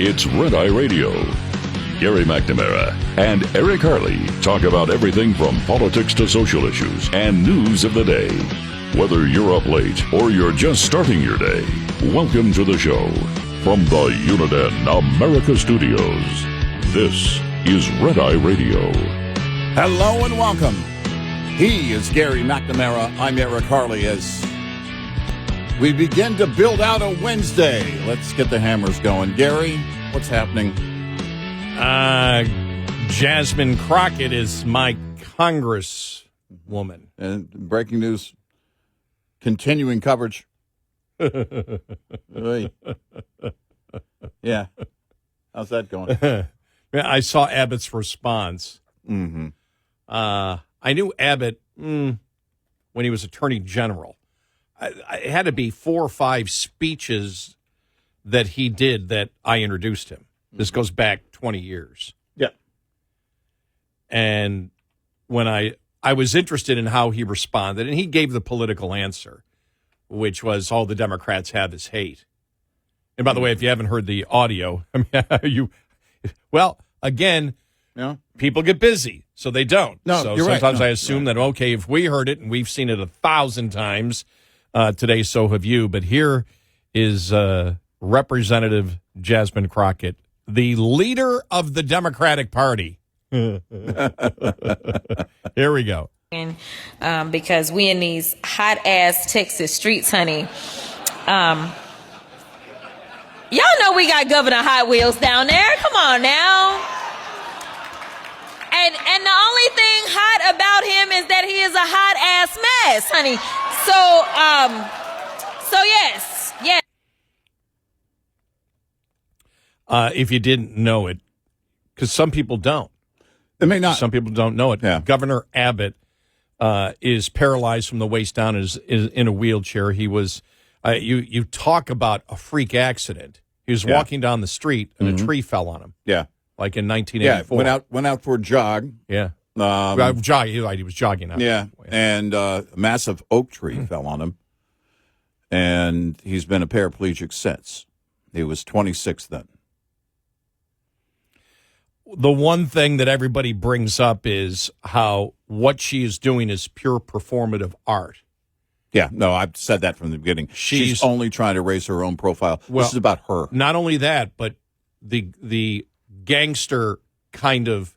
It's Red Eye Radio. Gary McNamara and Eric Harley talk about everything from politics to social issues and news of the day. Whether you're up late or you're just starting your day, welcome to the show. From the Uniden America Studios, this is Red Eye Radio. Hello and welcome. He is Gary McNamara. I'm Eric Harley as we begin to build out a Wednesday. Let's get the hammers going. Gary, what's happening? Jasmine Crockett is my congresswoman. And breaking news, continuing coverage. Hey. Yeah. How's that going? I saw Abbott's response. Mm-hmm. I knew Abbott when he was Attorney General. It had to be 4 or 5 speeches that he did that I introduced him. This goes back 20 years. Yeah. And when I was interested in how he responded, and he gave the political answer, which was all the Democrats have is hate. And by the way, if you haven't heard the audio, again, yeah. People get busy, so they don't. No, so you're sometimes right. No, I assume that, okay, if we heard it and we've seen it 1,000 times today, so have you. But here is Representative Jasmine Crockett, the leader of the Democratic Party. Here we go. Because we in these hot-ass Texas streets, honey. Y'all know we got Governor Hot Wheels down there. Come on now. And the only thing hot about him is that he is a hot-ass mess, honey. So yes. If you didn't know it, because some people don't. They may not. Some people don't know it. Yeah. Governor Abbott is paralyzed from the waist down, is in a wheelchair. He was, you talk about a freak accident. He was walking down the street and a tree fell on him. Yeah. Like in 1984. Yeah, went out for a jog. Yeah. He was jogging out. Yeah, and a massive oak tree fell on him. And he's been a paraplegic since. He was 26 then. The one thing that everybody brings up is how what she is doing is pure performative art. Yeah, no, I've said that from the beginning. She's only trying to raise her own profile. Well, this is about her. Not only that, but the gangster kind of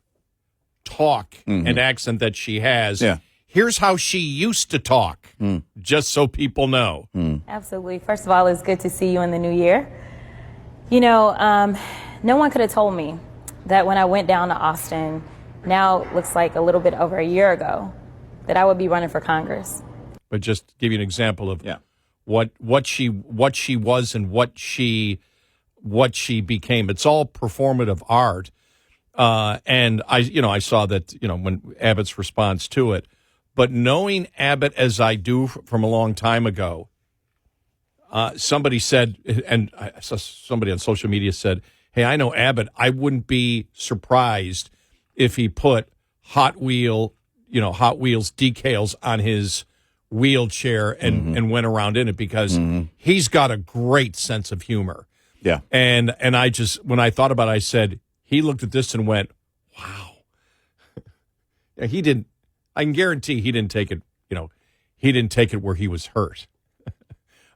talk and accent that she has. Yeah. Here's how she used to talk, just so people know. Absolutely. First of all, it's good to see you in the new year. You know, no one could have told me that when I went down to Austin, now it looks like a little bit over a year ago, that I would be running for Congress. But just to give you an example of what she was and what she became. It's all performative art. And I saw that, when Abbott's response to it, but knowing Abbott as I do from a long time ago, somebody said, and I saw somebody on social media said, hey, I know Abbott. I wouldn't be surprised if he put Hot Wheels decals on his wheelchair and went around in it because he's got a great sense of humor. Yeah. And I just, when I thought about it, I said, he looked at this and went, wow. He didn't, I can guarantee he didn't take it, he didn't take it where he was hurt.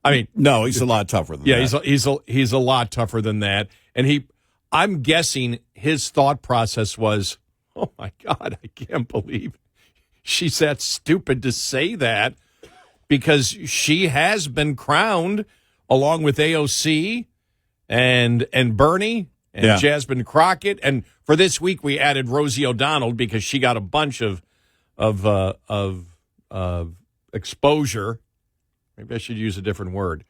I mean, no, he's a lot tougher than that. Yeah, he's a lot tougher than that. And I'm guessing his thought process was, oh my God, I can't believe she's that stupid to say that, because she has been crowned along with AOC and Bernie and Jasmine Crockett. And for this week, we added Rosie O'Donnell because she got a bunch of exposure. Maybe I should use a different word.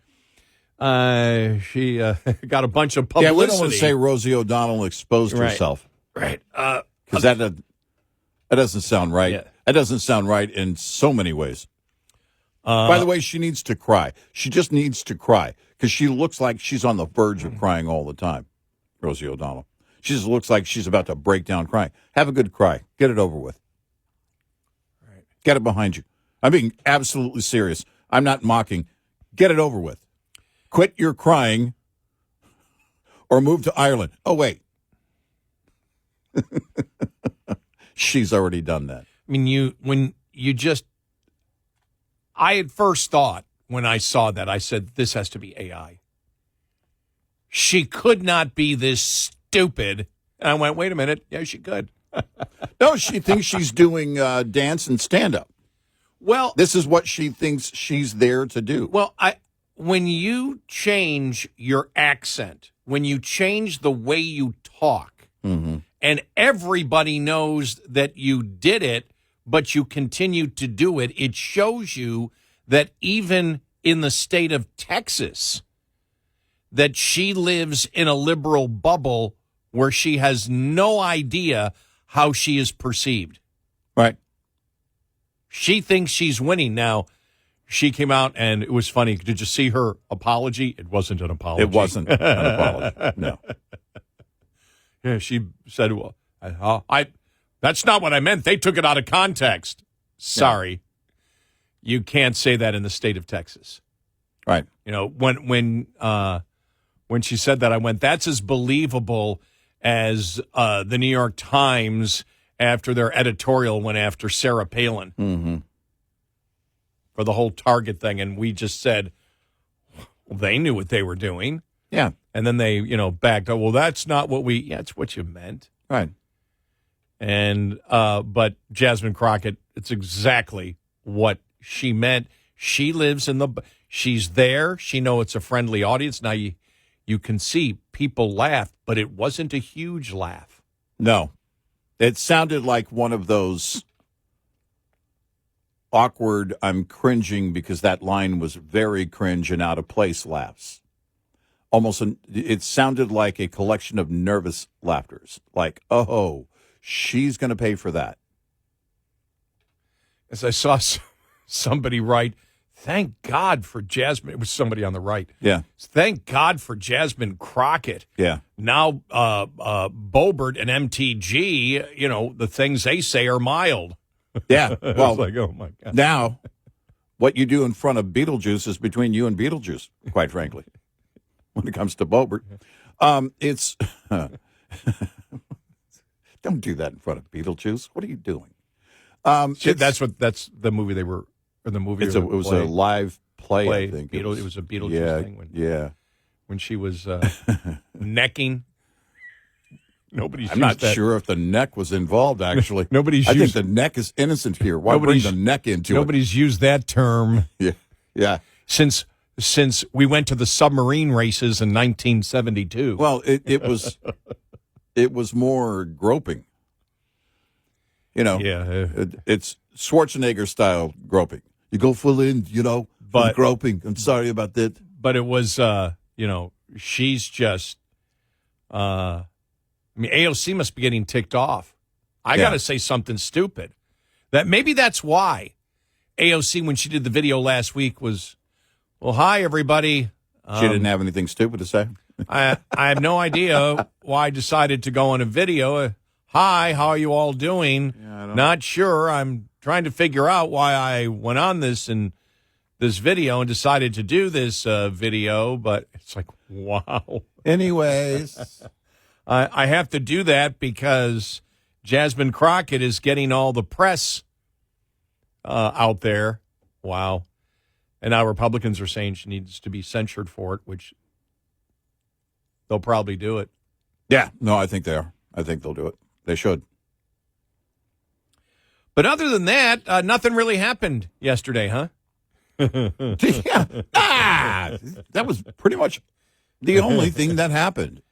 She got a bunch of publicity. Yeah, we don't want to say Rosie O'Donnell exposed herself. Right. Because that doesn't sound right. Yeah. That doesn't sound right in so many ways. By the way, she needs to cry. She just needs to cry because she looks like she's on the verge of crying all the time, Rosie O'Donnell. She just looks like she's about to break down crying. Have a good cry. Get it over with. Right. Get it behind you. I'm being absolutely serious. I'm not mocking. Get it over with. Quit your crying or move to Ireland. Oh, wait. She's already done that. I mean, I at first thought when I saw that, I said, this has to be AI. She could not be this stupid. And I went, wait a minute. Yeah, she could. No, she thinks she's doing dance and stand-up. Well, this is what she thinks she's there to do. Well, when you change your accent, when you change the way you talk, and everybody knows that you did it, but you continue to do it, it shows you that even in the state of Texas, that she lives in a liberal bubble where she has no idea how she is perceived. Right. She thinks she's winning. Now, she came out, and it was funny. Did you see her apology? It wasn't an apology. It wasn't an apology, no. Yeah, she said, well, that's not what I meant. They took it out of context. Sorry. Yeah. You can't say that in the state of Texas. Right. You know, when she said that, I went, that's as believable as the New York Times after their editorial went after Sarah Palin for the whole Target thing. And we just said, well, they knew what they were doing. Yeah. And then they, backed up. Well, that's not what it's what you meant. Right. And, but Jasmine Crockett, it's exactly what she meant. She lives she's there. She knows it's a friendly audience. Now you can see people laugh, but it wasn't a huge laugh. No. It sounded like one of those awkward, I'm cringing because that line was very cringe and out of place laughs. It sounded like a collection of nervous laughters. Like, oh, she's going to pay for that. As I saw somebody write, thank God for Jasmine. It was somebody on the right. Yeah. Thank God for Jasmine Crockett. Yeah. Now, Boebert and MTG, the things they say are mild. Yeah. Well, like, oh my God. Now, what you do in front of Beetlejuice is between you and Beetlejuice, quite frankly, when it comes to Boebert. It's don't do that in front of Beetlejuice. What are you doing? That's the movie they were, or the movie. It was a live play, I think. It was a Beetlejuice thing. When she was necking. I'm not sure if the neck was involved, actually. I think the neck is innocent here. Why bring the neck into it? Nobody's used that term. Yeah. Since we went to the submarine races in 1972. Well, it was more groping. It's Schwarzenegger style groping. You go full in, but groping. I'm sorry about that. But it was, she's just, AOC must be getting ticked off. I got to say something stupid. Maybe that's why AOC, when she did the video last week, was, well, hi, everybody. She didn't have anything stupid to say? I have no idea why I decided to go on a video. Hi, how are you all doing? Not sure. I'm trying to figure out why I went on this video and decided to do this video, but it's like, wow. Anyways. I have to do that because Jasmine Crockett is getting all the press out there. Wow. And now Republicans are saying she needs to be censured for it, which they'll probably do it. Yeah. No, I think they are. I think they'll do it. They should. But other than that, nothing really happened yesterday, huh? Yeah. That was pretty much the only thing that happened.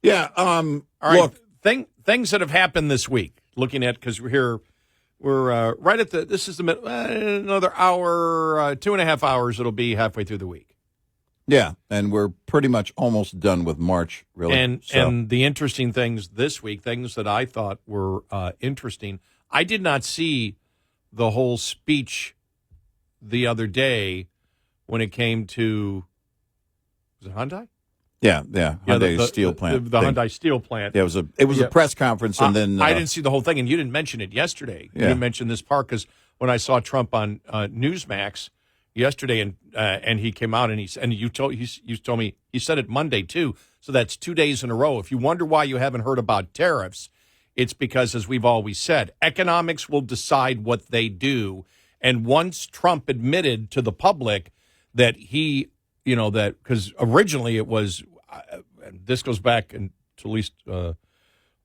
Yeah. All right. Look, things that have happened this week. Looking at, because we're right at this is another hour, 2.5 hours. It'll be halfway through the week. Yeah, and we're pretty much almost done with March, really. And the interesting things this week, things that I thought were interesting. I did not see the whole speech the other day when it came to, was it Hyundai? Yeah, Hyundai steel plant. The Hyundai steel plant. Yeah, it was a press conference, and then I didn't see the whole thing, and you didn't mention it yesterday. Yeah. You mentioned this part because when I saw Trump on Newsmax, yesterday, and he came out and you told me he said it Monday too. So that's 2 days in a row. If you wonder why you haven't heard about tariffs, it's because, as we've always said, economics will decide what they do. And once Trump admitted to the public that because originally it was, and this goes back to at least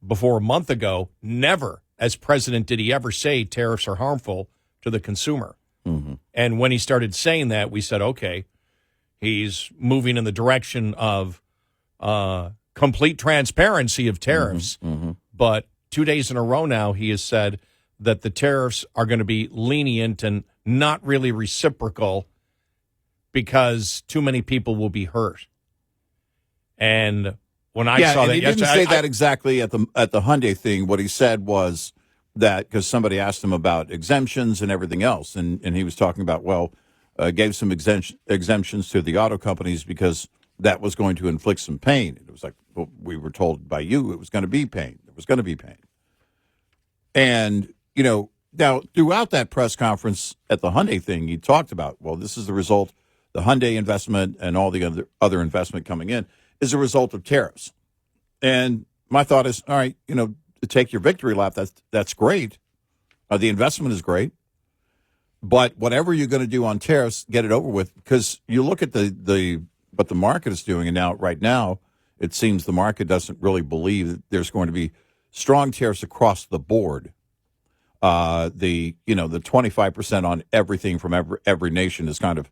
before a month ago, never as president did he ever say tariffs are harmful to the consumer. Mm-hmm. And when he started saying that, we said, okay, he's moving in the direction of complete transparency of tariffs. Mm-hmm. Mm-hmm. But 2 days in a row now, he has said that the tariffs are going to be lenient and not really reciprocal because too many people will be hurt. And when I saw that, he didn't say that exactly at the Hyundai thing. What he said was that because somebody asked him about exemptions and everything else, and he was talking about, gave some exemptions to the auto companies because that was going to inflict some pain. It was like, well, we were told by you it was going to be pain. There was going to be pain. And, now throughout that press conference at the Hyundai thing, he talked about, well, this is the result, the Hyundai investment and all the other investment coming in is a result of tariffs. And my thought is, all right, to take your victory lap, that's great. The investment is great. But whatever you're going to do on tariffs, get it over with, because you look at what the market is doing, and right now, it seems the market doesn't really believe that there's going to be strong tariffs across the board. The 25% on everything from every nation is kind of,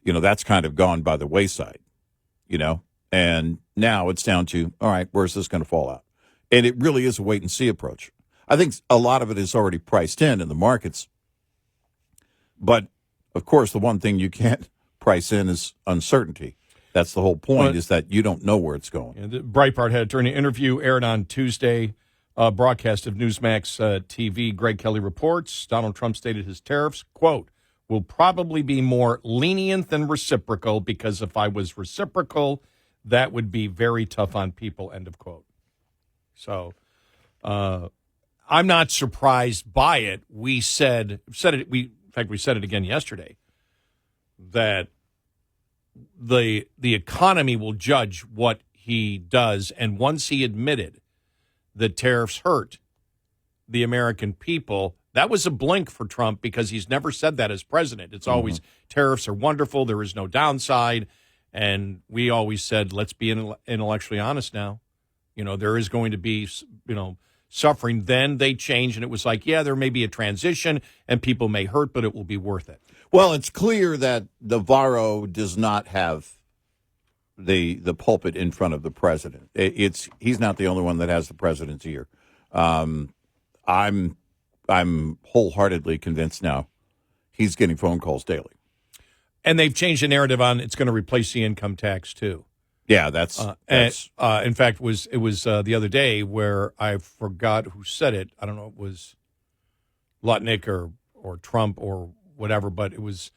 that's kind of gone by the wayside, and now it's down to, all right, where's this going to fall out? And it really is a wait and see approach. I think a lot of it is already priced in the markets. But of course, the one thing you can't price in is uncertainty. That's the whole point, is that you don't know where it's going. Yeah, the Breitbart had during an interview aired on Tuesday, broadcast of Newsmax TV. Greg Kelly reports Donald Trump stated his tariffs, quote, will probably be more lenient than reciprocal, because if I was reciprocal, that would be very tough on people, end of quote. So I'm not surprised by it. We said it. In fact, we said it again yesterday, that the economy will judge what he does. And once he admitted that tariffs hurt the American people, that was a blink for Trump, because he's never said that as president. It's always tariffs are wonderful. There is no downside. And we always said, let's be intellectually honest now. There is going to be, suffering. Then they changed, and it was like, yeah, there may be a transition and people may hurt, but it will be worth it. Well, it's clear that Navarro does not have the pulpit in front of the president. He's not the only one that has the president's ear. I'm wholeheartedly convinced now he's getting phone calls daily. And they've changed the narrative on it's going to replace the income tax too. Yeah, that's in fact, it was the other day where I forgot who said it. I don't know, it was Lutnick or Trump or whatever, but it was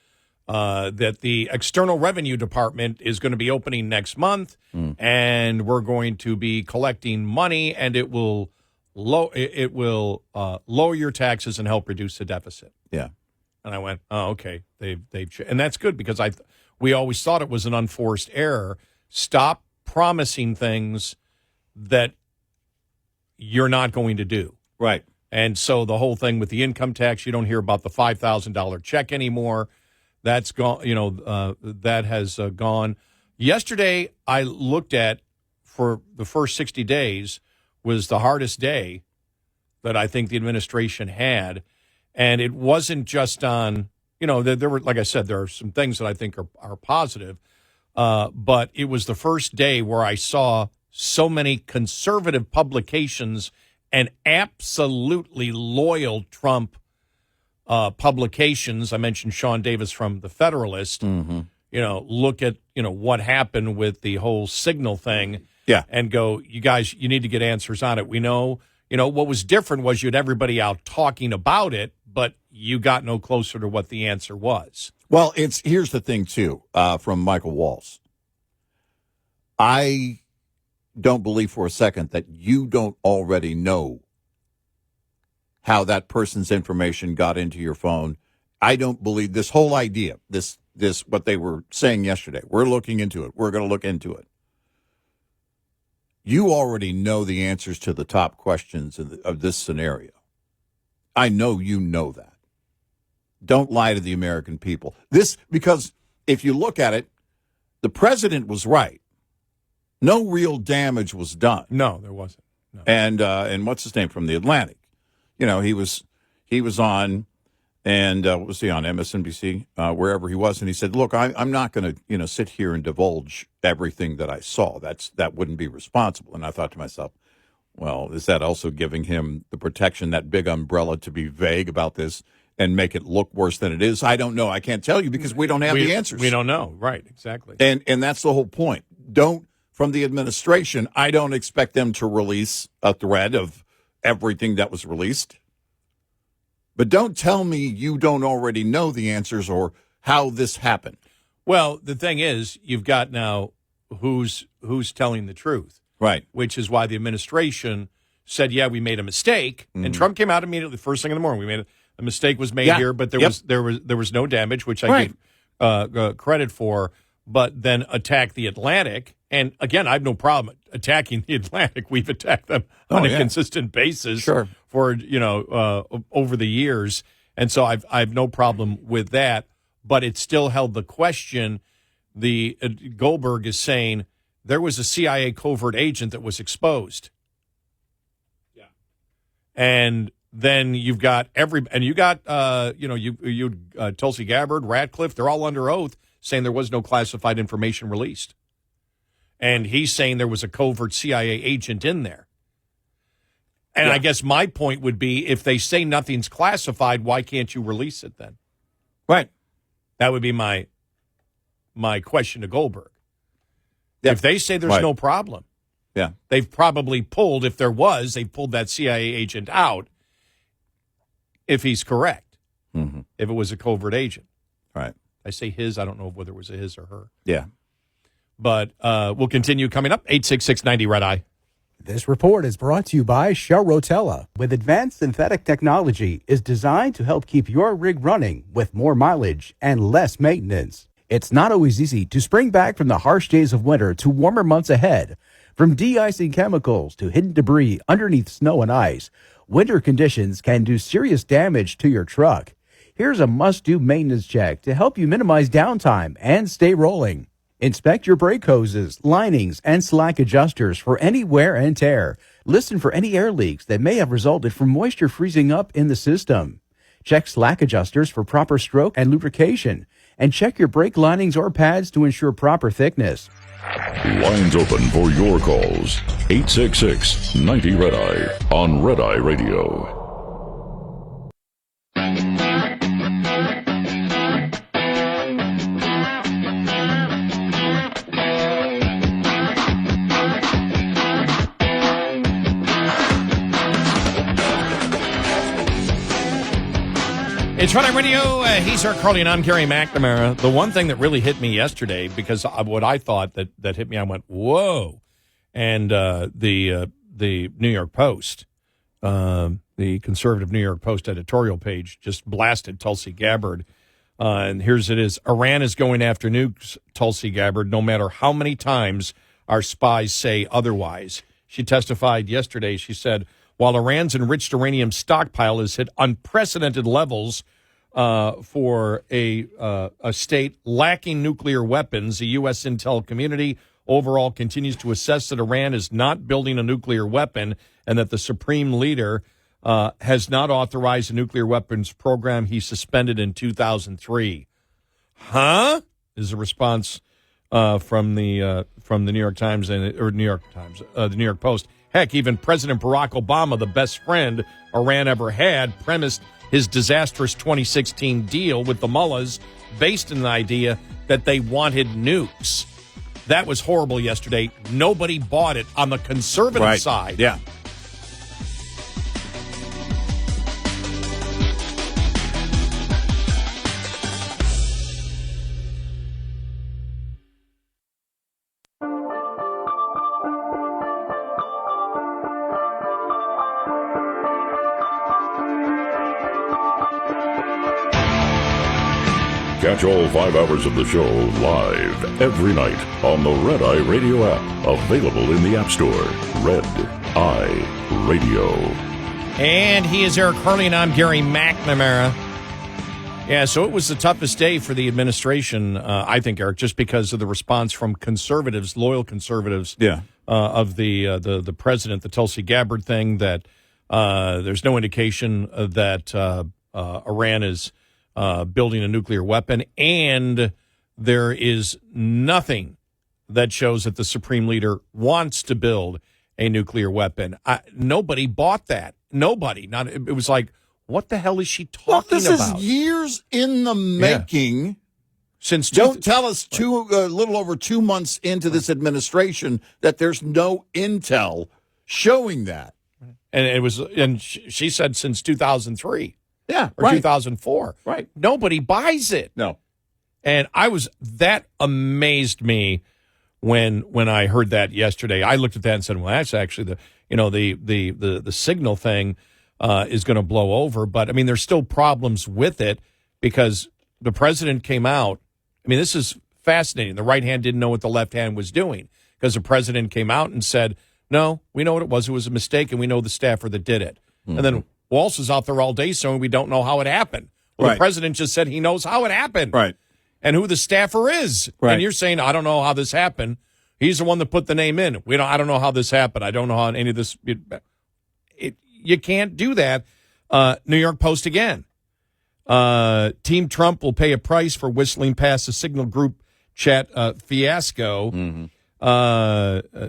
that the External Revenue Department is going to be opening next month, and we're going to be collecting money, and it will lower your taxes and help reduce the deficit. Yeah, and I went, oh, okay, they've and that's good, because we always thought it was an unforced error. Stop promising things that you're not going to do. Right. And so the whole thing with the income tax, you don't hear about the $5,000 check anymore. That's gone. That has gone. Yesterday, I looked at, for the first 60 days, was the hardest day that I think the administration had. And it wasn't just on, there were, like I said, there are some things that I think are positive. But it was the first day where I saw so many conservative publications and absolutely loyal Trump publications. I mentioned Sean Davis from The Federalist. Mm-hmm. Look at, what happened with the whole signal thing. Yeah. And go, you guys, you need to get answers on it. We know, what was different was you had everybody out talking about it, but you got no closer to what the answer was. Well, here's the thing, too, from Michael Walls. I don't believe for a second that you don't already know how that person's information got into your phone I don't believe this whole idea, this what they were saying yesterday. We're looking into it. We're going to look into it. You already know the answers to the top questions of this scenario. I know you know that. Don't lie to the American people. Because if you look at it, the president was right. No real damage was done. No, there wasn't. No. And what's his name from the Atlantic? He was on, and what was he on, MSNBC, wherever he was, and he said, "Look, I'm not going to sit here and divulge everything that I saw. That wouldn't be responsible." And I thought to myself, well, is that also giving him the protection, that big umbrella, to be vague about this and make it look worse than it is? I don't know. I can't tell you because we don't have the answers. We don't know. Right, exactly. And that's the whole point. From the administration, I don't expect them to release a thread of everything that was released. But don't tell me you don't already know the answers or how this happened. Well, the thing is, you've got now who's telling the truth. Right. Which is why the administration said, yeah, we made a mistake. Mm-hmm. And Trump came out immediately, first thing in the morning. We made a mistake was made here, but there was no damage, which I give credit for, but then attack the Atlantic. And again, I have no problem attacking the Atlantic. We've attacked them on a consistent basis for, over the years. And so I have no problem with that. But it still held the question. Goldberg is saying there was a CIA covert agent that was exposed. Yeah. And then you've got Tulsi Gabbard, Ratcliffe, they're all under oath saying there was no classified information released. And he's saying there was a covert CIA agent in there. And I guess my point would be, if they say nothing's classified, why can't you release it then? Right. That would be my question to Goldberg. Yeah. If they say there's no problem, they've probably pulled, if there was, they pulled that CIA agent out, if he's correct, if it was a covert agent. Right. I say his, I don't know whether it was a his or her. Yeah. But we'll continue coming up. 866-90-RED-I. This report is brought to you by Shell Rotella. With advanced synthetic technology, is designed to help keep your rig running with more mileage and less maintenance. It's not always easy to spring back from the harsh days of winter to warmer months ahead. From de-icing chemicals to hidden debris underneath snow and ice, winter conditions can do serious damage to your truck. Here's a must-do maintenance check to help you minimize downtime and stay rolling. Inspect your brake hoses, linings, and slack adjusters for any wear and tear. Listen for any air leaks that may have resulted from moisture freezing up in the system. Check slack adjusters for proper stroke and lubrication. And check your brake linings or pads to ensure proper thickness. Lines open for your calls. 866-90-RED-I on Red Eye Radio. It's Red Eye Radio. He's our Carly, and I'm Gary McNamara. The one thing that really hit me yesterday, because of what I thought that hit me, I went, whoa. And the New York Post, the conservative New York Post editorial page just blasted Tulsi Gabbard. And here's it is. Iran is going after nukes, Tulsi Gabbard, no matter how many times our spies say otherwise. She testified yesterday. She said, while Iran's enriched uranium stockpile has hit unprecedented levels for a state lacking nuclear weapons, the U.S. intel community overall continues to assess that Iran is not building a nuclear weapon and that the supreme leader has not authorized a nuclear weapons program he suspended in 2003. Huh? Is a response from the New York Times the New York Post. Heck, even President Barack Obama, the best friend Iran ever had, premised his disastrous 2016 deal with the mullahs based on the idea that they wanted nukes. That was horrible yesterday. Nobody bought it on the conservative side. Yeah. Catch all 5 hours of the show live every night on the Red Eye Radio app. Available in the App Store. Red Eye Radio. And he is Eric Harley, and I'm Gary McNamara. Yeah, so it was the toughest day for the administration, I think, Eric, just because of the response from conservatives, loyal conservatives, of the president, the Tulsi Gabbard thing, that there's no indication that Iran is building a nuclear weapon, and there is nothing that shows that the supreme leader wants to build a nuclear weapon. Nobody bought that. Nobody. It was like, what the hell is she talking about? This is years in the making. Yeah. Don't tell us a little over 2 months into this administration that there's no intel showing that. And she said since 2003. Yeah, or 2004. Right. Nobody buys it. No. And that amazed me when I heard that yesterday. I looked at that and said, well, that's actually the signal thing is going to blow over. But, I mean, there's still problems with it because the president came out. I mean, this is fascinating. The right hand didn't know what the left hand was doing because the president came out and said, no, we know what it was. It was a mistake, and we know the staffer that did it. Mm-hmm. And then Walsh is out there all day saying we don't know how it happened. Well, the president just said he knows how it happened. Right. And who the staffer is. Right. And you're saying, I don't know how this happened. He's the one that put the name in. I don't know how this happened. I don't know how any of this. You can't do that. New York Post again. Team Trump will pay a price for whistling past the Signal Group chat fiasco. Mm-hmm.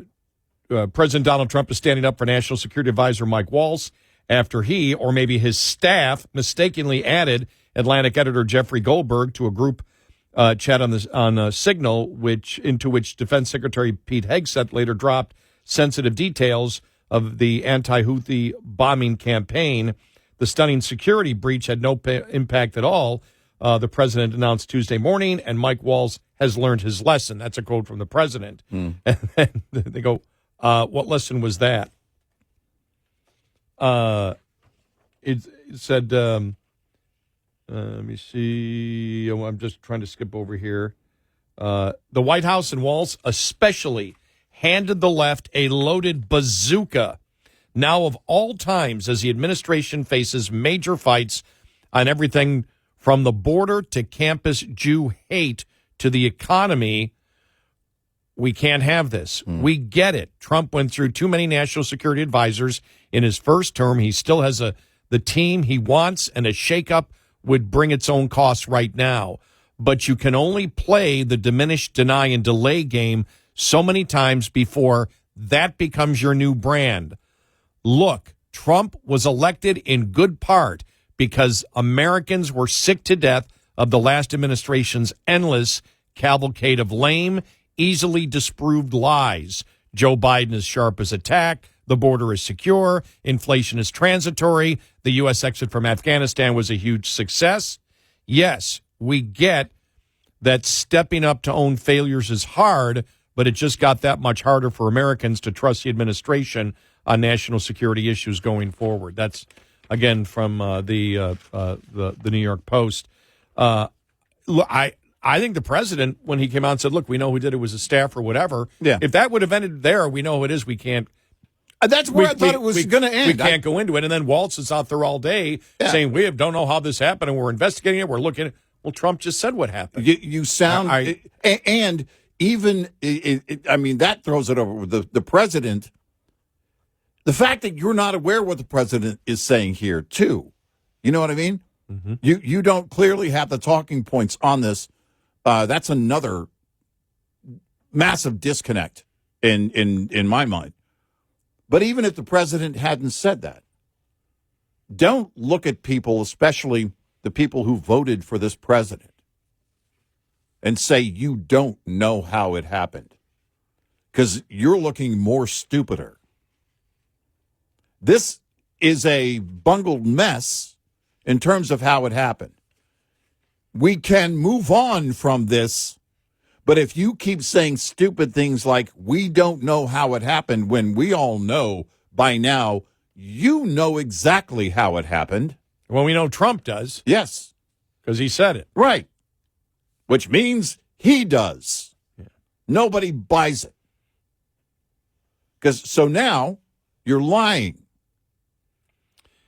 President Donald Trump is standing up for National Security Advisor Mike Waltz after he, or maybe his staff, mistakenly added Atlantic editor Jeffrey Goldberg to a group chat on Signal, into which Defense Secretary Pete Hegseth later dropped sensitive details of the anti-Houthi bombing campaign. The stunning security breach had no impact at all, the president announced Tuesday morning, and Mike Waltz has learned his lesson. That's a quote from the president. And then they go, what lesson was that? It said, let me see. I'm just trying to skip over here. The White House and Waltz especially handed the left a loaded bazooka. Now, of all times, as the administration faces major fights on everything from the border to campus Jew hate to the economy, we can't have this. We get it. Trump went through too many national security advisors in his first term. He still has the team he wants, and a shakeup would bring its own costs right now. But you can only play the diminish, deny, and delay game so many times before that becomes your new brand. Look, Trump was elected in good part because Americans were sick to death of the last administration's endless cavalcade of lame, easily disproved lies. Joe Biden is sharp as a tack. The border is secure. Inflation is transitory. The U.S. exit from Afghanistan was a huge success. Yes, we get that stepping up to own failures is hard, but it just got that much harder for Americans to trust the administration on national security issues going forward. That's, again, from the New York Post. Look, I think the president, when he came out and said, look, we know who did it, was a staff or whatever. Yeah. If that would have ended there, we know who it is. We can't. That's where I thought it was going to end. We can't go into it. And then Waltz is out there all day saying, we don't know how this happened, and we're investigating it. We're looking at it. Well, Trump just said what happened. You sound, and even, I mean, that throws it over. The president, the fact that you're not aware what the president is saying here, too. You know what I mean? Mm-hmm. You don't clearly have the talking points on this. That's another massive disconnect in my mind. But even if the president hadn't said that, don't look at people, especially the people who voted for this president, and say you don't know how it happened, because you're looking more stupider. This is a bungled mess in terms of how it happened. We can move on from this, but if you keep saying stupid things like, we don't know how it happened, when we all know by now, you know exactly how it happened. Well, we know Trump does. Yes. Because he said it. Right. which means he does. Yeah. Nobody buys it. So now you're lying.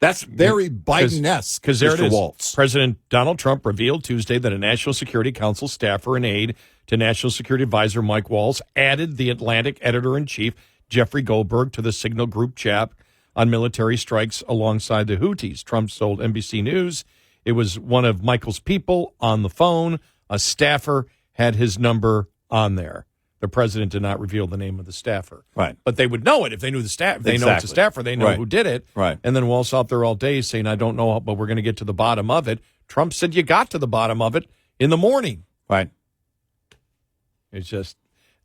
That's very Biden-esque, because there it is. Waltz. President Donald Trump revealed Tuesday that a National Security Council staffer and aide to National Security Advisor Mike Waltz added the Atlantic editor-in-chief Jeffrey Goldberg to the Signal Group chat on military strikes alongside the Houthis. Trump told NBC News it was one of Michael's people on the phone. A staffer had his number on there. The president did not reveal the name of the staffer. Right. But they would know it if they knew the staff. If they know it's a staffer, they know who did it. Right. And then Waltz out there all day saying, I don't know, but we're going to get to the bottom of it. Trump said you got to the bottom of it in the morning. Right. It's just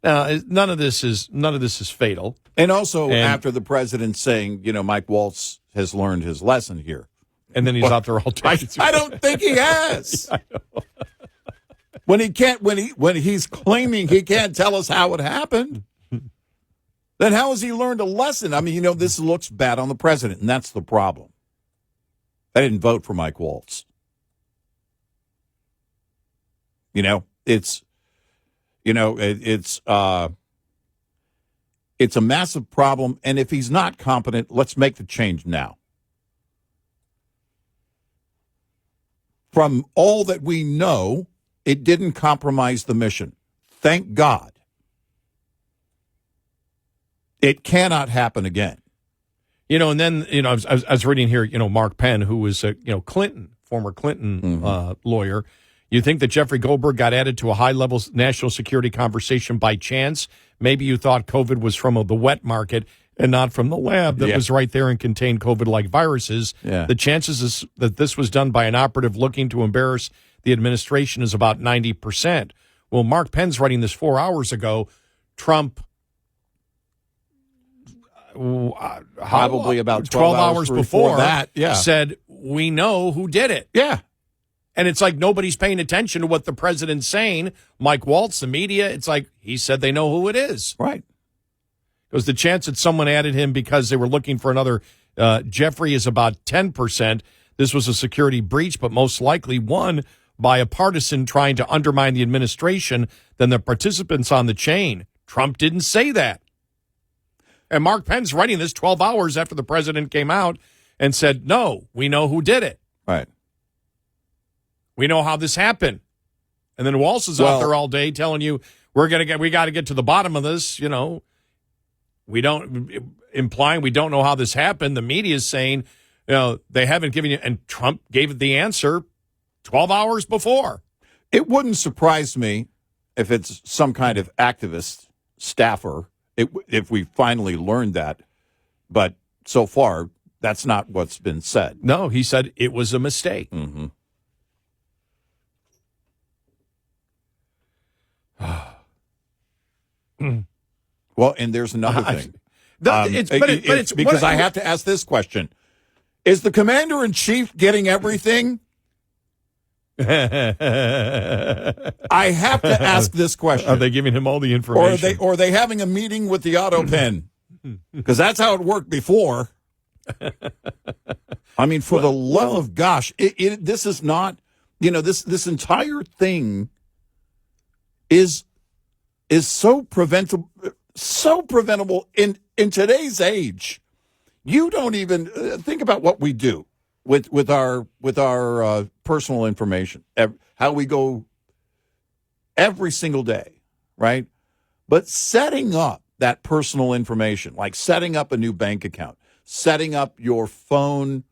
none of this is fatal. And also after the president saying, Mike Waltz has learned his lesson here. And then he's out there all day. I don't think he has. I know. When he's claiming he can't tell us how it happened, then how has he learned a lesson? I mean, this looks bad on the president, and that's the problem. I didn't vote for Mike Waltz. It's a massive problem, and if he's not competent, let's make the change now. From all that we know, it didn't compromise the mission. Thank God. It cannot happen again. And then, I was reading here, Mark Penn, who was former Clinton lawyer. You think that Jeffrey Goldberg got added to a high-level national security conversation by chance? Maybe you thought COVID was from the wet market and not from the lab that was right there and contained COVID-like viruses. Yeah. The chances that this was done by an operative looking to embarrass the administration is about 90%. Well, Mark Penn's writing this 4 hours ago. Trump, probably about 12 hours before that, said, we know who did it. Yeah. And it's like nobody's paying attention to what the president's saying. Mike Waltz, the media, it's like he said they know who it is. Right. Because the chance that someone added him because they were looking for another Jeffrey is about 10%. This was a security breach, but most likely one by a partisan trying to undermine the administration than the participants on the chain. Trump didn't say that. And Mark Penn's writing this 12 hours after the president came out and said, no, we know who did it. Right. We know how this happened. And then Waltz is out there all day telling you, we got to get to the bottom of this, implying we don't know how this happened. The media is saying, they haven't given you, and Trump gave the answer 12 hours before. It wouldn't surprise me if it's some kind of activist staffer, if we finally learned that. But so far, that's not what's been said. No, he said it was a mistake. Mm-hmm. Well, and there's another thing. It's because I have to ask this question. Is the commander-in-chief getting everything? I have to ask this question. Are they giving him all the information? Or are they having a meeting with the auto pen? Because that's how it worked before. I mean, for the love of gosh, this is not, this entire thing is so preventable in today's age. You don't even think about what we do with our personal information, how we go every single day, right? But setting up that personal information, like setting up a new bank account, setting up your phone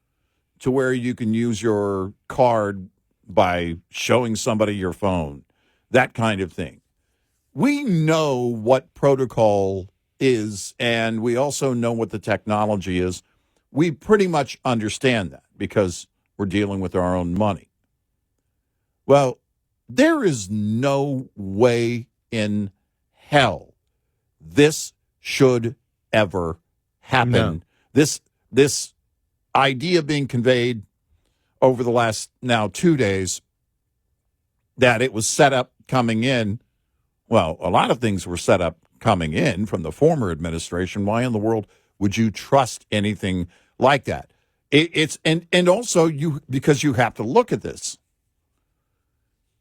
to where you can use your card by showing somebody your phone, that kind of thing. We know what protocol is, and we also know what the technology is. We pretty much understand that because we're dealing with our own money. Well, there is no way in hell this should ever happen. No. This idea being conveyed over the last now 2 days that it was set up coming in. Well, a lot of things were set up coming in from the former administration. Why in the world would you trust anything like that? And also because you have to look at this.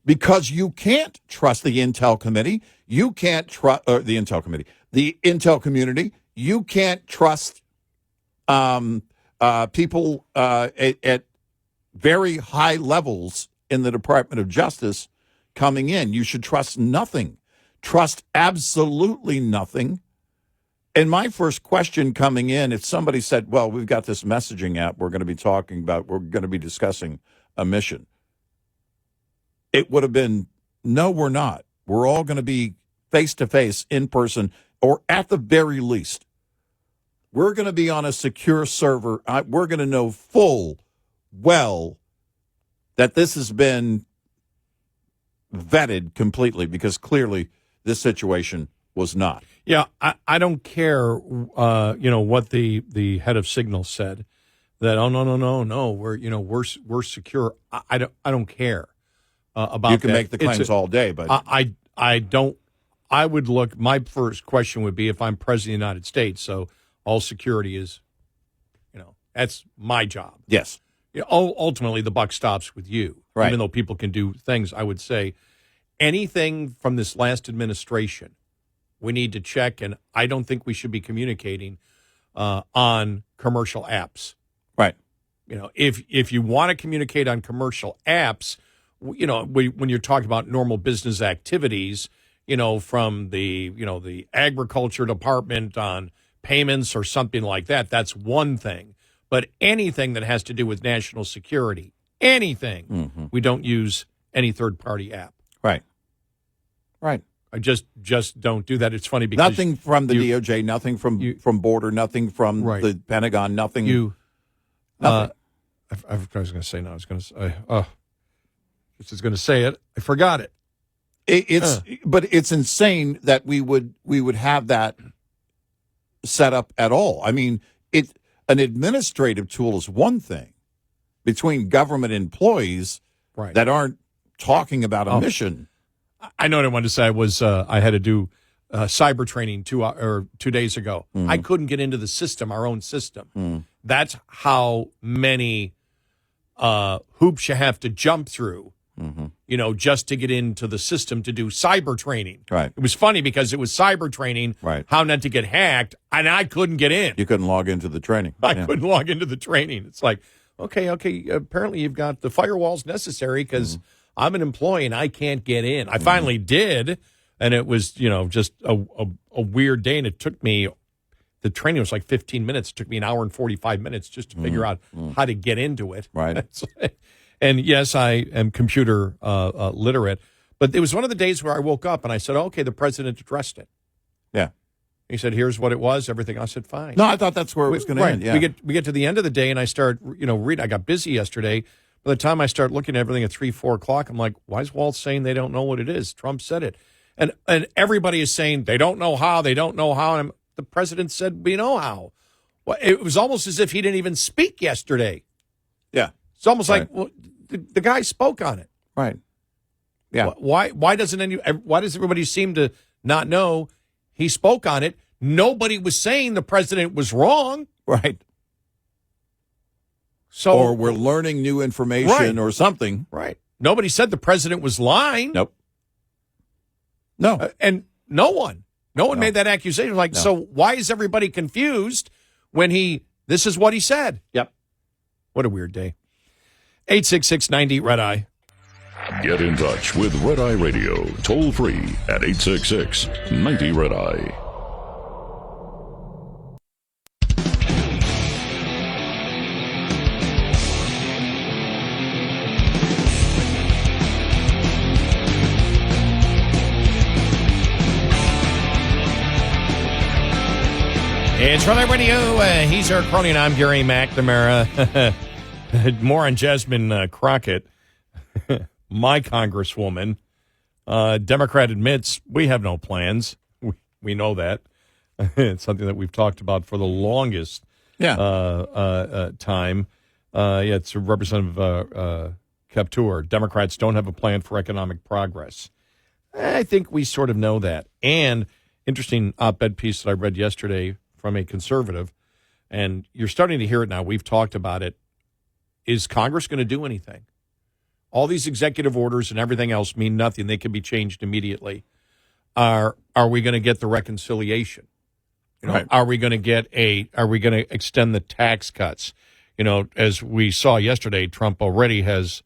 because you can't trust the Intel Committee. You can't trust the Intel Committee, the Intel community. You can't trust people at very high levels in the Department of Justice coming in. You should trust nothing. Trust absolutely nothing. And my first question coming in, if somebody said, well, we've got this messaging app we're going to be talking about, we're going to be discussing a mission, it would have been, no, we're not. We're all going to be face-to-face, in person, or at the very least, we're going to be on a secure server. We're going to know full well that this has been vetted completely, because clearly this situation was not. Yeah, I don't care, what the head of Signal said, that no, we're secure. I don't care about that. You can make the claims all day, but I don't. I would look. My first question would be, if I'm president of the United States, so all security is, that's my job. Yes. Ultimately, the buck stops with you. Right. Even though people can do things, I would say anything from this last administration, we need to check, and I don't think we should be communicating on commercial apps. Right. If you want to communicate on commercial apps, when you're talking about normal business activities, from the agriculture department on payments or something like that, that's one thing. But anything that has to do with national security, anything, we don't use any third-party app. Right. Right. I just don't do that. It's funny because nothing from the DOJ, nothing from Border, nothing from the Pentagon, nothing. Nothing. I was going to say no. I was going to say. Just was going to say it. I forgot it. But it's insane that we would have that set up at all. I mean, an administrative tool is one thing between government employees that aren't talking about a mission. I know what I wanted to say. I had to do cyber training 2 days ago. I couldn't get into the system, our own system. That's how many hoops you have to jump through, just to get into the system to do cyber training. Right. It was funny because it was cyber training, how not to get hacked, and I couldn't get in. You couldn't log into the training. I couldn't log into the training. It's like, okay, apparently you've got the firewalls necessary because I'm an employee and I can't get in. I finally did, and it was, just a weird day, and it took me, the training was like 15 minutes. It took me an hour and 45 minutes just to figure out how to get into it. Right. And yes, I am computer literate, but it was one of the days where I woke up and I said, okay, the president addressed it. Yeah. He said, here's what it was, everything. I said, fine. No, I thought that's where it was going to end. Yeah. We get to the end of the day and I start, reading. I got busy yesterday. By the time I start looking at everything at 3, 4 o'clock, I'm like, why is Walt saying they don't know what it is? Trump said it. And everybody is saying they don't know how. And the president said, we know how. Well, it was almost as if he didn't even speak yesterday. Yeah. It's almost like, well, the guy spoke on it. Right. Yeah. Why does everybody seem to not know he spoke on it? Nobody was saying the president was wrong. Right. So, or we're learning new information or something. Right. Nobody said the president was lying. Nope. No. And no one made that accusation. Like, so why is everybody confused when this is what he said? Yep. What a weird day. 866-90 Red Eye. Get in touch with Red Eye Radio, toll free at 866-90 Red Eye. It's Red Eye Radio. He's our crony, and I'm Gary McNamara. More on Jasmine Crockett, my congresswoman. Democrat admits we have no plans. We know that. It's something that we've talked about for the longest time. It's Representative Kaptur. Democrats don't have a plan for economic progress. I think we sort of know that. And interesting op-ed piece that I read yesterday from a conservative, and you're starting to hear it now. We've talked about it. Is Congress going to do anything? all these executive orders and everything else mean nothing. They can be changed immediately. Are we going to get the reconciliation? Right. Are we going to extend the tax cuts? As we saw yesterday, Trump already has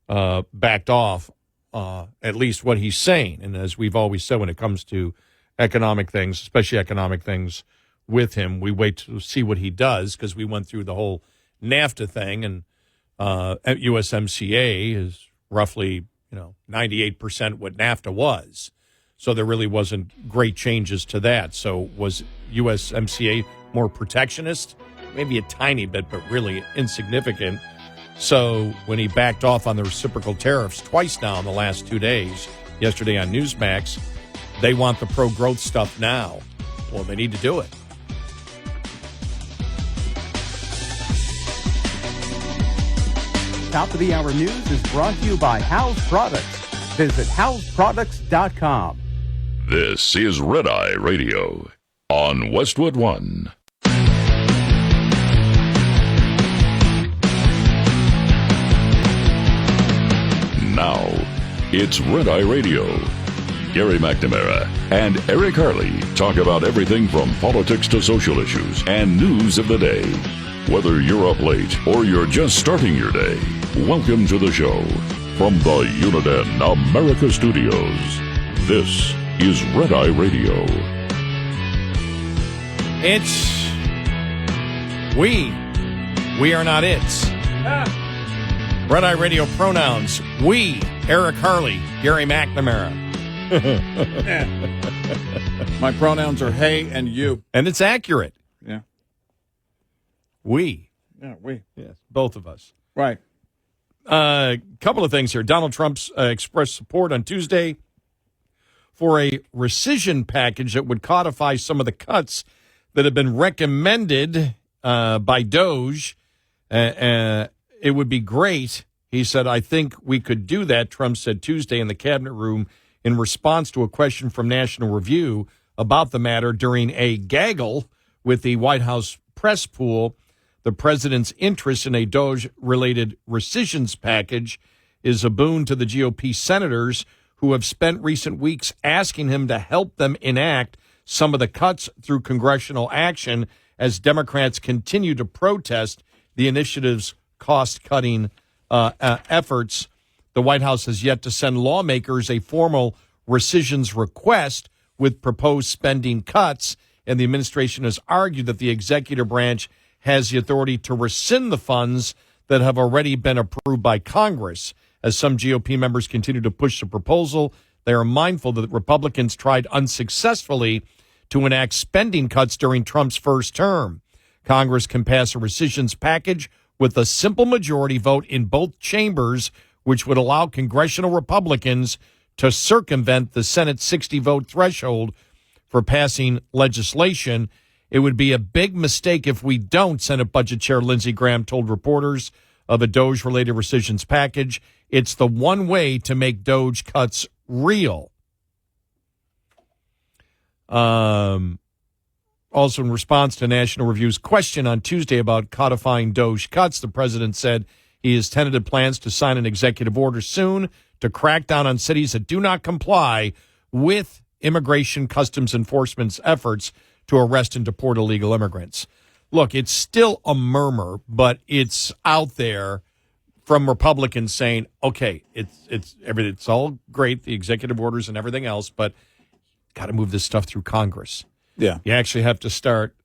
backed off at least what he's saying. And as we've always said, when it comes to economic things, especially economic things with him, we wait to see what he does, because we went through the whole NAFTA thing, and USMCA is roughly 98% what NAFTA was. So there really wasn't great changes to that. So was USMCA more protectionist? Maybe a tiny bit, but really insignificant. So when he backed off on the reciprocal tariffs twice now in the last 2 days, yesterday on Newsmax, they want the pro-growth stuff now. Well, they need to do it. Top of the Hour News is brought to you by House Products. Visit houseproducts.com. This is Red Eye Radio on Westwood One. Now, it's Red Eye Radio. Gary McNamara and Eric Harley talk about everything from politics to social issues and news of the day. Whether you're up late or you're just starting your day, welcome to the show. From the Uniden America Studios, this is Red Eye Radio. It's we. We are not it's. Red Eye Radio pronouns. We, Eric Harley, Gary McNamara. My pronouns are hey and you. And it's accurate. Yeah. We. Yeah, we. Yes, both of us. Right. Couple of things here. Donald Trump's expressed support on Tuesday for a rescission package that would codify some of the cuts that have been recommended by DOGE. It would be great, he said. I think we could do that, Trump said Tuesday in the cabinet room in response to a question from National Review about the matter during a gaggle with the White House press pool. The president's interest in a DOGE-related rescissions package is a boon to the GOP senators who have spent recent weeks asking him to help them enact some of the cuts through congressional action as Democrats continue to protest the initiative's cost-cutting efforts. The White House has yet to send lawmakers a formal rescissions request with proposed spending cuts, and the administration has argued that the executive branch has the authority to rescind the funds that have already been approved by Congress. As some GOP members continue to push the proposal, they are mindful that Republicans tried unsuccessfully to enact spending cuts during Trump's first term. Congress can pass a rescissions package with a simple majority vote in both chambers, which would allow congressional Republicans to circumvent the Senate's 60-vote threshold for passing legislation. It would be a big mistake if we don't, Senate Budget Chair Lindsey Graham told reporters of a DOGE-related rescissions package. It's the one way to make DOGE cuts real. Also, in response to National Review's question on Tuesday about codifying DOGE cuts, the president said he has tentative plans to sign an executive order soon to crack down on cities that do not comply with Immigration Customs Enforcement's efforts to arrest and deport illegal immigrants. Look, it's still a murmur, but it's out there from Republicans saying, okay, it's all great, the executive orders and everything else, but got to move this stuff through Congress. Yeah. You actually have to start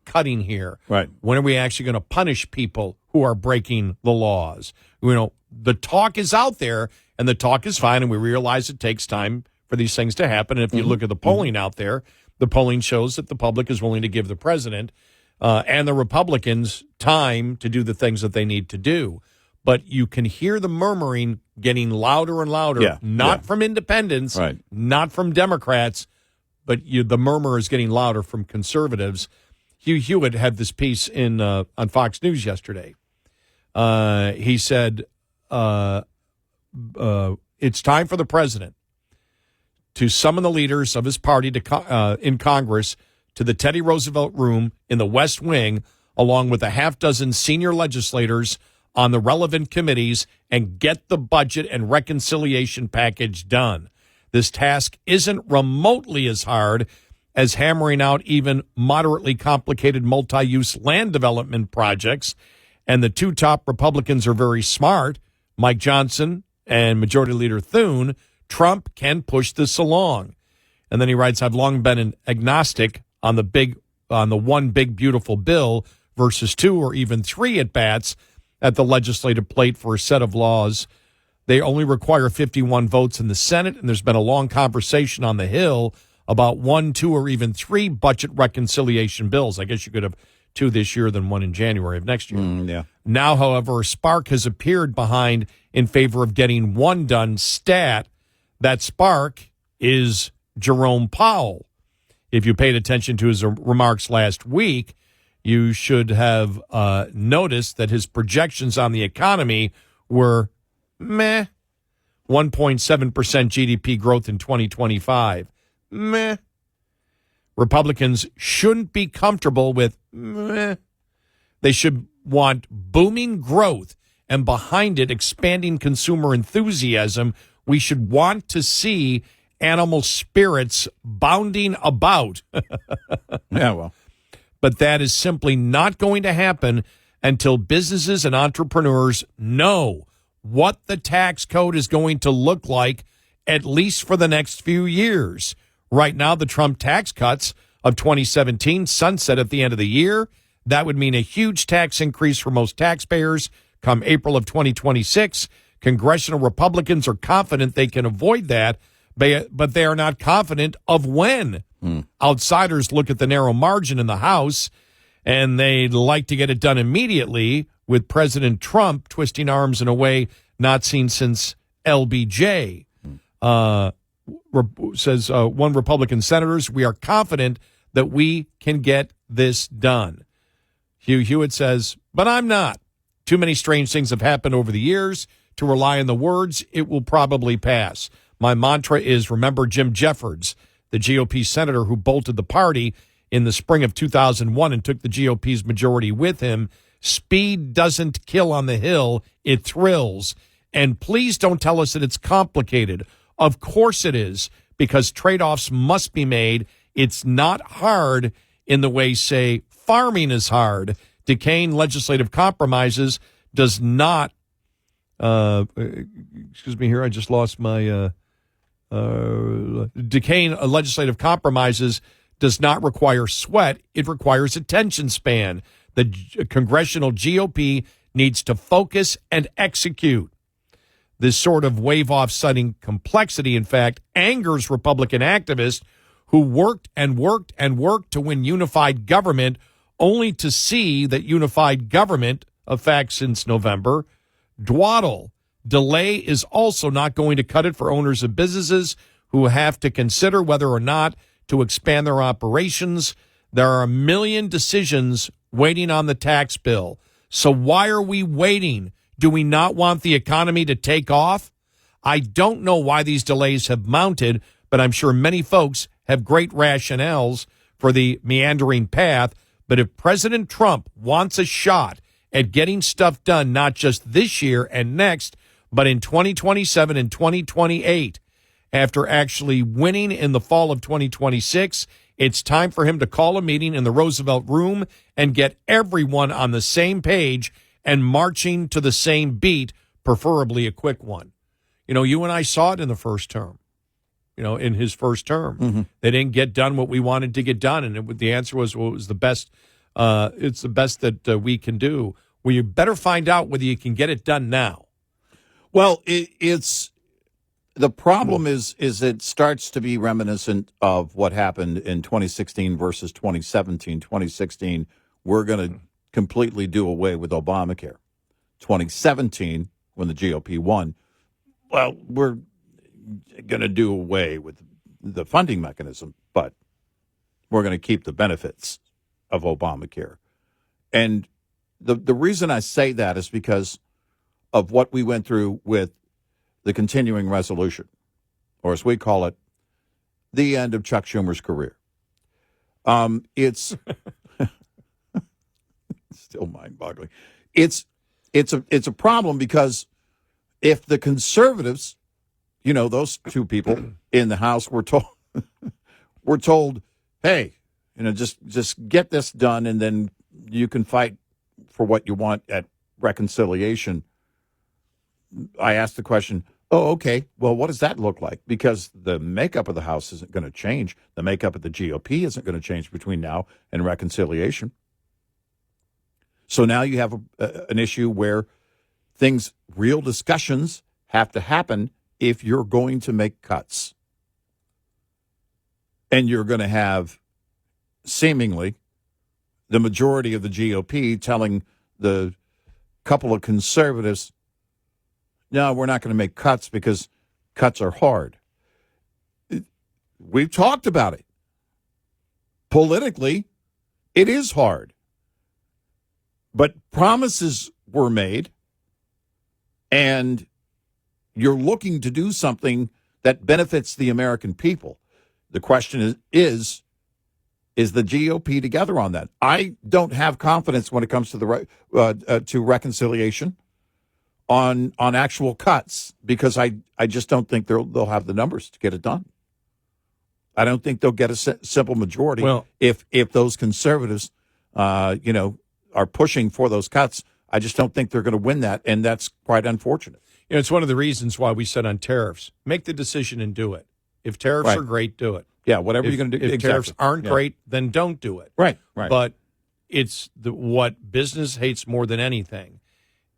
cutting here. Right. When are we actually going to punish people who are breaking the laws? The talk is out there, and the talk is fine, and we realize it takes time for these things to happen. And if you look at the polling out there, the polling shows that the public is willing to give the president and the Republicans time to do the things that they need to do. But you can hear the murmuring getting louder and louder, not from independents, not from Democrats, but the murmur is getting louder from conservatives. Hugh Hewitt had this piece on Fox News yesterday. He said it's time for the president to summon the leaders of his party in Congress to the Teddy Roosevelt room in the West Wing, along with a half dozen senior legislators on the relevant committees and get the budget and reconciliation package done. This task isn't remotely as hard as hammering out even moderately complicated multi-use land development projects. And the two top Republicans are very smart, Mike Johnson and Majority Leader Thune. Trump can push this along. And then he writes, I've long been an agnostic on the one big beautiful bill versus two or even three at-bats at the legislative plate for a set of laws. They only require 51 votes in the Senate, and there's been a long conversation on the Hill about 1, 2, or even 3 budget reconciliation bills. I guess you could have 2 this year, then 1 in January of next year. Yeah. Now, however, a spark has appeared behind in favor of getting one done stat. That spark is Jerome Powell. If you paid attention to his remarks last week, you should have noticed that his projections on the economy were meh. 1.7% GDP growth in 2025. Meh. Republicans shouldn't be comfortable with meh. They should want booming growth and behind it expanding consumer enthusiasm. We should want to see animal spirits bounding about. Yeah, well. But that is simply not going to happen until businesses and entrepreneurs know what the tax code is going to look like, at least for the next few years. Right now, the Trump tax cuts of 2017 sunset at the end of the year. That would mean a huge tax increase for most taxpayers come April of 2026. Congressional Republicans are confident they can avoid that, but they are not confident of when. Outsiders look at the narrow margin in the House, and they'd like to get it done immediately, with President Trump twisting arms in a way not seen since LBJ. Says one Republican senators, we are confident that we can get this done. Hugh Hewitt says, but I'm not. Too many strange things have happened over the years to rely on the words. It will probably pass. My mantra is remember Jim Jeffords, the GOP senator who bolted the party in the spring of 2001 and took the GOP's majority with him. Speed doesn't kill on the Hill. It thrills. And please don't tell us that it's complicated. Of course it is, because trade-offs must be made. It's not hard in the way, say, farming is hard. Decaying legislative compromises does not, excuse me here, I just lost my, decaying legislative compromises does not require sweat. It requires attention span. The congressional GOP needs to focus and execute. This sort of wave-off-setting complexity, in fact, angers Republican activists who worked and worked and worked to win unified government, only to see that unified government, a fact since November, dawdle. Delay is also not going to cut it for owners of businesses who have to consider whether or not to expand their operations. There are a million decisions waiting on the tax bill. So why are we waiting? Do we not want the economy to take off? I don't know why these delays have mounted, but I'm sure many folks have great rationales for the meandering path. But if President Trump wants a shot at getting stuff done, not just this year and next, but in 2027 and 2028, after actually winning in the fall of 2026, it's time for him to call a meeting in the Roosevelt Room and get everyone on the same page and marching to the same beat, preferably a quick one. You know, you and I saw it in the first term. You know, in his first term, they didn't get done what we wanted to get done, and the answer was, well, it was the best. It's the best that we can do. Well, you better find out whether you can get it done now. Well, it's the problem is it starts to be reminiscent of what happened in 2016 versus 2017. 2016, we're going to completely do away with Obamacare. 2017, when the GOP won, well, we're going to do away with the funding mechanism, but we're going to keep the benefits of Obamacare. And the reason I say that is because of what we went through with the continuing resolution, or as we call it, the end of Chuck Schumer's career. It's still mind-boggling. It's it's a problem because if the conservatives, those two people in the House were told, hey, just get this done, and then you can fight for what you want at reconciliation. I asked the question, oh, okay, well, what does that look like? Because the makeup of the House isn't going to change. The makeup of the GOP isn't going to change between now and reconciliation. So now you have an issue where real discussions have to happen if you're going to make cuts. And you're going to have, seemingly, the majority of the GOP telling the couple of conservatives, no, we're not going to make cuts because cuts are hard. We've talked about it. Politically, it is hard. But promises were made, and you're looking to do something that benefits the American people. The question is the GOP together on that? I don't have confidence when it comes to to reconciliation on actual cuts, because I just don't think they'll have the numbers to get it done. I don't think they'll get a simple majority if those conservatives, are pushing for those cuts. I just don't think they're going to win that, and that's quite unfortunate. It's one of the reasons why we said on tariffs, make the decision and do it. If tariffs are great, do it. Yeah, whatever you're going to do. If tariffs aren't great, then don't do it. Right. But it's what business hates more than anything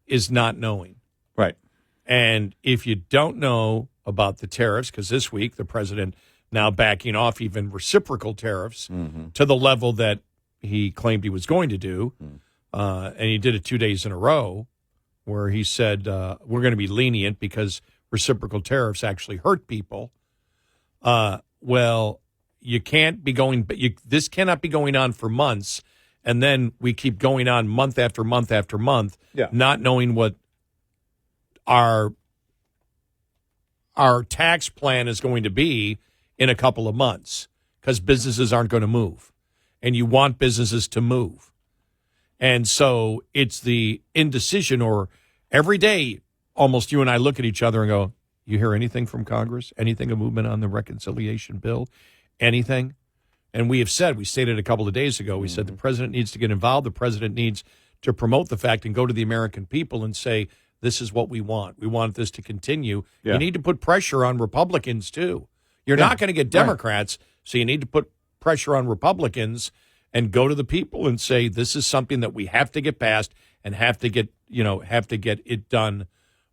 is not knowing. Right. And if you don't know about the tariffs, because this week the president now backing off even reciprocal tariffs to the level that he claimed he was going to do, and he did it 2 days in a row, where he said we're going to be lenient because reciprocal tariffs actually hurt people. Well, you can't be going, but this cannot be going on for months, and then we keep going on month after month after month, not knowing what our tax plan is going to be in a couple of months, because businesses aren't going to move. And you want businesses to move. And so it's the indecision, or every day almost you and I look at each other and go, you hear anything from Congress? Anything, a movement on the reconciliation bill? Anything? And we stated a couple of days ago, we said the president needs to get involved. The president needs to promote the fact and go to the American people and say, this is what we want. We want this to continue. You need to put pressure on Republicans, too. You're not going to get Democrats, so you need to put pressure on Republicans and go to the people and say, this is something that we have to get passed and have to get it done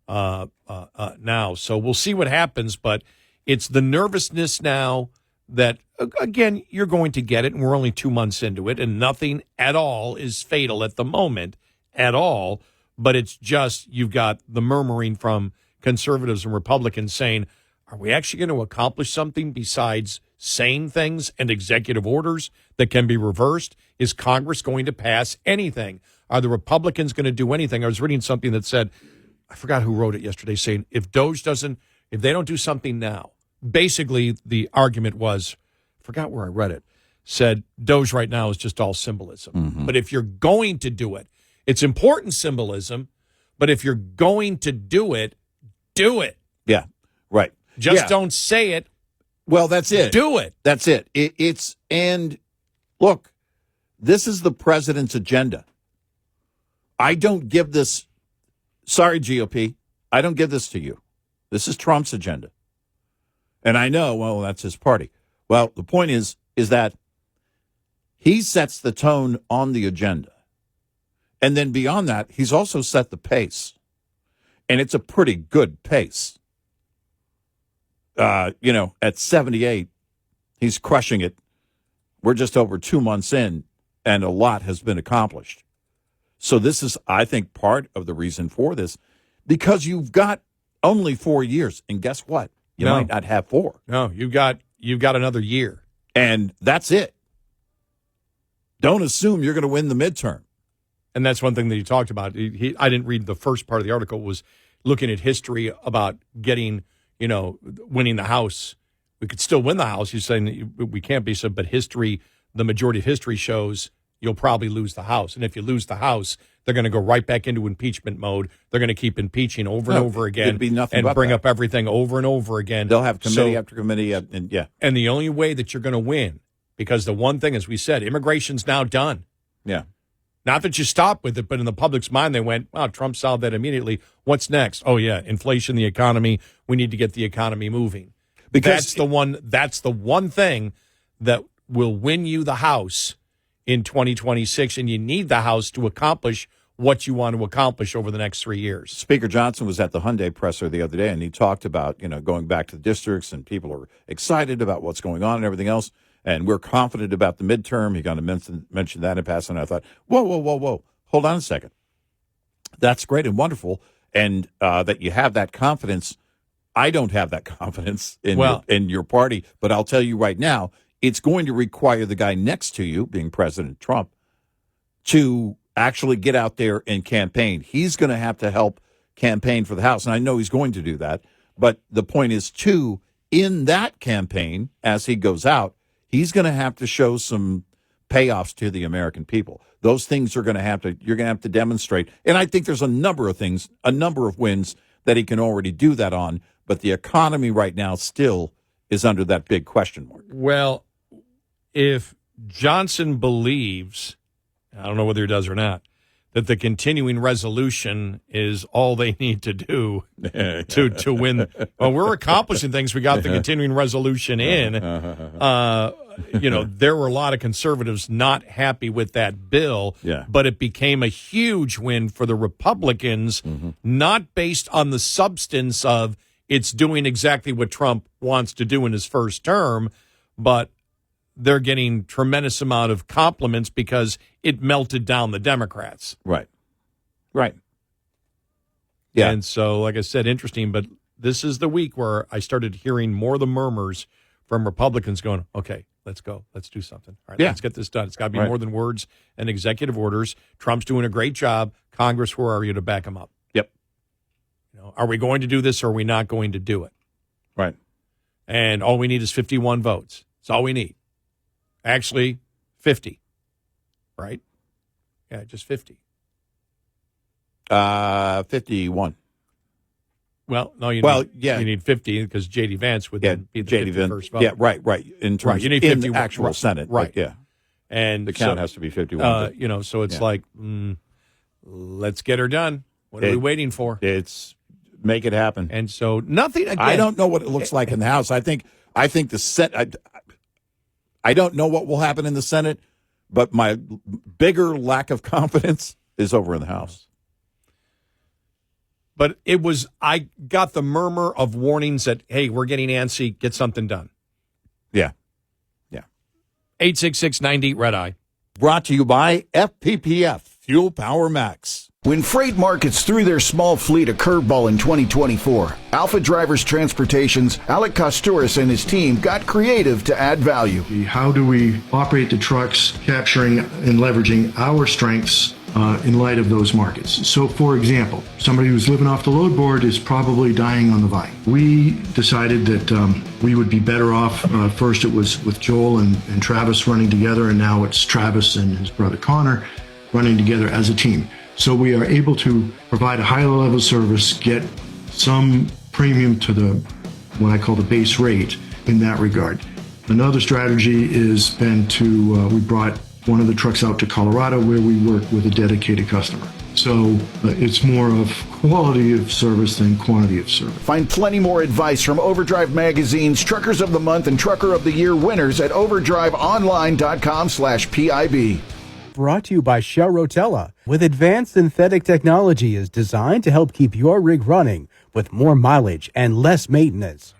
now. So we'll see what happens, but it's the nervousness now that, again, you're going to get it, and we're only 2 months into it, and nothing at all is fatal at the moment at all, but it's just you've got the murmuring from conservatives and Republicans saying, are we actually going to accomplish something besides saying things and executive orders that can be reversed? Is Congress going to pass anything? Are the Republicans going to do anything? I was reading something that said, I forgot who wrote it yesterday, saying if they don't do something now, basically the argument was, I forgot where I read it, said DOGE right now is just all symbolism. But if you're going to do it, it's important symbolism, but if you're going to do it, do it. Yeah, right. Just don't say it. Well, that's it. Do it. That's it. And look, this is the president's agenda. I don't give this, sorry, GOP, I don't give this to you. This is Trump's agenda. And I know, well, that's his party. Well, the point is that he sets the tone on the agenda. And then beyond that, he's also set the pace. And it's a pretty good pace. At 78, he's crushing it. We're just over 2 months in, and a lot has been accomplished. So this is, I think, part of the reason for this, because you've got only 4 years. And guess what? You might not have 4. No, you've got another year. And that's it. Don't assume you're going to win the midterm. And that's one thing that he talked about. I didn't read the first part of the article, was looking at history about getting, winning the House. We could still win the House. He's saying we can't be so, but history, the majority of history shows you'll probably lose the House. And if you lose the House, they're going to go right back into impeachment mode. They're going to keep impeaching over and over again and bring up everything over and over again. They'll have committee after committee. And the only way that you're going to win, because the one thing, as we said, immigration's now done. Yeah. Not that you stop with it, but in the public's mind, they went, wow, Trump solved that immediately. What's next? Oh, yeah, inflation, the economy. We need to get the economy moving. Because that's the one thing that will win you the House in 2026, and you need the House to accomplish what you want to accomplish over the next 3 years. Speaker Johnson was at the Hyundai presser the other day, and he talked about, going back to the districts, and people are excited about what's going on and everything else, and we're confident about the midterm. He kind of mentioned that in passing, and I thought, whoa, hold on a second. That's great and wonderful, and that you have that confidence. I don't have that confidence in your party, but I'll tell you right now, it's going to require the guy next to you, being President Trump, to actually get out there and campaign. He's going to have to help campaign for the House, and I know he's going to do that. But the point is, too, in that campaign, as he goes out, he's going to have to show some payoffs to the American people. Those things you're going to have to demonstrate. And I think there's a number of things, a number of wins that he can already do that on. But the economy right now still is under that big question mark. Well, if Johnson believes, I don't know whether he does or not, that the continuing resolution is all they need to do to win. Well, we're accomplishing things. We got the continuing resolution in. There were a lot of conservatives not happy with that bill, but it became a huge win for the Republicans, not based on the substance of it's doing exactly what Trump wants to do in his first term, but they're getting tremendous amount of compliments because it melted down the Democrats. Right. Yeah. And so, like I said, interesting, but this is the week where I started hearing more of the murmurs from Republicans going, okay, let's go. Let's do something. All right, let's get this done. It's got to be more than words and executive orders. Trump's doing a great job. Congress, where are you to back him up? Yep. Are we going to do this or are we not going to do it? Right. And all we need is 51 votes. That's all we need. Actually, 50, right? Yeah, just 50. 51. Well, no, you need 50 because J.D. Vance would then be the 51st vote. Yeah, right. In terms you need 51, in the actual Senate. Right. Yeah. And the count has to be 51. So it's like, let's get her done. What are we waiting for? It's make it happen. And so nothing again. I don't know what it looks like in the House. I think the Senate. I don't know what will happen in the Senate, but my bigger lack of confidence is over in the House. But I got the murmur of warnings that, hey, we're getting antsy, get something done. Yeah. 866-90-RED-EYE. Brought to you by FPPF, Fuel Power Max. When freight markets threw their small fleet a curveball in 2024, Alpha Drivers Transportation's Alec Kostouris and his team got creative to add value. How do we operate the trucks, capturing and leveraging our strengths in light of those markets? So, for example, somebody who's living off the load board is probably dying on the vine. We decided that we would be better off. First, it was with Joel and Travis running together, and now it's Travis and his brother Connor running together as a team. So we are able to provide a high level of service, get some premium to what I call the base rate in that regard. Another strategy has been we brought one of the trucks out to Colorado where we work with a dedicated customer. So it's more of quality of service than quantity of service. Find plenty more advice from Overdrive Magazine's Truckers of the Month and Trucker of the Year winners at overdriveonline.com/PIB. Brought to you by Shell Rotella. With advanced synthetic technology is designed to help keep your rig running with more mileage and less maintenance.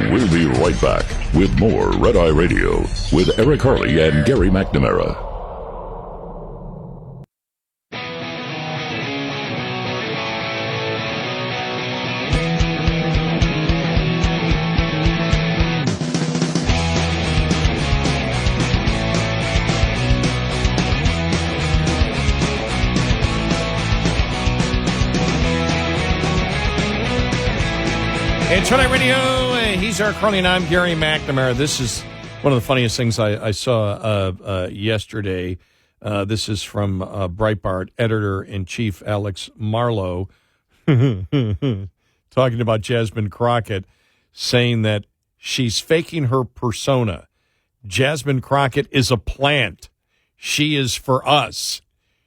We'll be right back with more Red Eye Radio with Eric Harley and Gary McNamara. It's Red Eye Radio. He's Eric Harley, and I'm Gary McNamara. This is one of the funniest things I saw yesterday. This is from Breitbart editor-in-chief Alex Marlowe talking about Jasmine Crockett, saying that she's faking her persona. Jasmine Crockett is a plant. She is for us.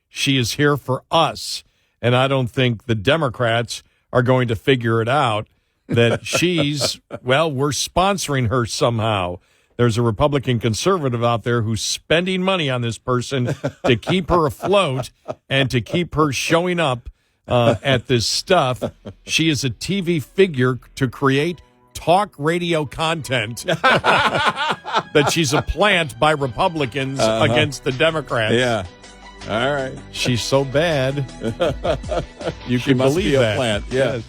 She is here for us. And I don't think the Democrats are going to figure it out that she's, well, we're sponsoring her somehow. There's a Republican conservative out there who's spending money on this person to keep her afloat and to keep her showing up at this stuff. She is a TV figure to create talk radio content that she's a plant by Republicans against the Democrats. Yeah. All right. She's so bad. You She can must believe be a that. plant. Yes.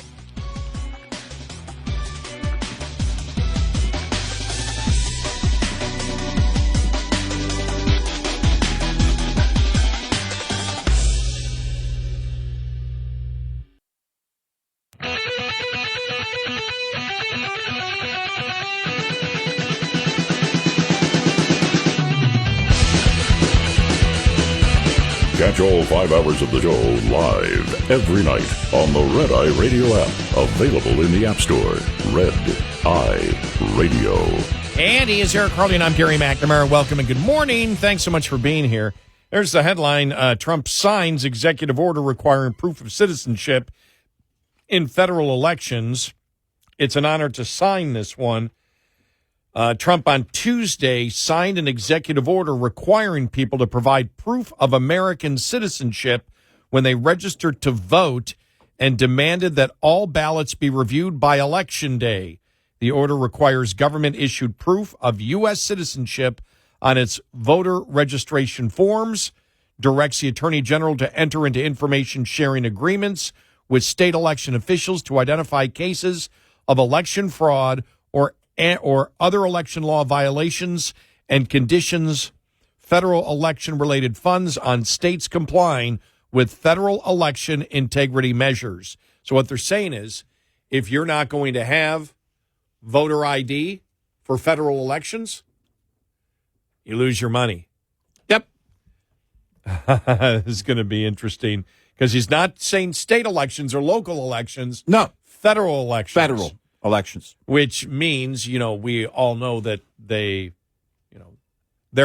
Catch all 5 hours of the show live every night on the Red Eye Radio app. Available in the App Store. Red Eye Radio. And he is Eric Harley, and I'm Gary McNamara. Welcome and good morning. Thanks so much for being here. There's the headline. Trump signs executive order requiring proof of citizenship in federal elections. It's an honor to sign this one. Trump on Tuesday signed an executive order requiring people to provide proof of American citizenship when they register to vote and demanded that all ballots be reviewed by Election Day. The order requires government-issued proof of U.S. citizenship on its voter registration forms, directs the Attorney General to enter into information-sharing agreements with state election officials to identify cases of election fraud or other election law violations and conditions federal election-related funds on states complying with federal election integrity measures. So what they're saying is, if you're not going to have voter ID for federal elections, you lose your money. Yep. This is going to be interesting because he's not saying state elections or local elections. No. Federal elections. Federal elections. Which means, we all know that they're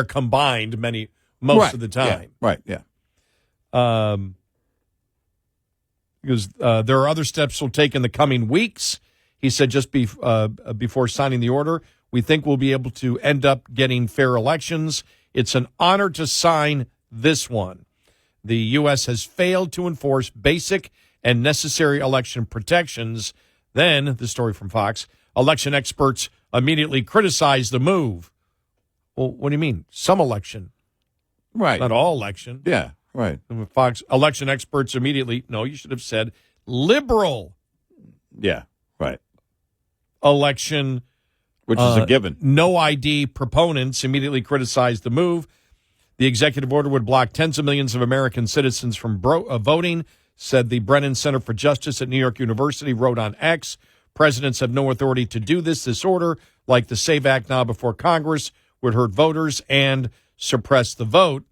combined most of the time. Yeah. Right, yeah. Because there are other steps we'll take in the coming weeks. He said just before signing the order, we think we'll be able to end up getting fair elections. It's an honor to sign this one. The U.S. has failed to enforce basic and necessary election protections. Then, the story from Fox, election experts immediately criticized the move. Well, what do you mean? Some election. Right. Not all election. Yeah, right. And Fox, election experts immediately, no, you should have said liberal. Yeah, right. Election. Which is a given. No ID proponents immediately criticized the move. The executive order would block tens of millions of American citizens from voting, said the Brennan Center for Justice at New York University, wrote on X. Presidents have no authority to do this. This order, like the SAVE Act now before Congress, would hurt voters and suppress the vote.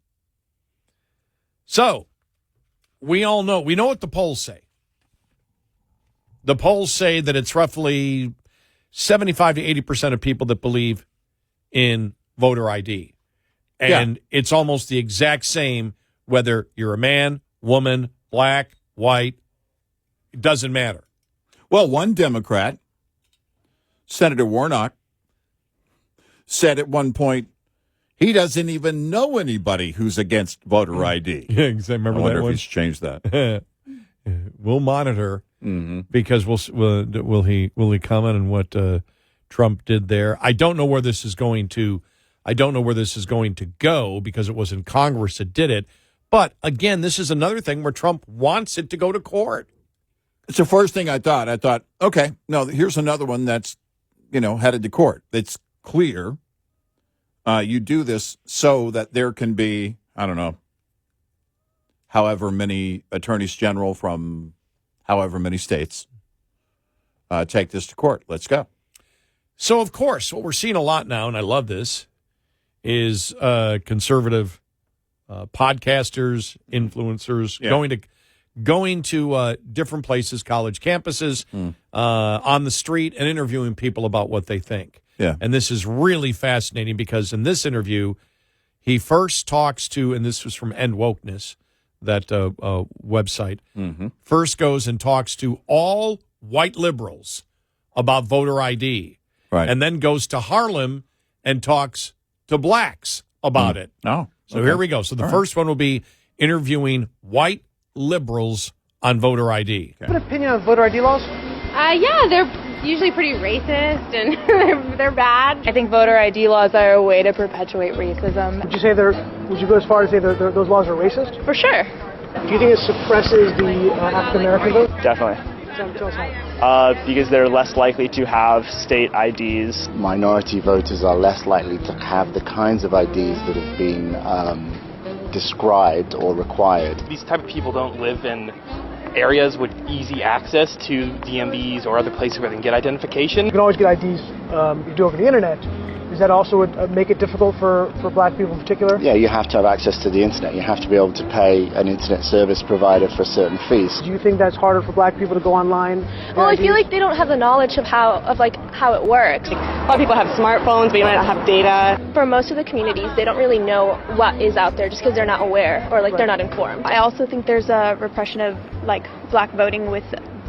So, we know what the polls say. The polls say that it's roughly 75 to 80% of people that believe in voter ID. And It's almost the exact same whether you're a man, woman, black, white, it doesn't matter. Well, one Democrat, Senator Warnock, said at one point he doesn't even know anybody who's against voter ID. Yeah, exactly. Remember I wonder that if one? he's changed that. We'll monitor because will he comment on what Trump did there? I don't know where this is going to. I don't know where this is going to go because it was in Congress that did it. But again, this is another thing where Trump wants it to go to court. It's the first thing I thought. I thought, okay, no, here's another one that's, headed to court. It's clear. You do this so that there can be, I don't know, however many attorneys general from however many states take this to court. Let's go. So, of course, what we're seeing a lot now, and I love this, is conservative podcasters, influencers, going to different places, college campuses, on the street, and interviewing people about what they think. Yeah. And this is really fascinating because in this interview, he first talks to, and this was from End Wokeness, that website, first goes and talks to all white liberals about voter ID. Right. And then goes to Harlem and talks to blacks about it. Oh. So here we go. So the first one will be interviewing white liberals on voter ID. What opinion on voter ID laws? Yeah, they're usually pretty racist and they're bad. I think voter ID laws are a way to perpetuate racism. Would you go as far as say those laws are racist? For sure. Do you think it suppresses the African American vote? Definitely. Tell us how. Because they're less likely to have state IDs. Minority voters are less likely to have the kinds of IDs that have been described or required. These type of people don't live in areas with easy access to DMVs or other places where they can get identification. You can always get IDs you do over the internet. Does that also make it difficult for black people in particular? Yeah, you have to have access to the internet. You have to be able to pay an internet service provider for certain fees. Do you think that's harder for black people to go online? Well, I feel like they don't have the knowledge of how it works. A lot of people have smartphones, but you might not have data. For most of the communities, they don't really know what is out there just because they're not aware or they're not informed. I also think there's a repression of black voting with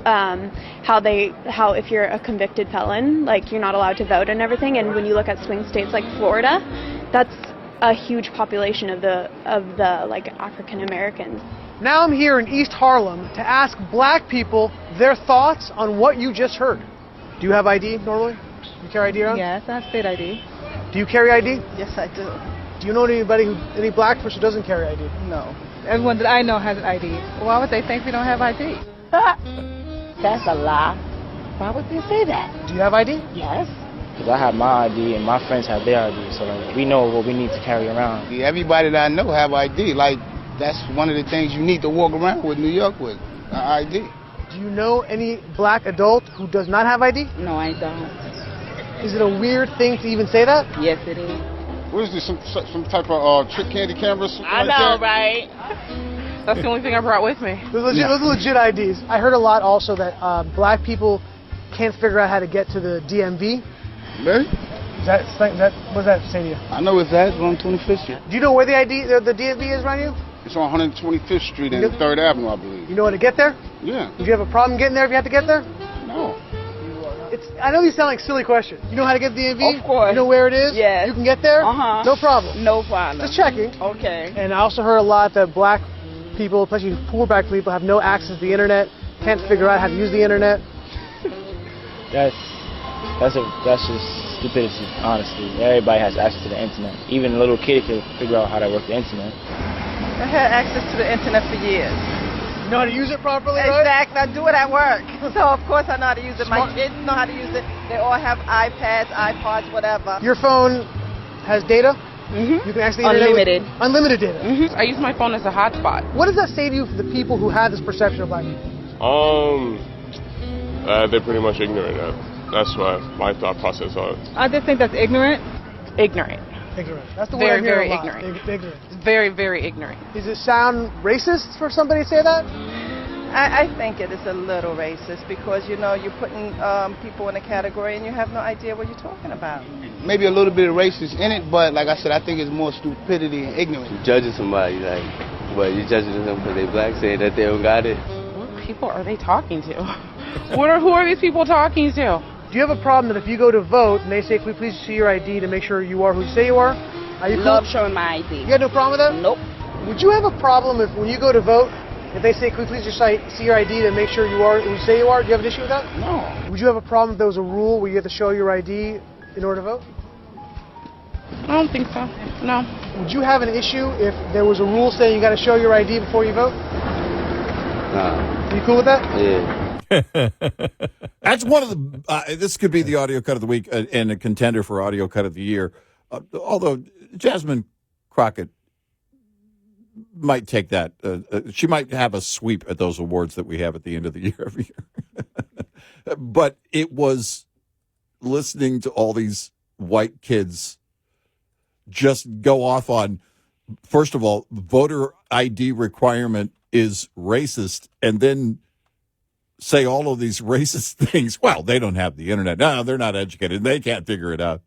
how if you're a convicted felon, you're not allowed to vote and everything. And when you look at swing states like Florida, that's a huge population of the African Americans. Now I'm here in East Harlem to ask black people their thoughts on what you just heard. Do you have ID normally? Do you carry ID around? Yes, I have state ID. Do you carry ID? Yes, I do. Do you know any black person who doesn't carry ID? No. Everyone that I know has an ID. Why would they think we don't have ID? That's a lie. Why would they say that? Do you have ID? Yes. Because I have my ID and my friends have their ID, so we know what we need to carry around. Everybody that I know have ID. That's one of the things you need to walk around with New York with, ID. Do you know any black adult who does not have ID? No, I don't. Is it a weird thing to even say that? Yes, it is. What is this, some type of trick candy cameras? I know, right? That's the only thing I brought with me. Those are legit IDs. I heard a lot also that black people can't figure out how to get to the DMV. Really? What does that say to you? I know it's that. It's on 25th Street. Do you know where the DMV is around you? It's on 125th Street and 3rd Avenue, I believe. You know how to get there? Yeah. Would you have a problem getting there if you had to get there? No. I know these sound like silly questions. You know how to get to the DMV? Of course. You know where it is? Yes. You can get there? Uh-huh. No problem. No problem. Just checking. Okay. And I also heard a lot that black people, especially poor black people, have no access to the internet, can't figure out how to use the internet. That's just stupidity, honestly. Everybody has access to the internet. Even a little kid can figure out how to work the internet. I had access to the internet for years. You know how to use it properly, Exactly. Right? I do it at work. So, of course, I know how to use it. My kids know how to use it. They all have iPads, iPods, whatever. Your phone has data? Mm-hmm. You can access the unlimited. Internet with unlimited data. Mm-hmm. I use my phone as a hotspot. What does that say to you for the people who have this perception of black people? They're pretty much ignorant. That's what my thought process on it. I just think that's ignorant. Ignorant. Ignorant. That's the word I hear very a lot. ignorant. Ignorant. Very, very ignorant. Does it sound racist for somebody to say that? I think it is a little racist because, you're putting people in a category and you have no idea what you're talking about. Maybe a little bit of racist in it, but like I said, I think it's more stupidity and ignorance. You're judging somebody, you're judging them because they black, saying that they don't got it. What people are they talking to? Who are these people talking to? Do you have a problem that if you go to vote and they say, "Can we please see your ID to make sure you are who you say you are"? Are you Love cool? showing my ID. You got no problem with that? Nope. Would you have a problem if when you go to vote, if they say, "Can we please just see your ID to make sure you are who you say you are"? Do you have an issue with that? No. Would you have a problem if there was a rule where you had to show your ID in order to vote? I don't think so. No. Would you have an issue if there was a rule saying you got to show your ID before you vote? Nah. Are you cool with that? Yeah. That's one of the. This could be the audio cut of the week and a contender for audio cut of the year. Although Jasmine Crockett might take that. She might have a sweep at those awards that we have at the end of the year every year. But it was listening to all these white kids just go off on first of all, voter ID requirement is racist, and then say all of these racist things. Well, they don't have the internet. No, they're not educated. They can't figure it out.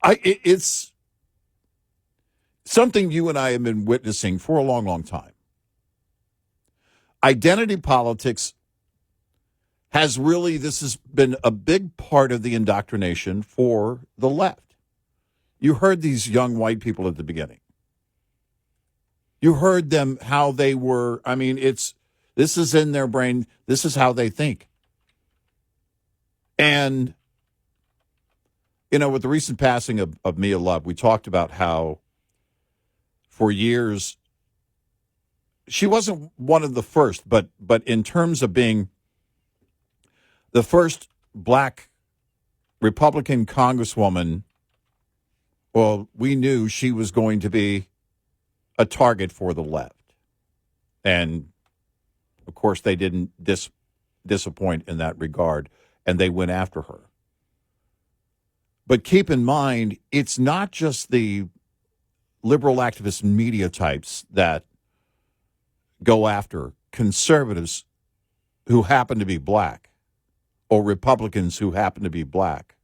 It's something you and I have been witnessing for a long, long time. Identity politics this has been a big part of the indoctrination for the left. You heard these young white people at the beginning. You heard them, how they were, this is in their brain. This is how they think. And, with the recent passing of Mia Love, we talked about how for years, she wasn't one of the first, but in terms of being the first black Republican congresswoman, well, we knew she was going to be a target for the left. And, of course, they didn't disappoint in that regard, and they went after her. But keep in mind, it's not just the liberal activist media types that go after conservatives who happen to be black or Republicans who happen to be black.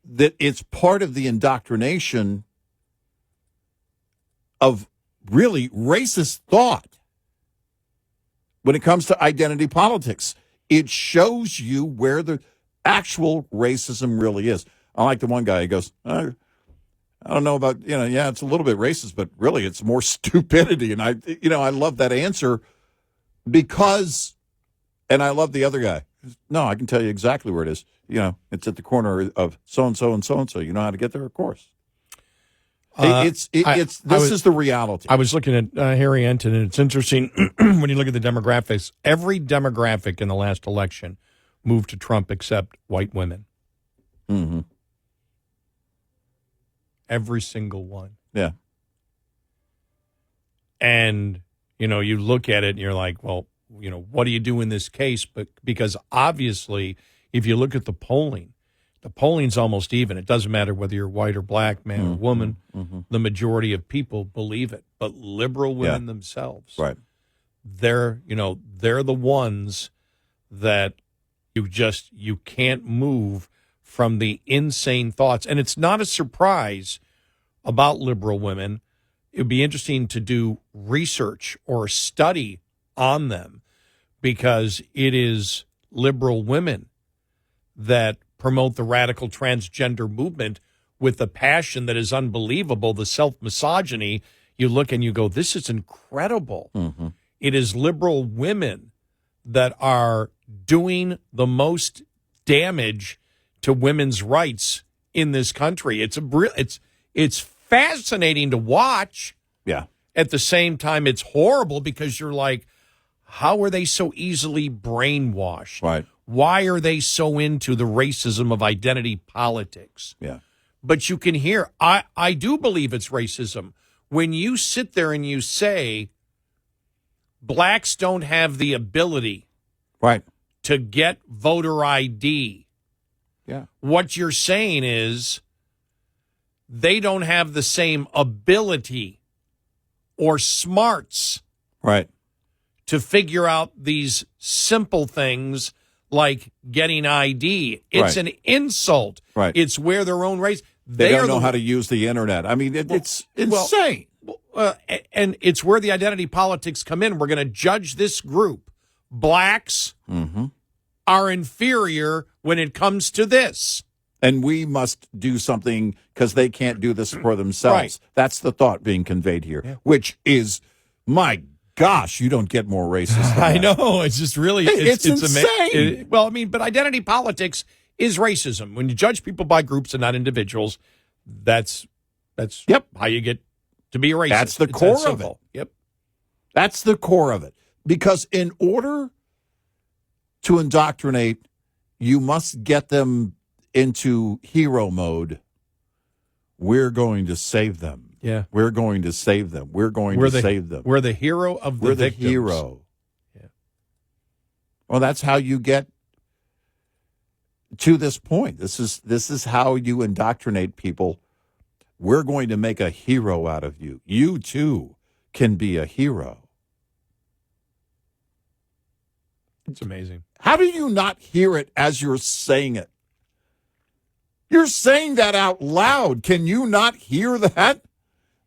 That it's part of the indoctrination of really racist thought when it comes to identity politics. It shows you where the actual racism really is. I like the one guy, he goes, I don't know about, it's a little bit racist, but really it's more stupidity. And I love that answer because, and I love the other guy. No, I can tell you exactly where it is. It's at the corner of so-and-so and so-and-so. You know how to get there, of course. This is the reality. I was looking at Harry Enton, and it's interesting when you look at the demographics. Every demographic in the last election moved to Trump except white women. Mm-hmm. Every single one. Yeah. And, you look at it and you're like, well, what do you do in this case? But because obviously, if you look at the polling's almost even. It doesn't matter whether you're white or black, man or woman. Mm-hmm. The majority of people believe it. But liberal women themselves, right? They're the ones that you can't move from the insane thoughts. And it's not a surprise about liberal women. It would be interesting to do research or study on them, because it is liberal women that promote the radical transgender movement with a passion that is unbelievable, the self-misogyny. You look and you go, this is incredible. Mm-hmm. It is liberal women that are doing the most damage to women's rights in this country. It's fascinating to watch. Yeah. At the same time, it's horrible because you're like, how are they so easily brainwashed? Right. Why are they so into the racism of identity politics? Yeah. But you can hear, I do believe it's racism. When you sit there and you say, blacks don't have the ability to get voter ID. Yeah. What you're saying is they don't have the same ability or smarts to figure out these simple things like getting ID. It's an insult. Right. It's where their own race. They don't know how to use the internet. I mean, it's insane. And it's where the identity politics come in. We're going to judge this group. Blacks are inferior when it comes to this. And we must do something because they can't do this for themselves. Right. That's the thought being conveyed here, which is, my gosh, you don't get more racist than I that. know. It's just really, it's insane. But identity politics is racism. When you judge people by groups and not individuals, that's how you get to be a racist. That's the core of it. Yep. That's the core of it. Because in order to indoctrinate, you must get them into hero mode. We're going to save them. Yeah. We're going to save them. We're going to save them. We're the hero of the victims. The hero. Yeah. Well, that's how you get to this point. This is how you indoctrinate people We're going to make a hero out of you. You, too, can be a hero. It's amazing. How do you not hear it as you're saying it? You're saying that out loud. Can you not hear that?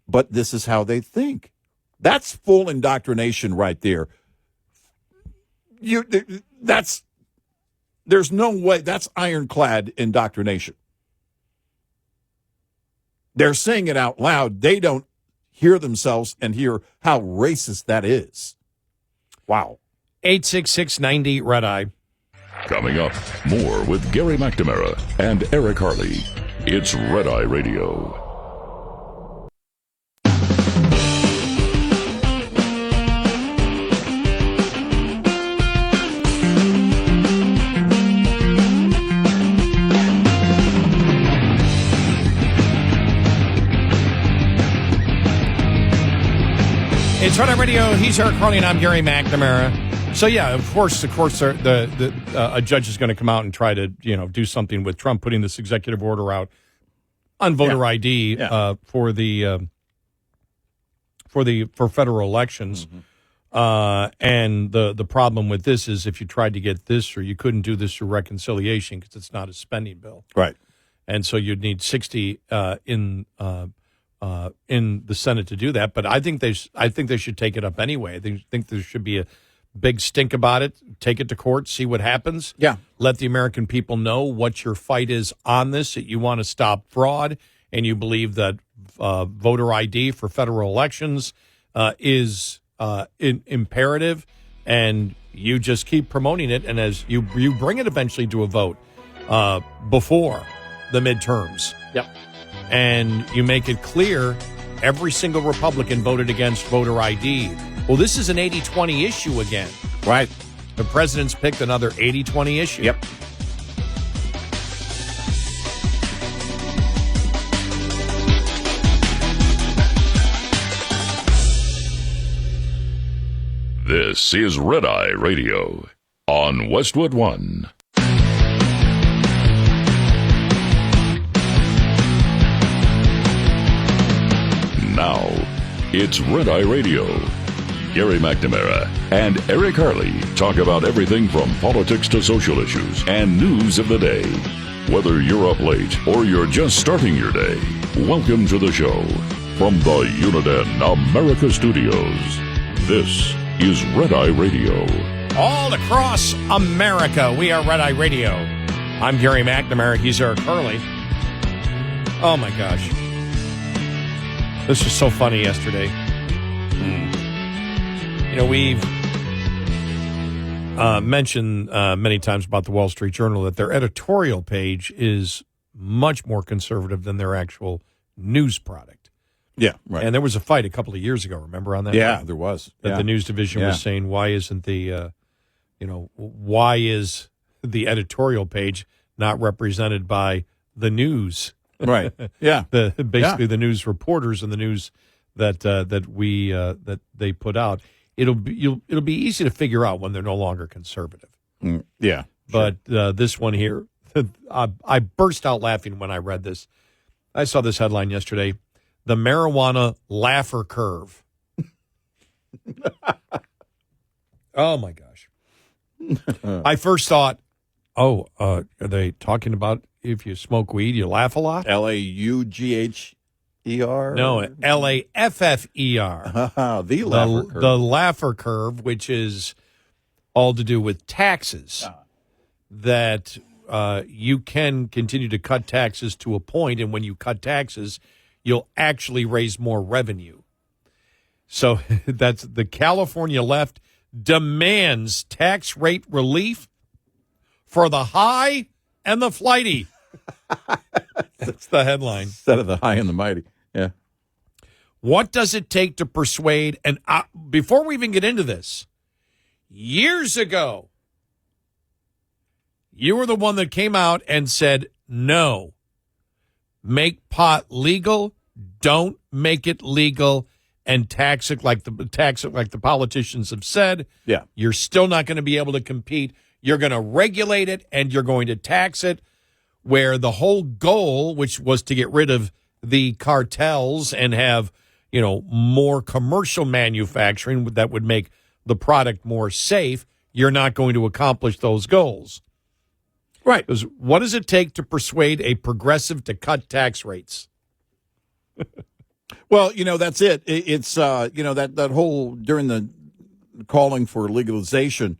But this is how they think. That's full indoctrination right there. There's no way. That's ironclad indoctrination. They're saying it out loud. They don't hear themselves and hear how racist that is. Wow. 866-90-RED-EYE. Coming up, more with Gary McNamara and Eric Harley. It's Red Eye Radio. It's Red Eye Radio. He's Eric Harley, and I'm Gary McNamara. So yeah, of course, a judge is going to come out and try to do something with Trump putting this executive order out on voter ID for federal elections. Mm-hmm. And the problem with this is if you tried to get this, or you couldn't do this through reconciliation because it's not a spending bill, right? And so you'd need 60 in the Senate to do that. But I think they should take it up anyway. I think there should be a big stink about it. Take it to court, see what happens. Yeah. Let the American people know what your fight is on this, that you want to stop fraud, and you believe that voter ID for federal elections is imperative, and you just keep promoting it. And as you bring it eventually to a vote before the midterms. Yep. And you make it clear every single Republican voted against voter ID. Well, this is an 80-20 issue again. Right. The president's picked another 80-20 issue. Yep. This is Red Eye Radio on Westwood One. Now, it's Red Eye Radio. Gary McNamara and Eric Harley talk about everything from politics to social issues and news of the day. Whether you're up late or you're just starting your day, welcome to the show. From the Uniden America Studios, this is Red Eye Radio. All across America, we are Red Eye Radio. I'm Gary McNamara. He's Eric Harley. Oh, my gosh. This was so funny yesterday. We've mentioned many times about the Wall Street Journal that their editorial page is much more conservative than their actual news product. Yeah, right. And there was a fight a couple of years ago, remember, on that? Yeah, there was. That the news division was saying, why isn't why is the editorial page not represented by the news? Right. Yeah. Basically the news reporters and the news that they put out. It'll be easy to figure out when they're no longer conservative. Yeah. But this one here, I burst out laughing when I read this. I saw this headline yesterday: the marijuana Laffer Curve. Oh my gosh! I first thought, are they talking about if you smoke weed, you laugh a lot? Laugher? No, Laffer. The Laffer Curve. The Laffer Curve, which is all to do with taxes. That you can continue to cut taxes to a point, and when you cut taxes, you'll actually raise more revenue. So that's the California left demands tax rate relief for the high and the flighty. That's the headline. Instead of the high and the mighty. Yeah. What does it take to persuade? And before we even get into this, years ago, you were the one that came out and said, no, make pot legal, don't make it legal, and tax it like the politicians have said. Yeah. You're still not going to be able to compete. You're going to regulate it and you're going to tax it, where the whole goal, which was to get rid of the cartels and have, more commercial manufacturing that would make the product more safe, you're not going to accomplish those goals. Right. Because what does it take to persuade a progressive to cut tax rates? Well, that's it. It's, that whole, during the calling for legalization,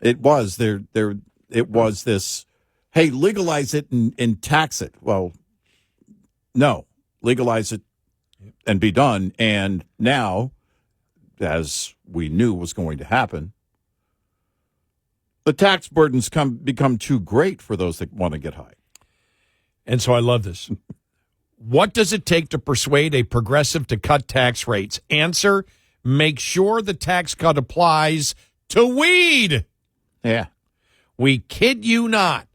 it was this, hey, legalize it and tax it. Well, no, legalize it and be done. And now, as we knew was going to happen, the tax burdens become too great for those that want to get high. And so I love this. What does it take to persuade a progressive to cut tax rates? Answer, make sure the tax cut applies to weed. Yeah. We kid you not.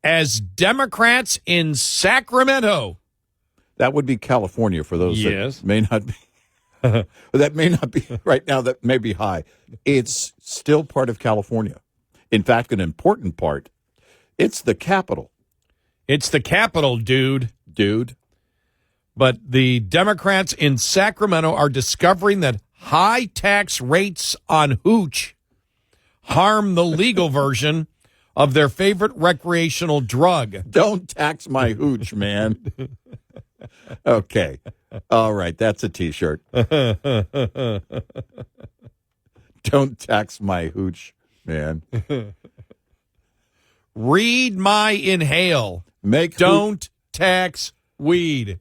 As Democrats in Sacramento. That would be California for those that may not be. That may not be right now. That may be high. It's still part of California. In fact, an important part. It's the capital. It's the capital, dude. But the Democrats in Sacramento are discovering that high tax rates on hooch harm the legal version of their favorite recreational drug. Don't tax my hooch, man. Okay. All right. That's a T-shirt. Don't tax my hooch, man. Read my inhale. Don't tax weed.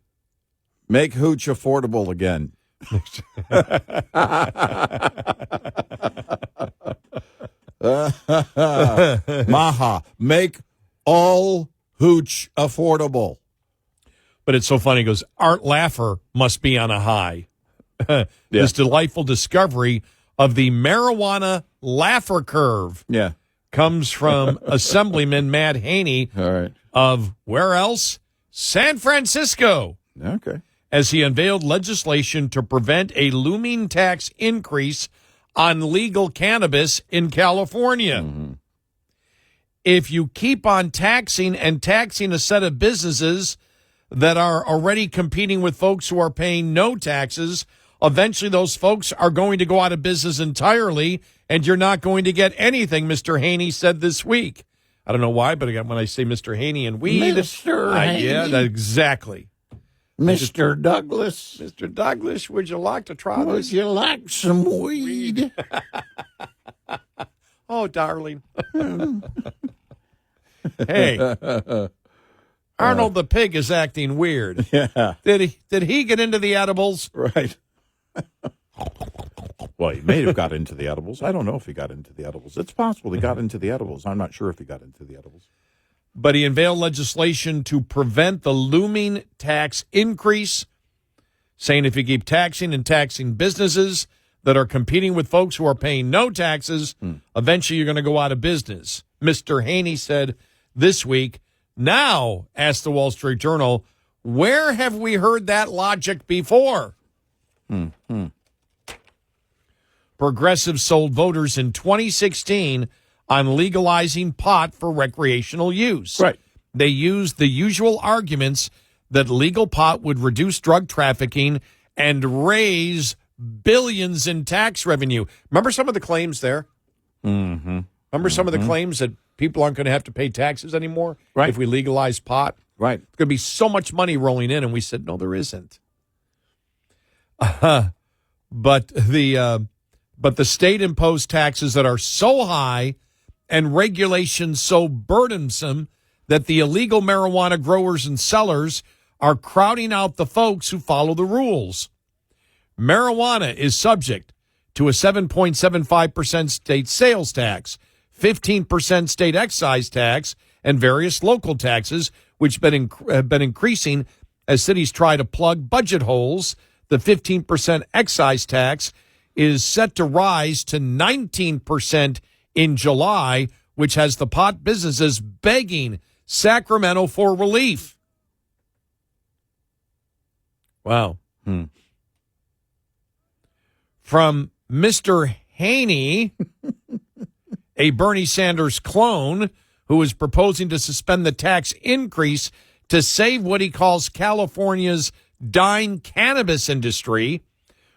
Make hooch affordable again. Maha. Make all hooch affordable. But it's so funny. He goes, Art Laffer must be on a high. This delightful discovery of the marijuana Laffer Curve comes from Assemblyman Matt Haney of where else? San Francisco. Okay. As he unveiled legislation to prevent a looming tax increase on legal cannabis in California. Mm-hmm. If you keep on taxing a set of businesses that are already competing with folks who are paying no taxes, eventually those folks are going to go out of business entirely, and you're not going to get anything, Mr. Haney said this week. I don't know why, but again, when I say Mr. Haney and weed, Mr. Haney. Yeah, exactly. Mr. Douglas. Mr. Douglas, would you like to try this? Would you like some weed? Oh, darling. Hey. Arnold the pig is acting weird. Yeah. Did he get into the edibles? Right. Well, he may have got into the edibles. I don't know if he got into the edibles. It's possible he got into the edibles. I'm not sure if he got into the edibles. But he unveiled legislation to prevent the looming tax increase, saying if you keep taxing businesses that are competing with folks who are paying no taxes, eventually you're going to go out of business. Mr. Haney said this week, now, asked the Wall Street Journal, where have we heard that logic before? Progressives sold voters in 2016 on legalizing pot for recreational use. Right. They used the usual arguments that legal pot would reduce drug trafficking and raise billions in tax revenue. Remember some of the claims there? Mm-hmm. Remember some of the claims that people aren't going to have to pay taxes anymore if we legalize pot? Right. There's going to be so much money rolling in, and we said, no, there isn't. But the state-imposed taxes that are so high and regulations so burdensome that the illegal marijuana growers and sellers are crowding out the folks who follow the rules. Marijuana is subject to a 7.75% state sales tax, 15% state excise tax, and various local taxes, which have been increasing as cities try to plug budget holes. The 15% excise tax is set to rise to 19% in July, which has the pot businesses begging Sacramento for relief. Wow. From Mr. Haney, a Bernie Sanders clone who is proposing to suspend the tax increase to save what he calls California's dying cannabis industry.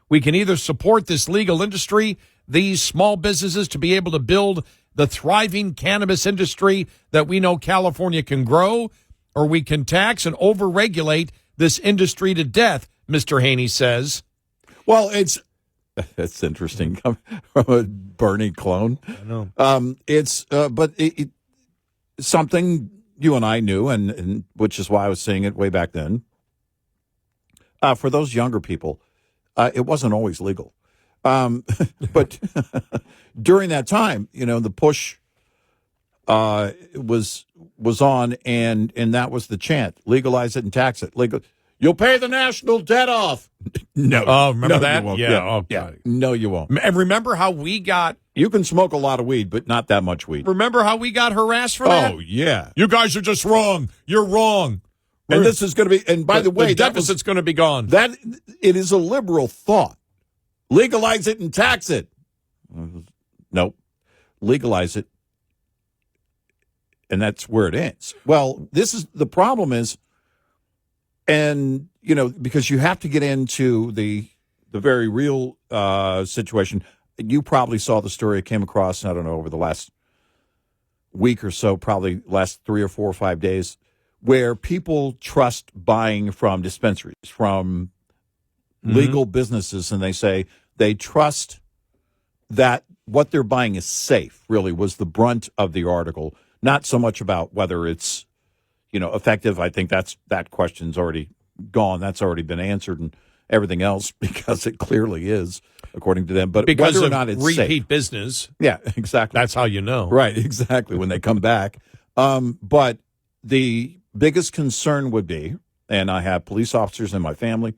We can either support this legal industry, these small businesses to be able to build the thriving cannabis industry that we know California can grow, or we can tax and overregulate this industry to death, Mr. Haney says. Well, it's interesting from a Bernie clone. I know. But something you and I knew, and which is why I was saying it way back then. For those younger people, it wasn't always legal. But during that time, the push was on, and that was the chant: legalize it and tax it. You'll pay the national debt off. No. Oh, remember that? You won't. Yeah. Oh, God. No, you won't. And remember how we got... You can smoke a lot of weed, but not that much weed. Remember how we got harassed for that? Oh, yeah. You guys are just wrong. You're wrong. And this is going to be... And by the way... The deficit's going to be gone. It is a liberal thought. Legalize it and tax it. Nope. Legalize it. And that's where it ends. Well, the problem is... And, because you have to get into the very real situation. You probably saw the story I came across, I don't know, over the last week or so, probably last 3 or 4 or 5 days, where people trust buying from dispensaries, from legal businesses, and they say they trust that what they're buying is safe, really, was the brunt of the article. Not so much about whether it's effective. I think that question's already gone. That's already been answered, and everything else, because it clearly is, according to them. But because whether or of not it's repeat safe. business. Yeah, exactly. That's how you know. Right, exactly, when they come back. But the biggest concern would be, and I have police officers in my family.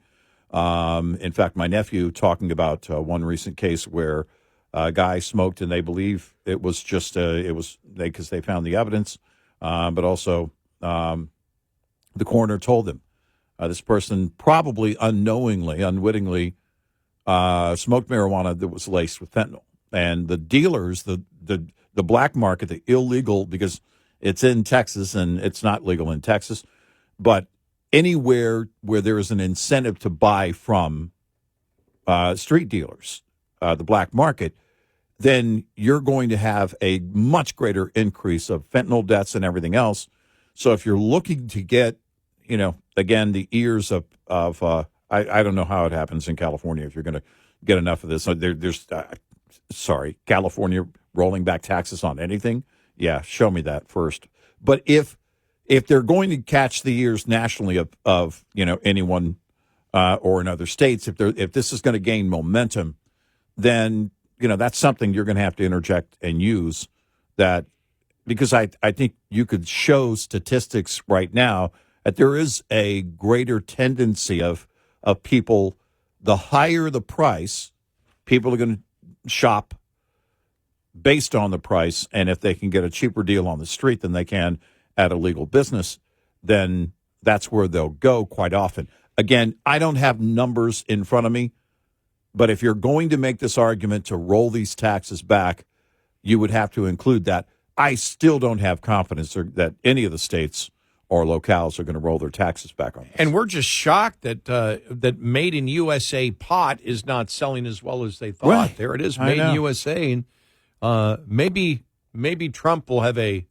In fact, my nephew talking about one recent case where a guy smoked, and they believe it was just because they found the evidence, but also the coroner told them this person probably unwittingly smoked marijuana that was laced with fentanyl. And the dealers, the black market, the illegal, because it's in Texas and it's not legal in Texas, but anywhere where there is an incentive to buy from street dealers, the black market, then you're going to have a much greater increase of fentanyl deaths and everything else. So if you're looking to get, again, the ears of I don't know how it happens in California if you're going to get enough of this. There's California rolling back taxes on anything. Yeah, show me that first. But if they're going to catch the ears nationally of anyone or in other states, if this is going to gain momentum, then that's something you're going to have to interject and use that. Because I think you could show statistics right now that there is a greater tendency of people, the higher the price, people are going to shop based on the price. And if they can get a cheaper deal on the street than they can at a legal business, then that's where they'll go quite often. Again, I don't have numbers in front of me, but if you're going to make this argument to roll these taxes back, you would have to include that. I still don't have confidence that any of the states or locales are going to roll their taxes back on this. And we're just shocked that Made in USA pot is not selling as well as they thought. Right. There it is, Made in USA. And maybe Trump will have a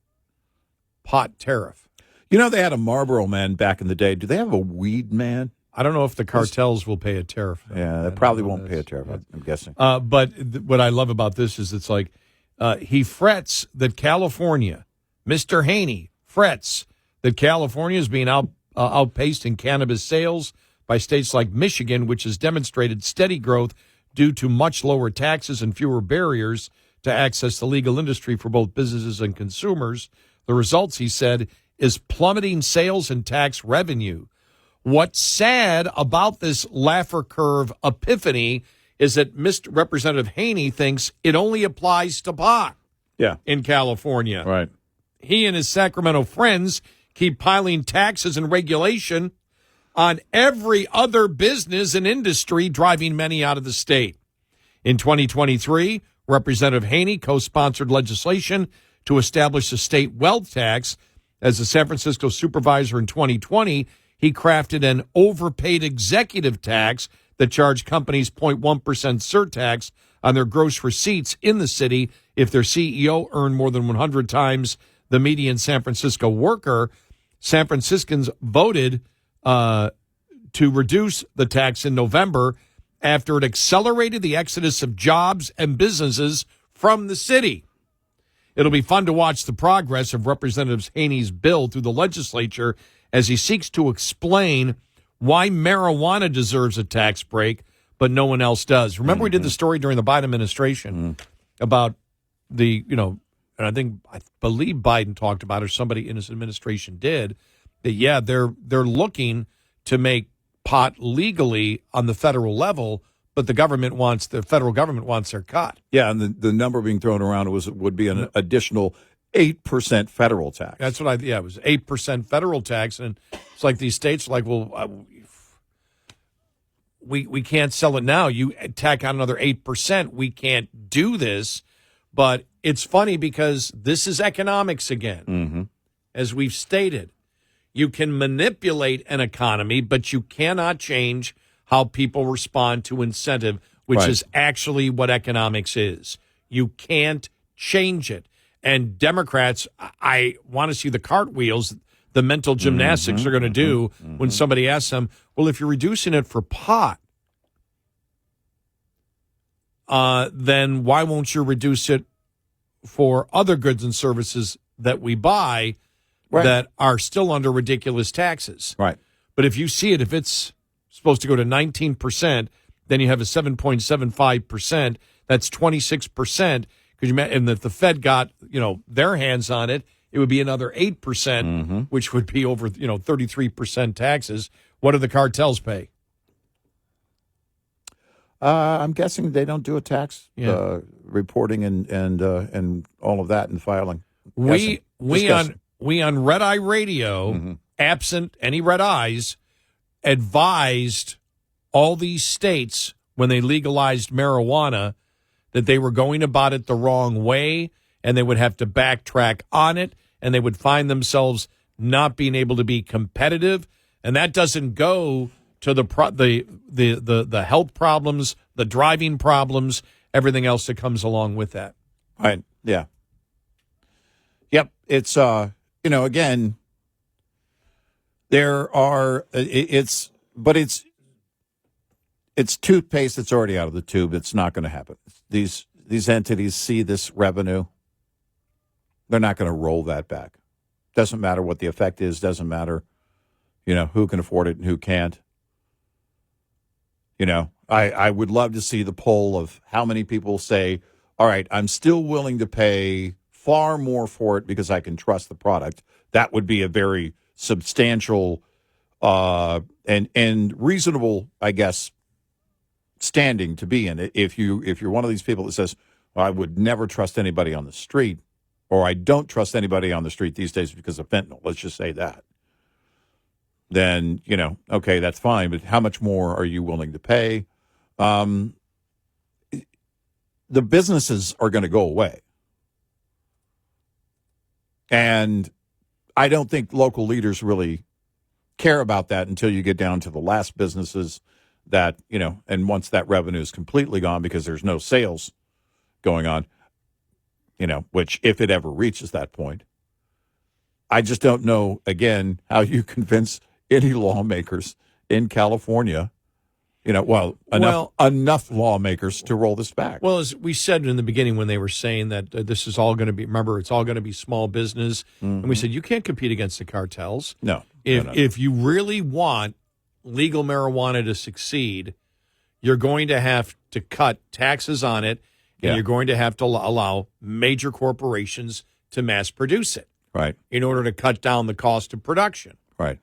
pot tariff. They had a Marlboro man back in the day. Do they have a weed man? I don't know if the cartels will pay a tariff. Yeah, they probably won't pay a tariff, I'm guessing. But what I love about this is it's like, he frets that California, Mr. Haney frets that California is being outpaced in cannabis sales by states like Michigan, which has demonstrated steady growth due to much lower taxes and fewer barriers to access the legal industry for both businesses and consumers. The results, he said, is plummeting sales and tax revenue. What's sad about this Laffer Curve epiphany is that Mr. Representative Haney thinks it only applies to pot in California. Right. He and his Sacramento friends keep piling taxes and regulation on every other business and industry, driving many out of the state. In 2023, Representative Haney co-sponsored legislation to establish a state wealth tax As a San Francisco supervisor in 2020, he crafted an overpaid executive tax that charged companies 0.1% surtax on their gross receipts in the city if their CEO earned more than 100 times the median San Francisco worker. San Franciscans voted to reduce the tax in November after it accelerated the exodus of jobs and businesses from the city. It'll be fun to watch the progress of Representative Haney's bill through the legislature as he seeks to explain why marijuana deserves a tax break, but no one else does. Remember, we did the story during the Biden administration about the, and I believe Biden talked about it, or somebody in his administration did, that, they're looking to make pot legally on the federal level, but the federal government wants their cut. Yeah, and the number being thrown around would be an additional 8% federal tax. That's what it was 8% federal tax, and it's like these states are like, well, we can't sell it now. You tack on another 8%. We can't do this. But it's funny because this is economics again, as we've stated. You can manipulate an economy, but you cannot change how people respond to incentive, which is actually what economics is. You can't change it. And Democrats, I want to see the cartwheels, the mental gymnastics they're going to do when somebody asks them, well, if you're reducing it for pot, then why won't you reduce it for other goods and services that we buy that are still under ridiculous taxes? Right. But if you see it, if it's supposed to go to 19%, then you have a 7.75%. That's 26%. And if the Fed got, their hands on it, it would be another 8%, which would be over, 33% taxes. What do the cartels pay? I'm guessing they don't do a tax reporting and all of that and filing. We on Red Eye Radio, absent any red eyes, advised all these states when they legalized marijuana that they were going about it the wrong way, and they would have to backtrack on it, and they would find themselves not being able to be competitive. And that doesn't go to the health problems, the driving problems, everything else that comes along with that. Right. Yeah. Yep. It's again, there are it's toothpaste that's already out of the tube. It's not going to happen. These entities see this revenue. They're not going to roll that back. Doesn't matter what the effect is. Doesn't matter, who can afford it and who can't. I would love to see the poll of how many people say, all right, I'm still willing to pay far more for it because I can trust the product. That would be a very substantial and reasonable, I guess, standing to be in. If you're one of these people that says, well, I would never trust anybody on the street, or I don't trust anybody on the street these days because of fentanyl, let's just say that, then, okay, that's fine, but how much more are you willing to pay? The businesses are going to go away. And I don't think local leaders really care about that until you get down to the last businesses that, and once that revenue is completely gone because there's no sales going on, which if it ever reaches that point, I just don't know, again, how you convince any lawmakers in California, enough lawmakers to roll this back. Well, as we said in the beginning when they were saying that this is all going to be, remember, it's all going to be small business. And we said, you can't compete against the cartels. No. If you really want legal marijuana to succeed, you're going to have to cut taxes on it, and you're going to have to allow major corporations to mass produce it. Right. In order to cut down the cost of production. Right.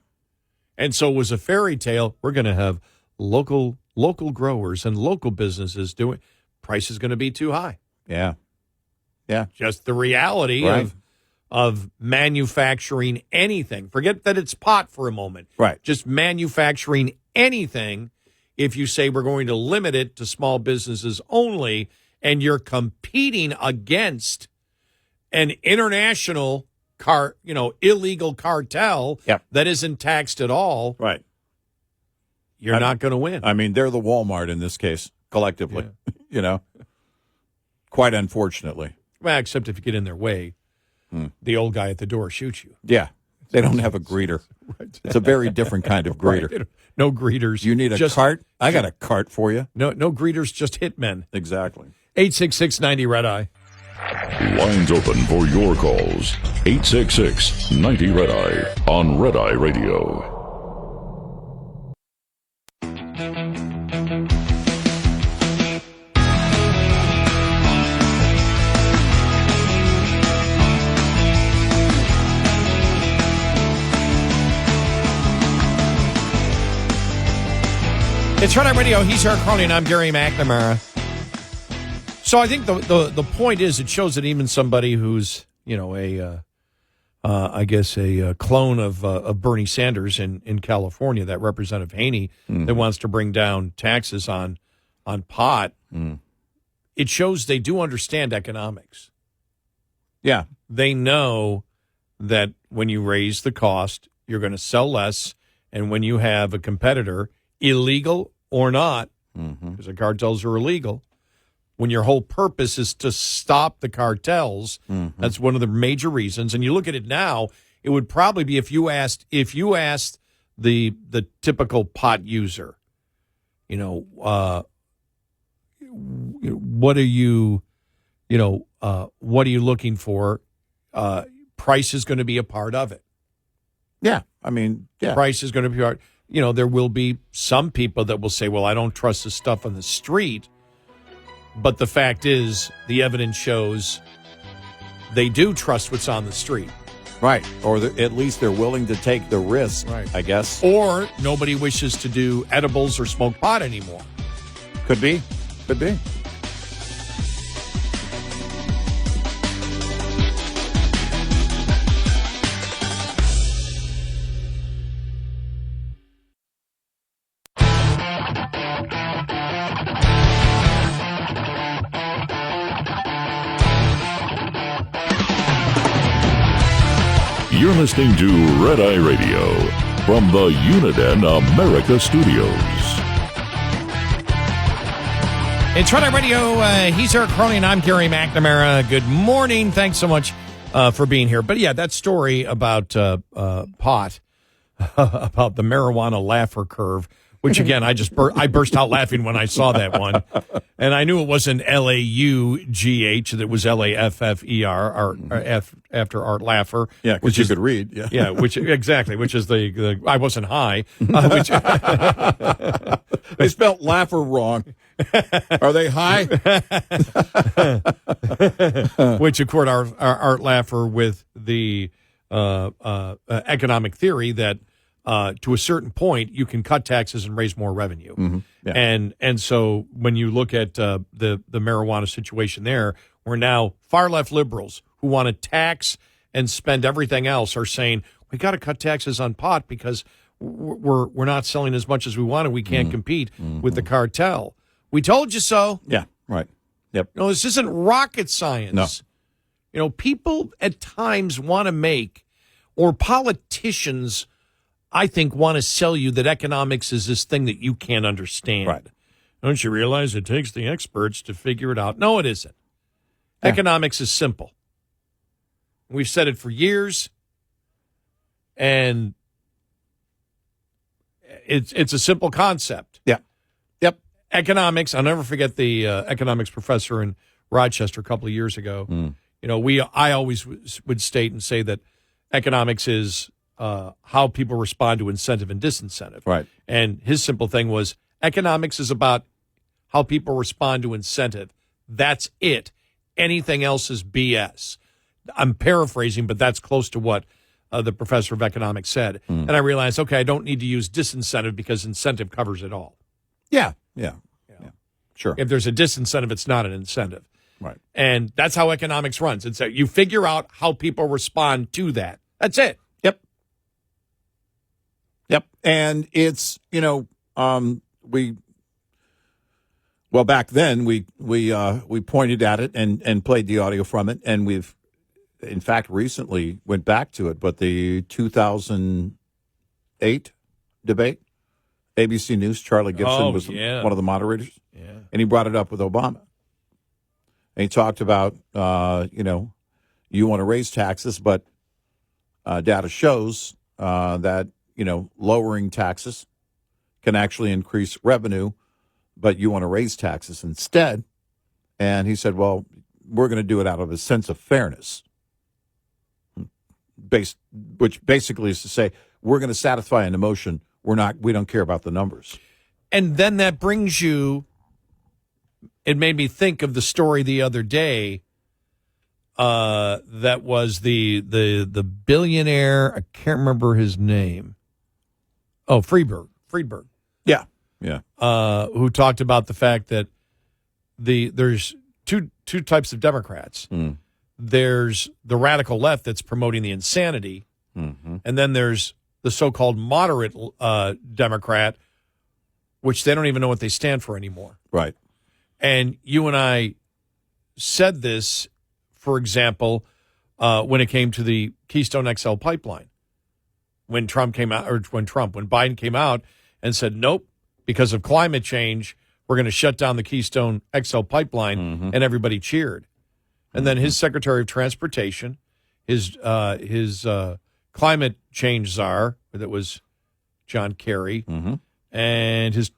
And so it was a fairy tale. We're going to have local growers and local businesses doing. Price is going to be too high. Yeah. Yeah. Just the reality of manufacturing anything. Forget that it's pot for a moment. Right. Just manufacturing anything. If you say we're going to limit it to small businesses only, and you're competing against an international illegal cartel that isn't taxed at all, right? You're not going to win. I mean, they're the Walmart in this case, collectively. Quite unfortunately. Well, except if you get in their way, the old guy at the door shoots you. Yeah. They don't have a greeter. Right. It's a very different kind of greeter. Right. No greeters. You need a cart? I got a cart for you. No greeters, just hitmen. Exactly. 866-90-RED-EYE. Lines open for your calls. 866-90-RED-EYE on Red Eye Radio. It's Red Eye Radio. He's Eric Harley, and I'm Gary McNamara. So I think the point is, it shows that even somebody who's a clone of Bernie Sanders in California, that Representative Haney, that wants to bring down taxes on pot, it shows they do understand economics. Yeah, they know that when you raise the cost, you're going to sell less, and when you have a competitor, illegal or not, because the cartels are illegal, when your whole purpose is to stop the cartels, that's one of the major reasons. And you look at it now, it would probably be if you asked the typical pot user, what are you looking for? Price is going to be a part of it. Yeah, I mean, yeah. Price is going to be part. There will be some people that will say, well, I don't trust the stuff on the street. But the fact is, the evidence shows they do trust what's on the street. Right. Or at least they're willing to take the risk, right, I guess. Or nobody wishes to do edibles or smoke pot anymore. Could be. Could be. You're listening to Red Eye Radio from the Uniden America Studios. It's Red Eye Radio. He's Eric Harley, and I'm Gary McNamara. Good morning. Thanks so much for being here. But yeah, that story about pot, about the marijuana Laffer Curve, which again, I burst out laughing when I saw that one. And I knew it wasn't L-A-U-G-H, that was L-A-F-F-E-R, after Art Laffer. Yeah, because you could read. Yeah, yeah, which is the I wasn't high. They spelled Laffer wrong. Are they high? Which, of course, Art Laffer with the economic theory that to a certain point, you can cut taxes and raise more revenue. Yeah. And so when you look at the marijuana situation there, where now far left liberals who want to tax and spend everything else are saying, we got to cut taxes on pot because we're not selling as much as we want and we can't compete with the cartel. We told you so. Yeah, right. Yep. No, this isn't rocket science. No. People at times want to make, or politicians, I think, want to sell you that economics is this thing that you can't understand. Right. Don't you realize it takes the experts to figure it out? No, it isn't. Yeah. Economics is simple. We've said it for years, and it's a simple concept. Yeah. Yep. Economics, I'll never forget the economics professor in Rochester a couple of years ago. I always would state and say that economics is how people respond to incentive and disincentive. Right. And his simple thing was, economics is about how people respond to incentive. That's it. Anything else is BS. I'm paraphrasing, but that's close to what the professor of economics said. And I realized, okay, I don't need to use disincentive because incentive covers it all. Yeah. Yeah. Sure. If there's a disincentive, it's not an incentive. Right. And that's how economics runs. It's that you figure out how people respond to that. That's it. Yep. And it's, back then we pointed at it and played the audio from it, and we've in fact, recently went back to it, but the 2008 debate, ABC News, Charlie Gibson was one of the moderators. Yeah. And he brought it up with Obama. And he talked about, you want to raise taxes, but data shows that, lowering taxes can actually increase revenue, but you want to raise taxes instead. And he said, well, we're going to do it out of a sense of fairness, which basically is to say we're going to satisfy an emotion. We don't care about the numbers. And then that brings you, it made me think of the story the other day that was the billionaire, I can't remember his name. Oh, Friedberg. Yeah. Who talked about the fact that there's two types of Democrats. There's the radical left that's promoting the insanity, and then there's the so-called moderate Democrat, which they don't even know what they stand for anymore. Right. And you and I said this, for example, when it came to the Keystone XL pipeline. When Biden came out and said, nope, because of climate change, we're going to shut down the Keystone XL pipeline, and everybody cheered. And then his Secretary of Transportation, his climate change czar, that was John Kerry, and his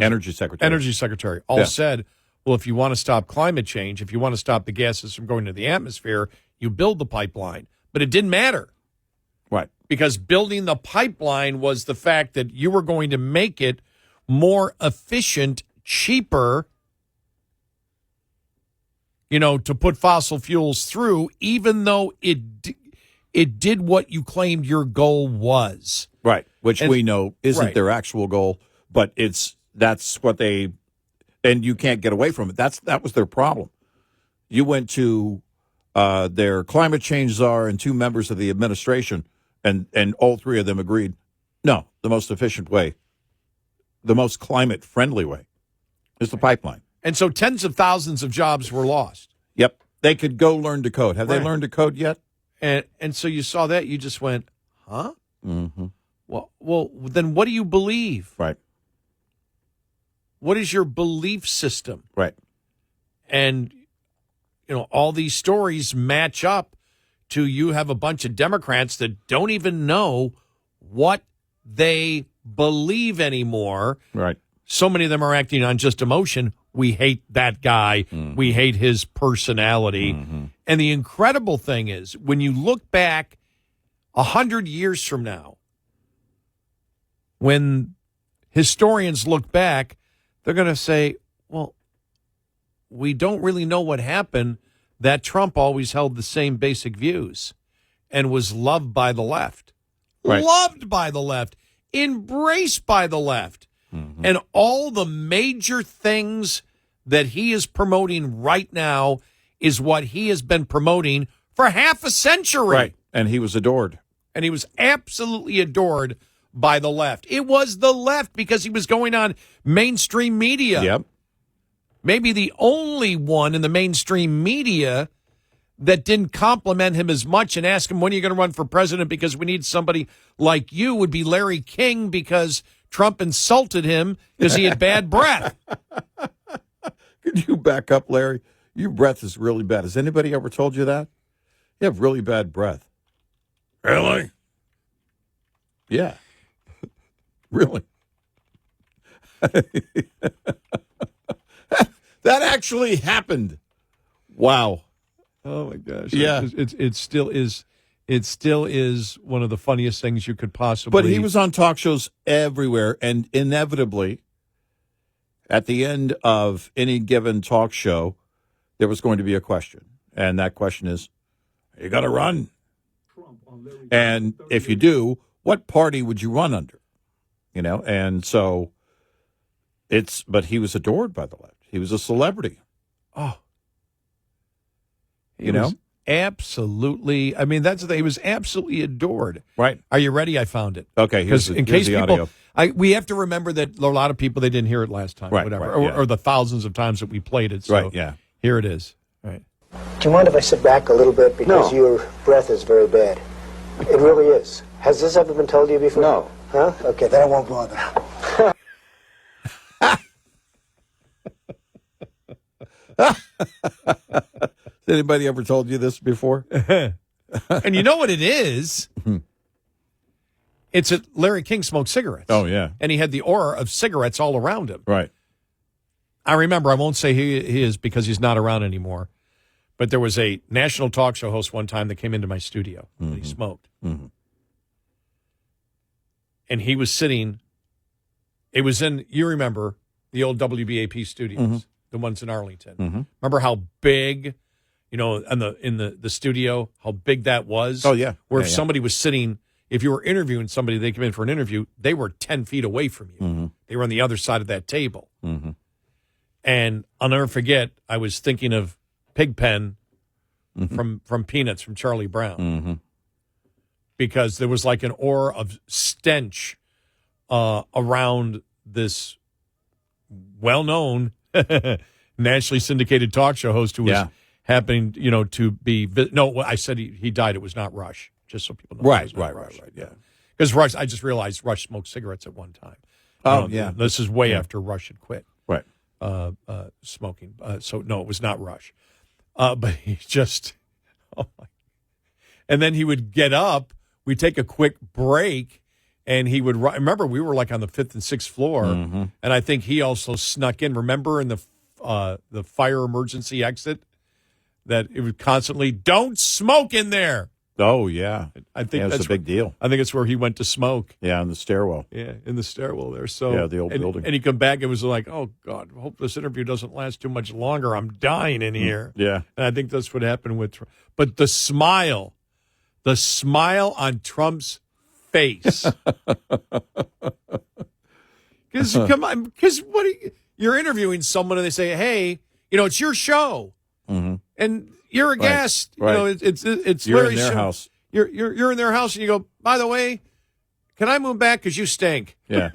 energy secretary all said, well, if you want to stop climate change, if you want to stop the gases from going to the atmosphere, you build the pipeline. But it didn't matter. Right. Because building the pipeline was the fact that you were going to make it more efficient, cheaper, to put fossil fuels through, even though it did what you claimed your goal was. Right, which we know isn't their actual goal, but that's what they, and you can't get away from it. That was their problem. You went to their climate change czar and two members of the administration, and all three of them agreed, no, the most efficient way, the most climate-friendly way is the pipeline. And so tens of thousands of jobs were lost. Yep. They could go learn to code. Have they learned to code yet? And so you saw that, you just went, huh? Mm-hmm. Well, then what do you believe? Right. What is your belief system? Right. And, all these stories match up to you have a bunch of Democrats that don't even know what they believe anymore. Right. So many of them are acting on just emotion. We hate that guy. We hate his personality. And the incredible thing is, when you look back 100 years from now, when historians look back, they're going to say, well, we don't really know what happened. That Trump always held the same basic views and was loved by the left. Right. Loved by the left. Embraced by the left. And all the major things that he is promoting right now is what he has been promoting for half a century. Right. And he was adored. And he was absolutely adored by the left. It was the left because he was going on mainstream media. Yep. Maybe the only one in the mainstream media that didn't compliment him as much and ask him, when are you going to run for president because we need somebody like you, would be Larry King, because Trump insulted him because he had bad breath. Could you back up, Larry? Your breath is really bad. Has anybody ever told you that? You have really bad breath. Really? Yeah. Really. That actually happened. Wow. Oh my gosh. Yeah. It still is one of the funniest things you could possibly. But he was on talk shows everywhere, and inevitably, at the end of any given talk show, there was going to be a question. And that question is, you got to run. And if you do, what party would you run under? And so but he was adored by the left. He was a celebrity. Oh. Absolutely. I mean, that's the thing. He was absolutely adored. Right. Are you ready? I found it. Okay. Because in case the people, audio. we have to remember that a lot of people, they didn't hear it last time, right, whatever, right, or the thousands of times that we played it. So right, yeah. Here it is. All right. Do you mind if I sit back a little bit? Because your breath is very bad. It really is. Has this ever been told to you before? No. Huh? Okay, then I won't bother. Has anybody ever told you this before? And you know what it is? It's that Larry King smoked cigarettes. Oh, yeah. And he had the aura of cigarettes all around him. Right. I remember, I won't say he is because he's not around anymore, but there was a national talk show host one time that came into my studio and he smoked. Mm-hmm. And he was sitting, it was in, you remember, the old WBAP studios, the ones in Arlington. Mm-hmm. Remember how big, in the studio, how big that was? Oh, yeah. Where Yeah, if yeah. somebody was sitting, if you were interviewing somebody, they come in for an interview, they were 10 feet away from you. Mm-hmm. They were on the other side of that table. Mm-hmm. And I'll never forget, I was thinking of Pigpen from Peanuts, from Charlie Brown. Mm-hmm. Because there was like an aura of stench around this well-known, nationally syndicated talk show host who was happening, to be... No, I said he died. It was not Rush, just so people know. Right, yeah. Because Rush, I just realized Rush smoked cigarettes at one time. Oh, yeah. This is way after Rush had quit. Right. Smoking. So, no, it was not Rush. But he just... Oh, my. And then he would get up, we'd take a quick break, and he would... Remember, we were like on the 5th and 6th floor, and I think he also snuck in. Remember in the fire emergency exit that it was constantly, don't smoke in there. Oh, yeah. I think that's a big deal. I think it's where he went to smoke. Yeah, in the stairwell. Yeah, in the stairwell there. So yeah, the old building. And he come back, it was like, oh, God, hope this interview doesn't last too much longer. I'm dying in here. Yeah. And I think that's what happened with Trump. But the smile on Trump's face. Because you're interviewing someone and they say, hey, it's your show. Mm-hmm. And you're a guest. Right. It's you're Larry in their King. house. You're in their house, and you go, by the way, can I move back because you stink? Yeah.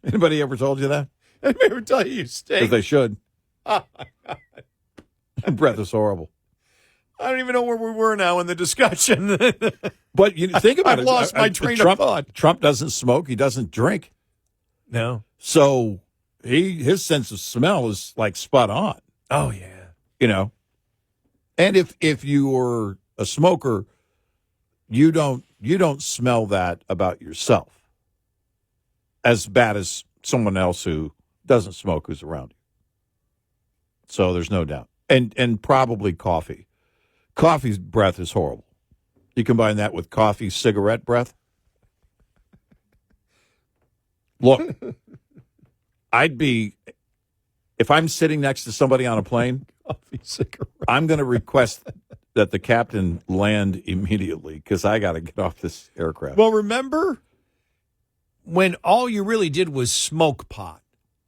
Anybody ever told you that? Anybody ever tell you stink? Because they should. Oh, my God. Breath is horrible. I don't even know where we were now in the discussion. But think about I've it. lost my train Trump, of thought. Trump doesn't smoke. He doesn't drink. No. So his sense of smell is like spot on. Oh, yeah. And if you're a smoker, you don't smell that about yourself as bad as someone else who doesn't smoke who's around you. So there's no doubt. And probably coffee. Coffee's breath is horrible. You combine that with coffee cigarette breath. Look, if I'm sitting next to somebody on a plane, coffee cigarette. I'm going to request that the captain land immediately because I got to get off this aircraft. Well, remember when all you really did was smoke pot,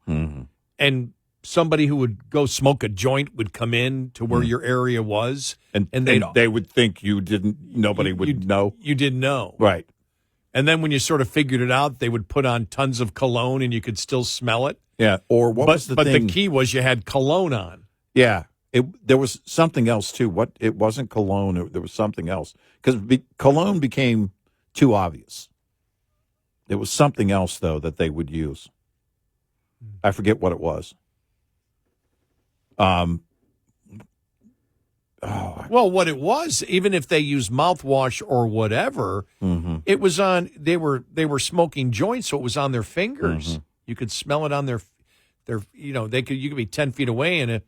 and somebody who would go smoke a joint would come in to where your area was, and they would think nobody would know. You didn't know. Right. And then when you sort of figured it out, they would put on tons of cologne and you could still smell it. Yeah. Or what was the thing? But the key was you had cologne on. Yeah. There was something else, too. It wasn't cologne. There was something else. Because cologne became too obvious. There was something else, though, that they would use. I forget what it was. Well, what it was, even if they used mouthwash or whatever, it was on. They were smoking joints, so it was on their fingers. You could smell it on their. You could be 10 feet away, and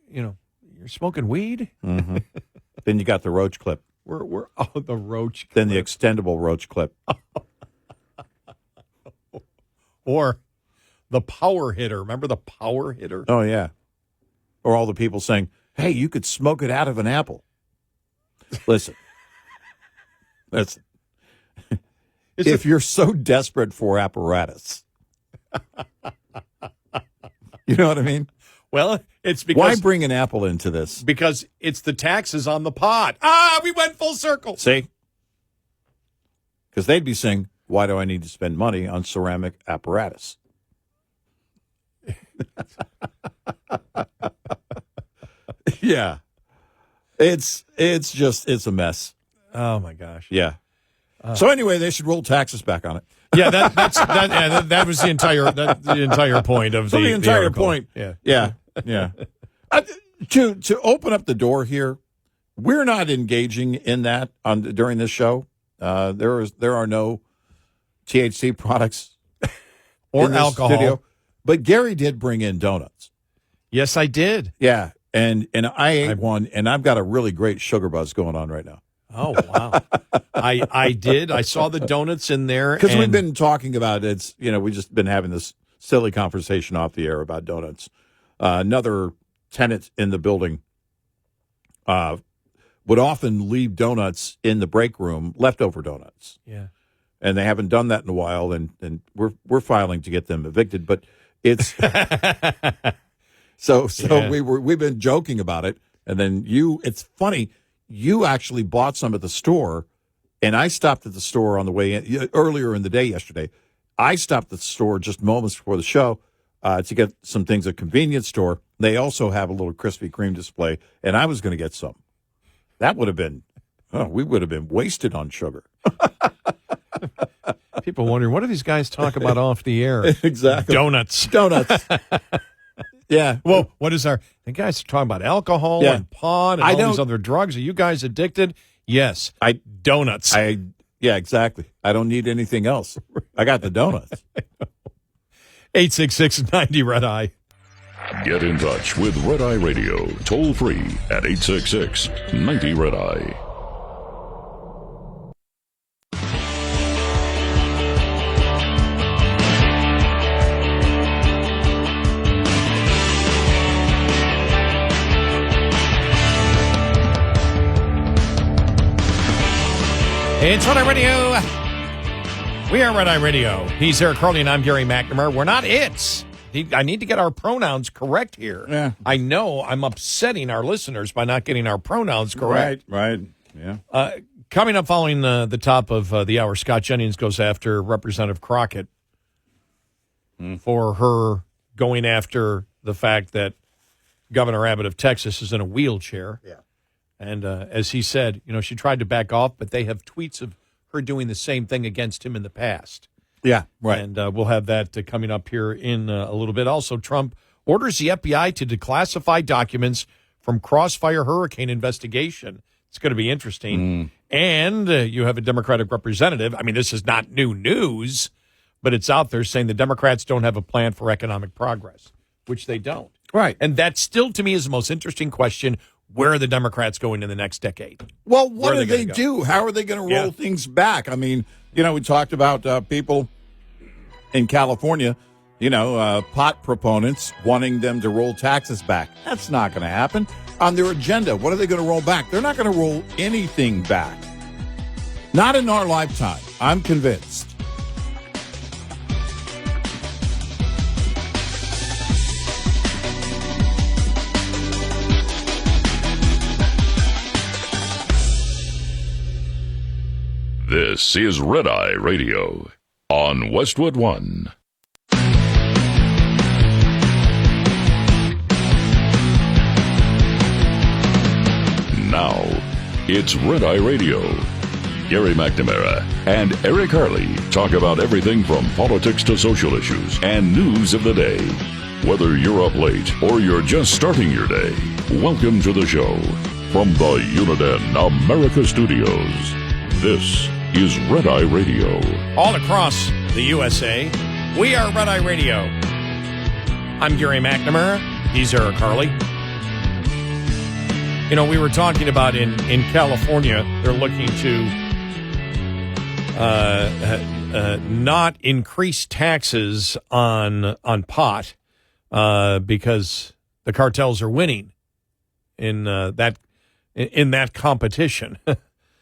you're smoking weed. Then you got the roach clip. The roach clip. Then the extendable roach clip. Or the power hitter. Remember the power hitter? Oh, yeah. Or all the people saying, hey, you could smoke it out of an apple. Listen. If you're so desperate for apparatus. You know what I mean? Well, it's because... Why bring an apple into this? Because it's the taxes on the pot. We went full circle. See? Because they'd be saying, why do I need to spend money on ceramic apparatus? Yeah. It's a mess. Oh, my gosh. Yeah. So anyway, they should roll taxes back on it. Yeah, that was the entire point of the entire article. point. Yeah. To open up the door here, we're not engaging in that during this show. There are no THC products or in this alcohol. Studio. But Gary did bring in donuts. Yes, I did. Yeah, and I ate one, and I've got a really great sugar buzz going on right now. Oh, wow. I did. I saw the donuts in there. Because we've been talking about it. We've just been having this silly conversation off the air about donuts. Another tenant in the building would often leave donuts in the break room, leftover donuts. Yeah. And they haven't done that in a while, and we're filing to get them evicted. But it's so Yeah. we've been joking about it, and then it's funny. You actually bought some at the store, and I stopped at the store on the way in earlier in the day yesterday. I stopped at the store just moments before the show to get some things at a convenience store. They also have a little Krispy Kreme display, and I was going to get some. That would have been, we would have been wasted on sugar. People wondering, what do these guys talk about off the air? Exactly. Donuts. Yeah. Well, the guys are talking about alcohol and pot and all these other drugs. Are you guys addicted? Yes. Donuts. Yeah, exactly. I don't need anything else. I got the donuts. 866-90-RED-EYE. Get in touch with Red Eye Radio, toll free at 866-90-RED-EYE. It's Red Eye Radio. We are Red Eye Radio. He's Eric Harley and I'm Gary McNamara. We're not it's. I need to get our pronouns correct here. Yeah. I know I'm upsetting our listeners by not getting our pronouns correct. Right. Yeah. Coming up following the top of the hour, Scott Jennings goes after Representative Crockett for her going after the fact that Governor Abbott of Texas is in a wheelchair. Yeah. And as he said, she tried to back off, but they have tweets of her doing the same thing against him in the past. Yeah, right. And we'll have that coming up here in a little bit. Also, Trump orders the FBI to declassify documents from Crossfire Hurricane investigation. It's going to be interesting. And you have a Democratic representative. I mean, this is not new news, but it's out there saying the Democrats don't have a plan for economic progress, which they don't. Right. And that still, to me, is the most interesting question. Where are the Democrats going in the next decect? Well, what do they do? How are they going to roll Yeah. things back? I mean, we talked about people in California, pot proponents wanting them to roll taxes back. That's not going to happen. On their agenda, what are they going to roll back? They're not going to roll anything back. Not in our lifetime. I'm convinced. This is Red Eye Radio on Westwood One. Now, it's Red Eye Radio. Gary McNamara and Eric Harley talk about everything from politics to social issues and news of the day. Whether you're up late or you're just starting your day, welcome to the show. From the Uniden America Studios, this is Red Eye Radio. All across the USA, we are Red Eye Radio. I'm Gary McNamara. He's Eric Harley. We were talking about in California, they're looking to not increase taxes on pot because the cartels are winning in that competition.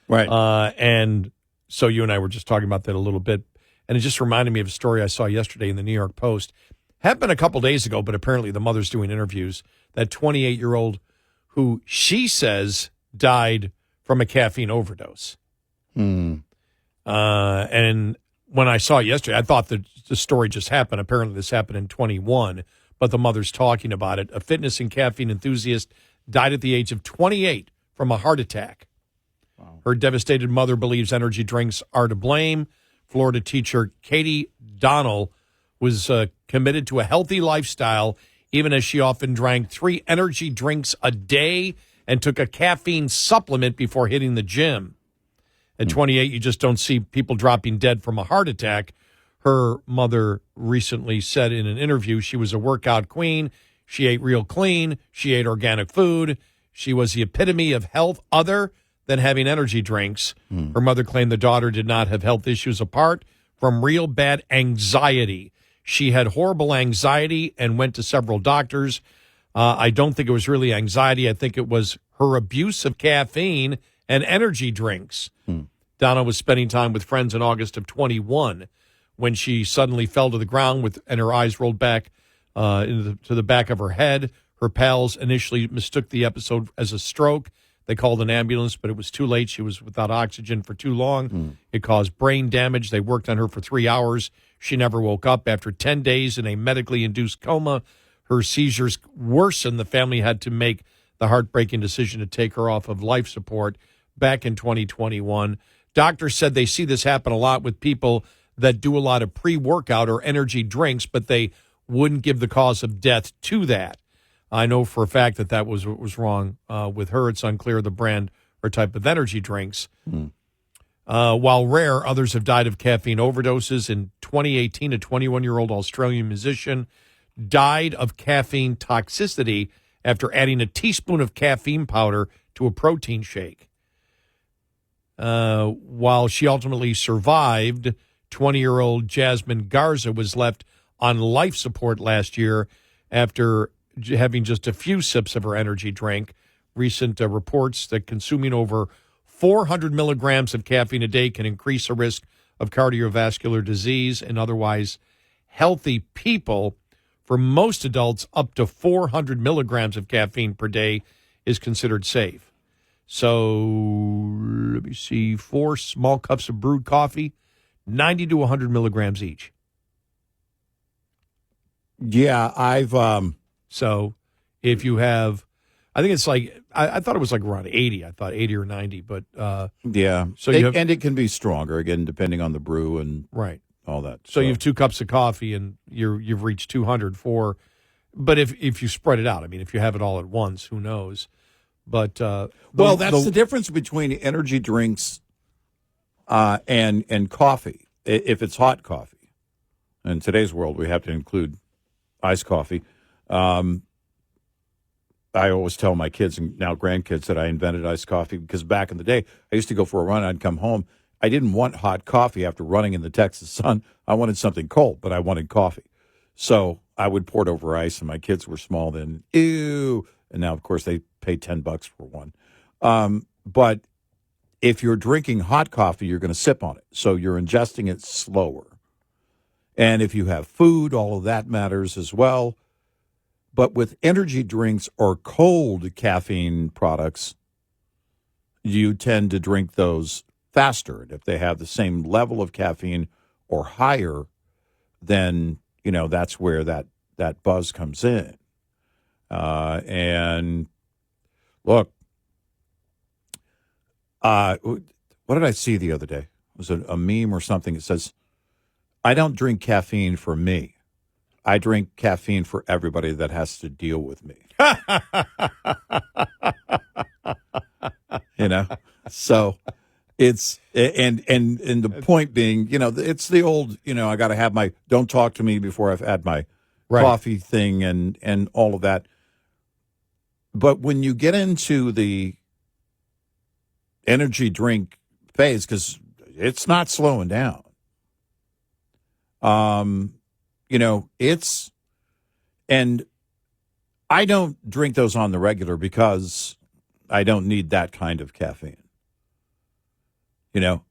Right. And so you and I were just talking about that a little bit, and it just reminded me of a story I saw yesterday in the New York Post. Happened a couple days ago, but apparently the mother's doing interviews. That 28-year-old who she says died from a caffeine overdose. And when I saw it yesterday, I thought the story just happened. Apparently this happened in 21, but the mother's talking about it. A fitness and caffeine enthusiast died at the age of 28 from a heart attack. Wow. Her devastated mother believes energy drinks are to blame. Florida teacher Katie Donnell was committed to a healthy lifestyle, even as she often drank 3 energy drinks a day and took a caffeine supplement before hitting the gym. At 28, you just don't see people dropping dead from a heart attack. Her mother recently said in an interview she was a workout queen. She ate real clean. She ate organic food. She was the epitome of health other than having energy drinks. Her mother claimed the daughter did not have health issues apart from real bad anxiety. She had horrible anxiety and went to several doctors. I don't think it was really anxiety. I think it was her abuse of caffeine and energy drinks. Donna was spending time with friends in August of 21 when she suddenly fell to the ground and her eyes rolled back to the back of her head. Her pals initially mistook the episode as a stroke. They called an ambulance, but it was too late. She was without oxygen for too long. It caused brain damage. They worked on her for 3 hours. She never woke up. After 10 days in a medically induced coma, her seizures worsened. The family had to make the heartbreaking decision to take her off of life support back in 2021. Doctors said they see this happen a lot with people that do a lot of pre-workout or energy drinks, but they wouldn't give the cause of death to that. I know for a fact that was what was wrong with her. It's unclear the brand or type of energy drinks. While rare, others have died of caffeine overdoses. In 2018, a 21-year-old Australian musician died of caffeine toxicity after adding a teaspoon of caffeine powder to a protein shake. While she ultimately survived, 20-year-old Jasmine Garza was left on life support last year after having just a few sips of her energy drink. Recent reports that consuming over 400 milligrams of caffeine a day can increase the risk of cardiovascular disease in otherwise healthy people. For most adults, up to 400 milligrams of caffeine per day is considered safe. So, let me see, 4 small cups of brewed coffee, 90 to 100 milligrams each. Yeah, So, if you have, I think it's like, I thought it was like around 80. I thought 80 or 90, but. Yeah, So and it can be stronger, again, depending on the brew and right. all that. So you have 2 cups of coffee and you've reached 200 for, but if you spread it out, I mean, if you have it all at once, who knows? But that's the difference between energy drinks and coffee. If it's hot coffee, in today's world, we have to include iced coffee. I always tell my kids and now grandkids that I invented iced coffee because back in the day, I used to go for a run. I'd come home. I didn't want hot coffee after running in the Texas sun. I wanted something cold, but I wanted coffee. So I would pour it over ice, and my kids were small then. Ew. And now, of course, they pay $10 for one. But if you're drinking hot coffee, you're going to sip on it. So you're ingesting it slower. And if you have food, all of that matters as well. But with energy drinks or cold caffeine products, you tend to drink those faster. And if they have the same level of caffeine or higher, then, that's where that buzz comes in. And look, what did I see the other day? Was it a meme or something? It says, I don't drink caffeine for me. I drink caffeine for everybody that has to deal with me. So it's, and the point being, it's the old, I got to have my, don't talk to me before I've had my coffee thing and all of that. But when you get into the energy drink phase, because it's not slowing down, and I don't drink those on the regular because I don't need that kind of caffeine.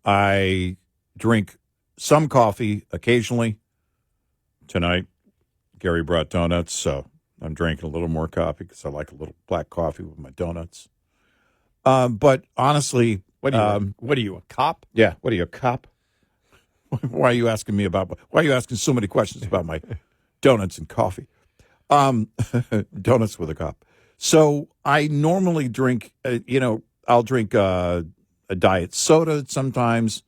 I drink some coffee occasionally. Tonight, Gary brought donuts, so I'm drinking a little more coffee because I like a little black coffee with my donuts. But honestly, what are you, a cop? Yeah, what are you, a cop? Why are you asking so many questions about my donuts and coffee? Donuts with a cup. So I normally drink, I'll drink a diet soda sometimes,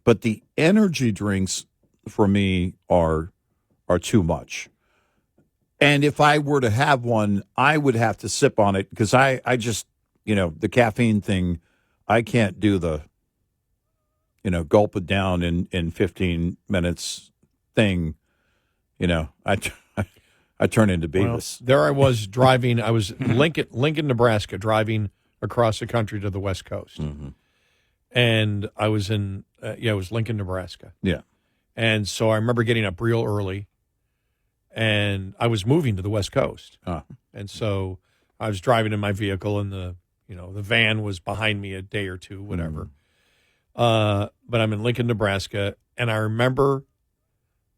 but the energy drinks for me are too much. And if I were to have one, I would have to sip on it because I just, the caffeine thing, I can't do the, gulp it down in 15 minutes thing. I turn into Beavis. Well, there I was driving. I was in Lincoln, Nebraska, driving across the country to the West Coast. Mm-hmm. And I was it was Lincoln, Nebraska. Yeah. And so I remember getting up real early, and I was moving to the West Coast. And so I was driving in my vehicle, and the van was behind me a day or two, whatever. But I'm in Lincoln, Nebraska, and I remember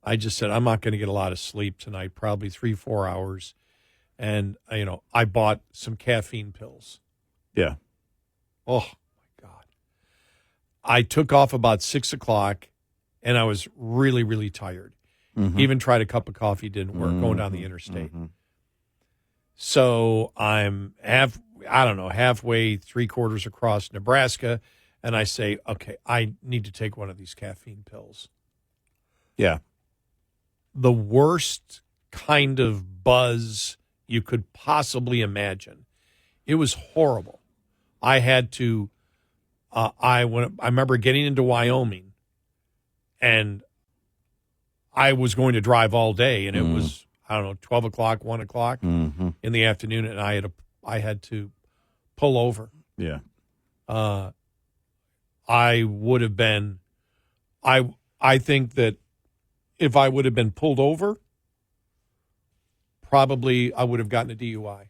I just said, I'm not going to get a lot of sleep tonight, probably 3-4 hours. And, I bought some caffeine pills. Yeah. Oh, my God. I took off about 6 o'clock, and I was really, really tired. Mm-hmm. Even tried a cup of coffee, didn't work, going down the interstate. Mm-hmm. So I'm halfway, 3/4 across Nebraska, and I say, okay, I need to take one of these caffeine pills. Yeah. The worst kind of buzz you could possibly imagine. It was horrible. I had to, I remember getting into Wyoming, and I was going to drive all day, and it was, 12 o'clock, 1 o'clock in the afternoon, and I had to pull over. Yeah. I would have been, I think that if I would have been pulled over, probably I would have gotten a DUI.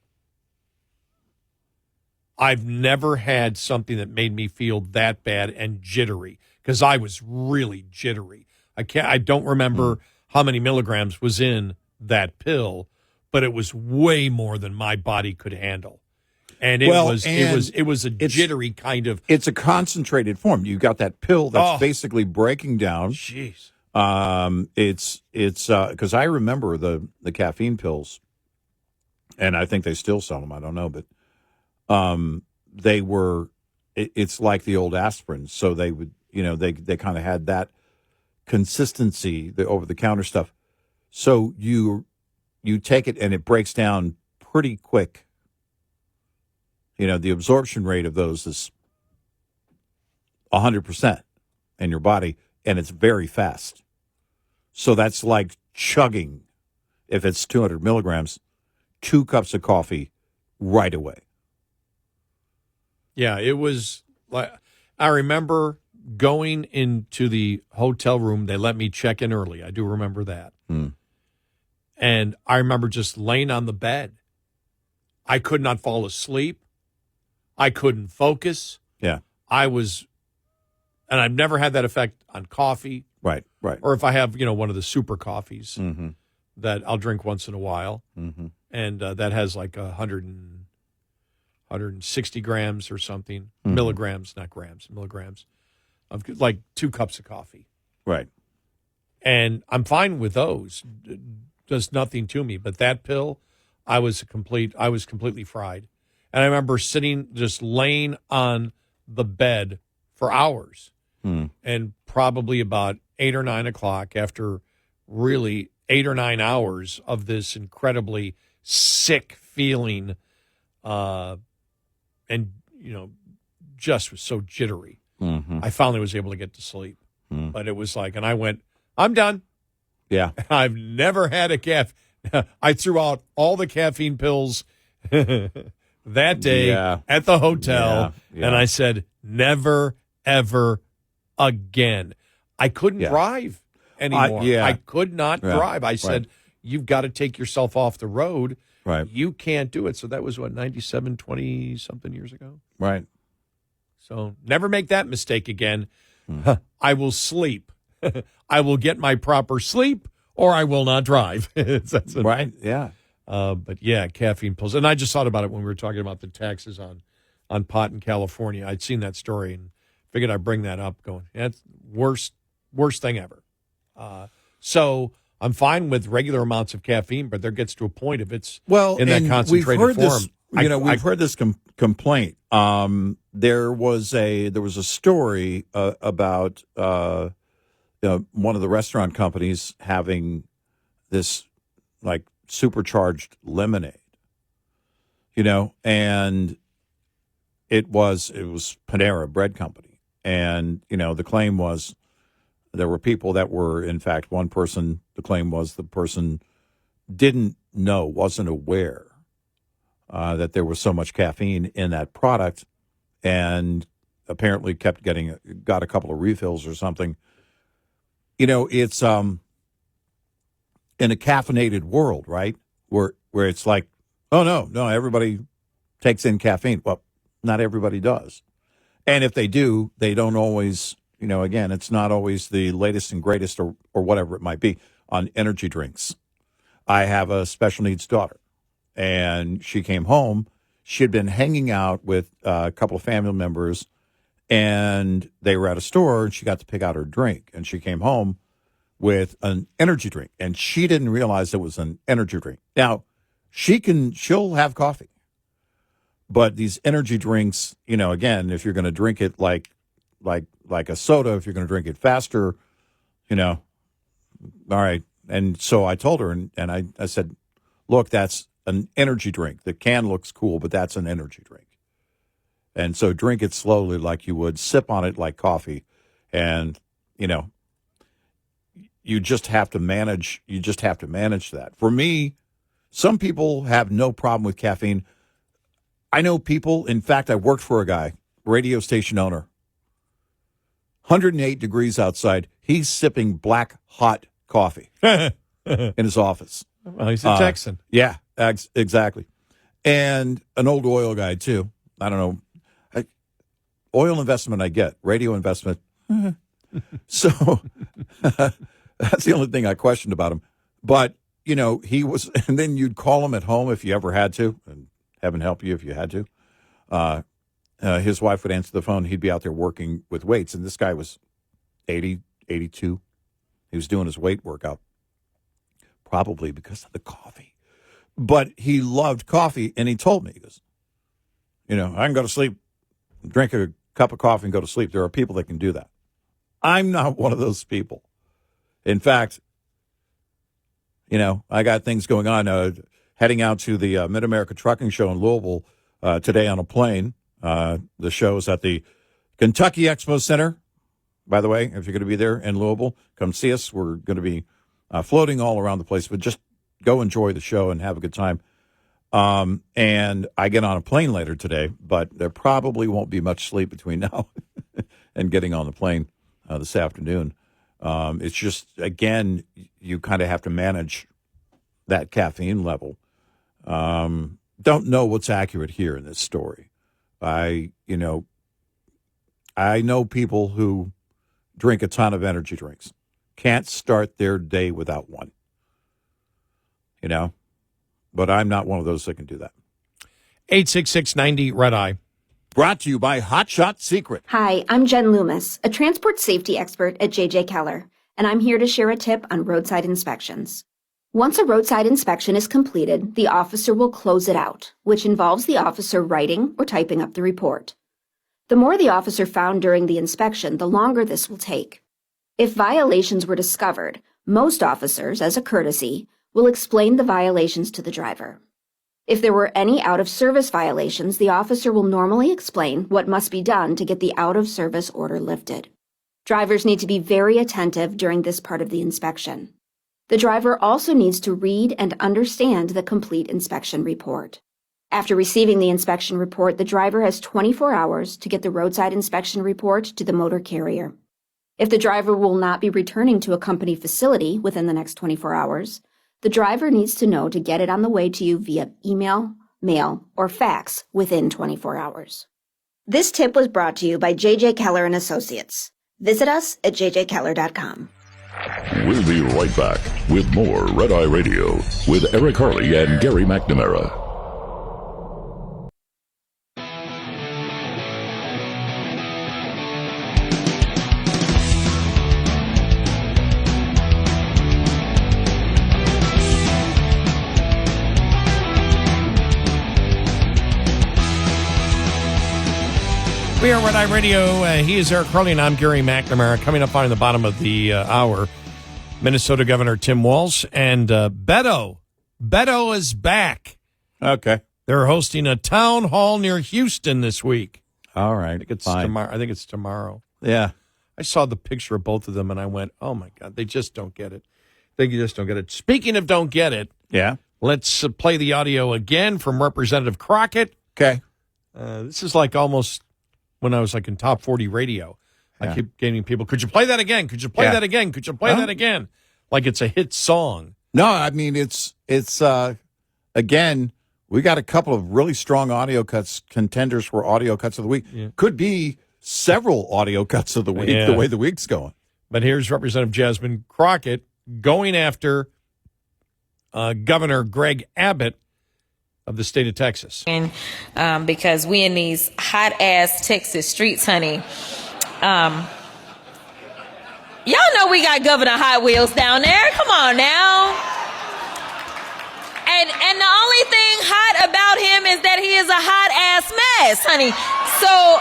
I've never had something that made me feel that bad and jittery, because I was really jittery. I don't remember how many milligrams was in that pill, but it was way more than my body could handle. And it was a jittery kind of. It's a concentrated form. You got that pill that's basically breaking down. Jeez. It's because I remember the caffeine pills, and I think they still sell them. I don't know, but they were. It's like the old aspirin, so they would, they kind of had that consistency, the over the counter stuff. So you take it and it breaks down pretty quick. The absorption rate of those is 100% in your body, and it's very fast. So that's like chugging, if it's 200 milligrams, 2 cups of coffee right away. Yeah, it was like, I remember going into the hotel room. They let me check in early. I do remember that. And I remember just laying on the bed. I could not fall asleep. I couldn't focus. Yeah. And I've never had that effect on coffee. Right. Or if I have, one of the super coffees that I'll drink once in a while. And that has like 160 grams or something. Milligrams, not grams, milligrams of like 2 cups of coffee. Right. And I'm fine with those. Does nothing to me. But that pill, I was completely fried. And I remember just laying on the bed for hours. And probably about 8 or 9 o'clock, after really 8 or 9 hours of this incredibly sick feeling, and, just was so jittery. I finally was able to get to sleep. But it was like, and I went, I'm done. Yeah. I've never had I threw out all the caffeine pills that day at the hotel, and I said, never, ever again. I couldn't drive anymore. I could not drive. I said, you've got to take yourself off the road. Right. You can't do it. So that was, 97, 20-something years ago? Right. So never make that mistake again. I will sleep. I will get my proper sleep, or I will not drive. Right, yeah. But yeah, caffeine pills. And I just thought about it when we were talking about the taxes on pot in California. I'd seen that story and figured I'd bring that up going, that's worst thing ever. So I'm fine with regular amounts of caffeine, but there gets to a point if it's in that concentrated form. We've heard this complaint. There was a story about one of the restaurant companies having this like supercharged lemonade, and it was Panera Bread Company, and the claim was there were people that were, in fact, one person. The claim was the person didn't know, wasn't aware that there was so much caffeine in that product, and apparently got a couple of refills or something. It's in a caffeinated world, right? Where it's like, oh no, everybody takes in caffeine. Well, not everybody does, and if they do, they don't always. Again, it's not always the latest and greatest or whatever it might be on energy drinks. I have a special needs daughter, and she came home. She had been hanging out with a couple of family members, and they were at a store, and she got to pick out her drink. And she came home with an energy drink, and she didn't realize it was an energy drink. Now, she'll have coffee, but these energy drinks, again, if you're going to drink it like a soda, if you're going to drink it faster, all right. And so I told her, and I said, look, that's an energy drink. The can looks cool, but that's an energy drink. And so drink it slowly like you would, sip on it like coffee. And, you just have to manage that. For me, some people have no problem with caffeine. I know people, in fact, I worked for a guy, radio station owner, 108 degrees outside. He's sipping black hot coffee in his office. Well, he's a Texan. Yeah, exactly. And an old oil guy, too. I don't know. Oil investment I get. Radio investment. So that's the only thing I questioned about him. But, he was, and then you'd call him at home if you ever had to, and heaven help you if you had to. His wife would answer the phone. He'd be out there working with weights. And this guy was 80, 82. He was doing his weight workout, probably because of the coffee. But he loved coffee, and he told me, he goes, I can go to sleep, drink a cup of coffee and go to sleep. There are people that can do that. I'm not one of those people. In fact, I got things going on. Heading out to the Mid-America Trucking Show in Louisville today on a plane. The show is at the Kentucky Expo Center. By the way, if you're going to be there in Louisville, come see us. We're going to be floating all around the place, but just go enjoy the show and have a good time. And I get on a plane later today, but there probably won't be much sleep between now and getting on the plane this afternoon. It's just, again, you kind of have to manage that caffeine level. Don't know what's accurate here in this story. I know people who drink a ton of energy drinks, can't start their day without one, but I'm not one of those that can do that. 866-90 Red Eye. Brought to you by Hot Shot Secret. Hi, I'm Jen Loomis, a transport safety expert at J.J. Keller, and I'm here to share a tip on roadside inspections. Once a roadside inspection is completed, the officer will close it out, which involves the officer writing or typing up the report. The more the officer found during the inspection, the longer this will take. If violations were discovered, most officers, as a courtesy, will explain the violations to the driver. If there were any out-of-service violations, the officer will normally explain what must be done to get the out-of-service order lifted. Drivers need to be very attentive during this part of the inspection. The driver also needs to read and understand the complete inspection report. After receiving the inspection report, the driver has 24 hours to get the roadside inspection report to the motor carrier. If the driver will not be returning to a company facility within the next 24 hours, the driver needs to know to get it on the way to you via email, mail, or fax within 24 hours. This tip was brought to you by J.J. Keller & Associates. Visit us at jjkeller.com. We'll be right back with more Red Eye Radio with Eric Harley and Gary McNamara. We are Red Eye Radio. He is Eric Harley, and I'm Gary McNamara. Coming up on the bottom of the hour, Minnesota Governor Tim Walz and Beto. Beto is back. Okay. They're hosting a town hall near Houston this week. All right. I think it's tomorrow. I think it's tomorrow. Yeah. I saw the picture of both of them, and I went, oh, my God, they just don't get it. They just don't get it. Speaking of don't get it, yeah, let's play the audio again from Representative Crockett. Okay. This is like almost when I was like in Top 40 radio. I keep getting people, could you play that again? Could you play that again? Could you play that again? Like it's a hit song. No, I mean, it's again, we got a couple of really strong audio cuts, contenders for audio cuts of the week. Yeah. Could be several audio cuts of the week, the way the week's going. But here's Representative Jasmine Crockett going after Governor Greg Abbott of the state of Texas. And because we in these hot-ass Texas streets, honey, y'all know we got Governor Hot Wheels down there. Come on now. And the only thing hot about him is that he is a hot-ass mess, honey. So,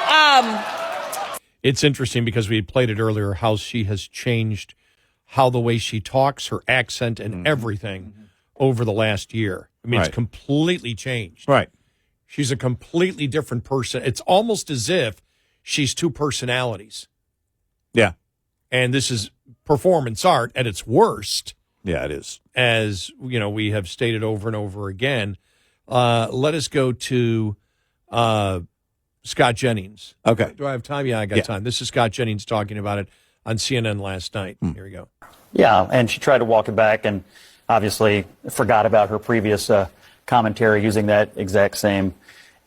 it's interesting because we played it earlier, how she has changed how the way she talks, her accent, and everything over the last year. I mean, it's completely changed. Right. She's a completely different person. It's almost as if she's two personalities. Yeah. And this is performance art at its worst. Yeah, it is. As, you know, we have stated over and over again. Let us go to Scott Jennings. Okay. Do I have time? Yeah, I got time. This is Scott Jennings talking about it on CNN last night. Here we go. Yeah, and she tried to walk it back and obviously forgot about her previous commentary using that exact same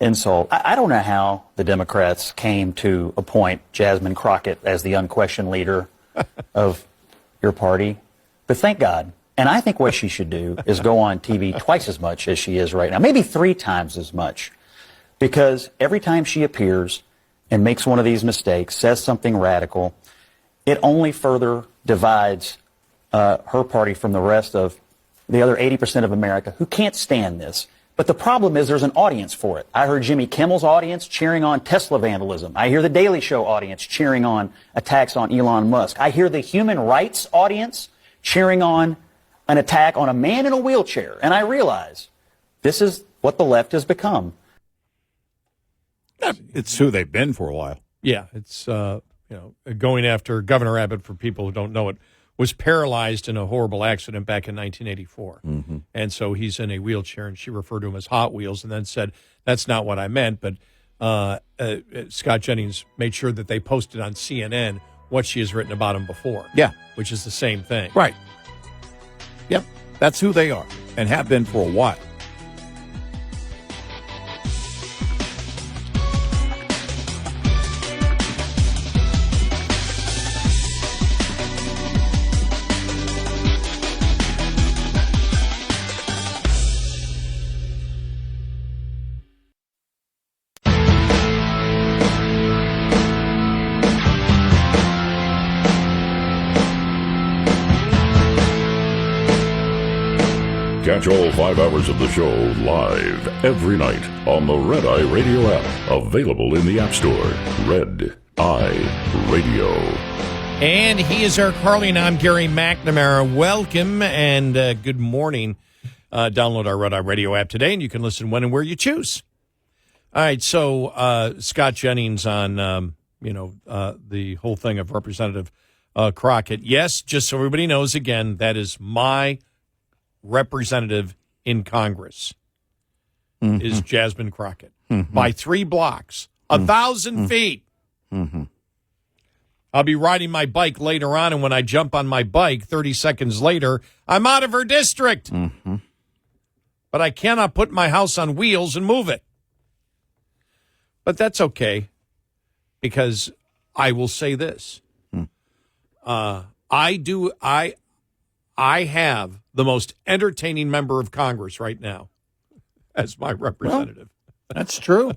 insult. I don't know how the Democrats came to appoint Jasmine Crockett as the unquestioned leader of your party, but thank God. And I think what she should do is go on TV twice as much as she is right now, maybe 3 times as much, because every time she appears and makes one of these mistakes, says something radical, it only further divides her party from the rest of the other 80% of America who can't stand this. But the problem is there's an audience for it. I heard Jimmy Kimmel's audience cheering on Tesla vandalism. I hear the Daily Show audience cheering on attacks on Elon Musk. I hear the human rights audience cheering on an attack on a man in a wheelchair. And I realize this is what the left has become. It's who they've been for a while. Yeah, it's going after Governor Abbott, for people who don't know it, was paralyzed in a horrible accident back in 1984. And so he's in a wheelchair, and she referred to him as Hot Wheels and then said, that's not what I meant. But Scott Jennings made sure that they posted on CNN what she has written about him before. Yeah. Which is the same thing. Right. Yep. That's who they are and have been for a while. Catch all 5 hours of the show live every night on the Red Eye Radio app. Available in the App Store. Red Eye Radio. And he is Eric Harley, and I'm Gary McNamara. Welcome and good morning. Download our Red Eye Radio app today, and you can listen when and where you choose. All right, so Scott Jennings on, the whole thing of Representative Crockett. Yes, just so everybody knows, again, that is my representative in Congress is Jasmine Crockett by 3 blocks, 1,000 feet. I'll be riding my bike later on, and when I jump on my bike 30 seconds later, I'm out of her district. But I cannot put my house on wheels and move it. But that's okay, because I will say this. I have the most entertaining member of Congress right now as my representative. Well, that's true.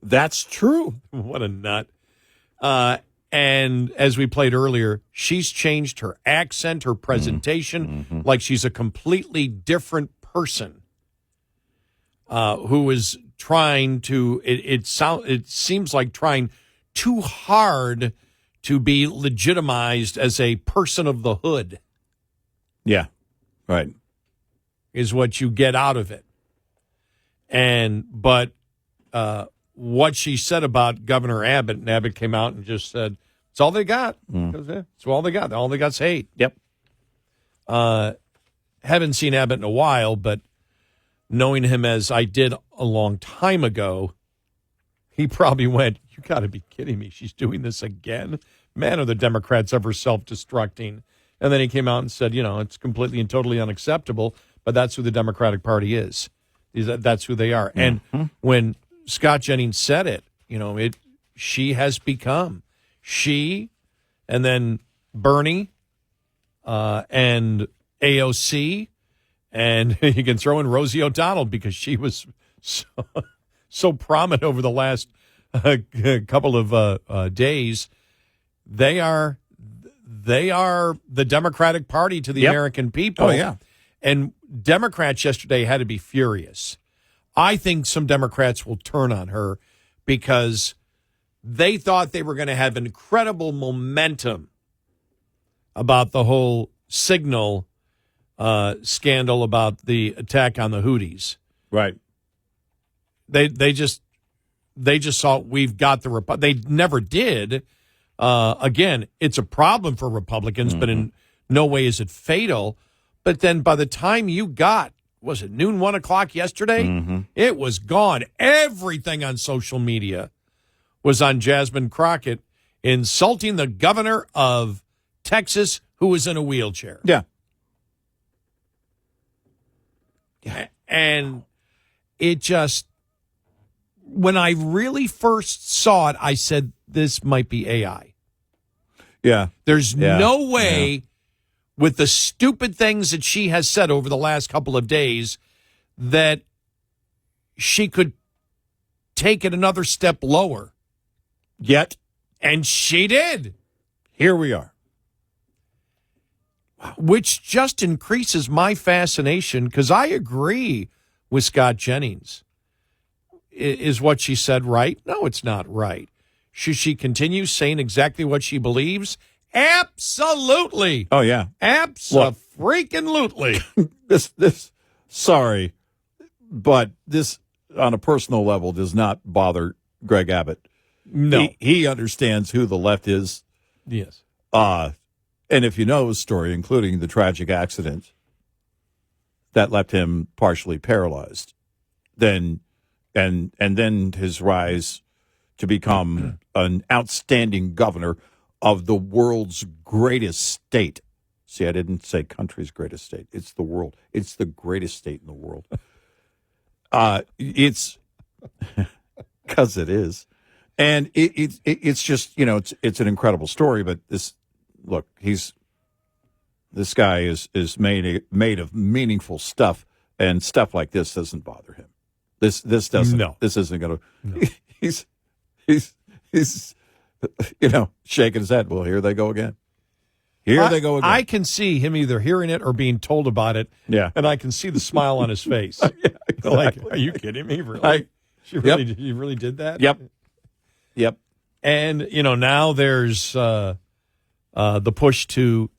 That's true. What a nut. And as we played earlier, she's changed her accent, her presentation, like she's a completely different person who is trying to. It seems like trying too hard to be legitimized as a person of the hood. Yeah, right. Is what you get out of it. But what she said about Governor Abbott, and Abbott came out and just said, it's all they got. It's all they got. All they got's hate. Yep. Haven't seen Abbott in a while, but knowing him as I did a long time ago, he probably went, you got to be kidding me. She's doing this again? Man, are the Democrats ever self-destructing? And then he came out and said, it's completely and totally unacceptable, but that's who the Democratic Party is. That's who they are. And when Scott Jennings said it, she has become. She, and then Bernie, and AOC, and you can throw in Rosie O'Donnell because she was so prominent over the last couple of days. They are the Democratic Party to the American people. Oh, yeah. And Democrats yesterday had to be furious. I think some Democrats will turn on her because they thought they were going to have incredible momentum about the whole Signal scandal about the attack on the Houthis. Right. They just thought we've got the they never did. Again, it's a problem for Republicans, but in no way is it fatal. But then by the time you got, was it noon, 1 o'clock yesterday? It was gone. Everything on social media was on Jasmine Crockett insulting the governor of Texas who was in a wheelchair. Yeah. And it just, when I really first saw it, I said, this might be AI. Yeah. There's no way with the stupid things that she has said over the last couple of days that she could take it another step lower. Yet. And she did. Here we are. Which just increases my fascination because I agree with Scott Jennings. Is what she said right? No, it's not right. Should she continue saying exactly what she believes? Absolutely. Oh, yeah. Abso-freaking-lutely. This, sorry, but this, on a personal level, does not bother Greg Abbott. No. He understands who the left is. Yes. And if you know his story, including the tragic accident that left him partially paralyzed, then and then his rise to become an outstanding governor of the world's greatest state. See, I didn't say country's greatest state. It's the world. It's the greatest state in the world. It's because it is. And it's just, it's an incredible story, but this guy is made of meaningful stuff, and stuff like this doesn't bother him. This doesn't. No. This isn't going to. No. He's shaking his head. Well, here they go again. They go again. I can see him either hearing it or being told about it. Yeah. And I can see the smile on his face. Yeah, exactly. Like, are you kidding me? Really? You really did that? Yep. And, now there's the push to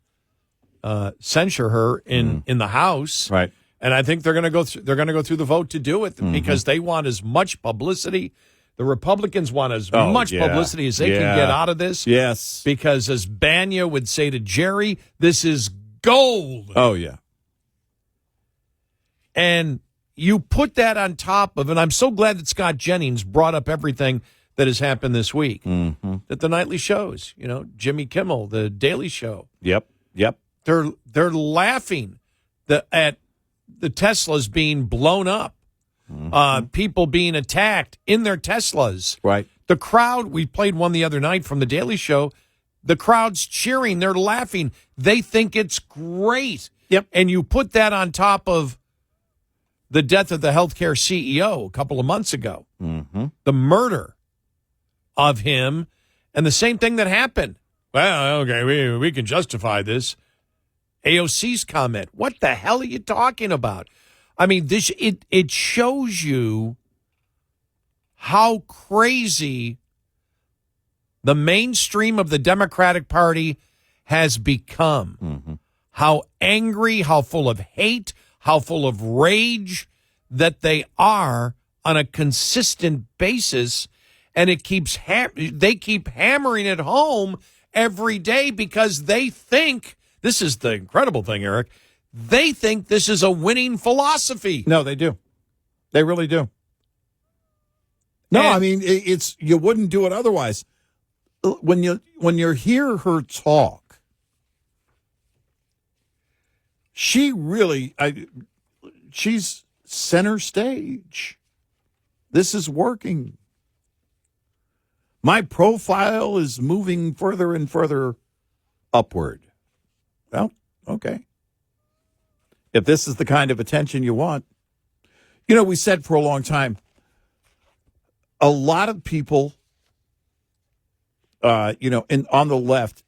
censure her in the House. Right. And I think they're going to go through the vote to do it because they want as much publicity. The Republicans want as much publicity as they can get out of this. Yes. Because as Banya would say to Jerry, this is gold. Oh, yeah. And you put that on top of, and I'm so glad that Scott Jennings brought up everything that has happened this week. That the nightly shows, Jimmy Kimmel, the Daily Show. Yep. They're laughing at the Teslas being blown up. People being attacked in their Teslas. Right. The crowd, we played one the other night from the Daily Show. The crowd's cheering. They're laughing. They think it's great. Yep. And you put that on top of the death of the healthcare CEO a couple of months ago. The murder of him and the same thing that happened. Well, okay, we can justify this. AOC's comment. What the hell are you talking about? I mean, it shows you how crazy the mainstream of the Democratic Party has become. How angry, how full of hate, how full of rage that they are on a consistent basis, and it keeps they keep hammering it home every day because they think, this is the incredible thing, Eric, they think this is a winning philosophy. No, they do. They really do. No, I mean, it's you wouldn't do it otherwise. When you hear her talk, she really, she's center stage. This is working. My profile is moving further and further upward. Well, okay. If this is the kind of attention you want. You know, we said for a long time, a lot of people, on the left,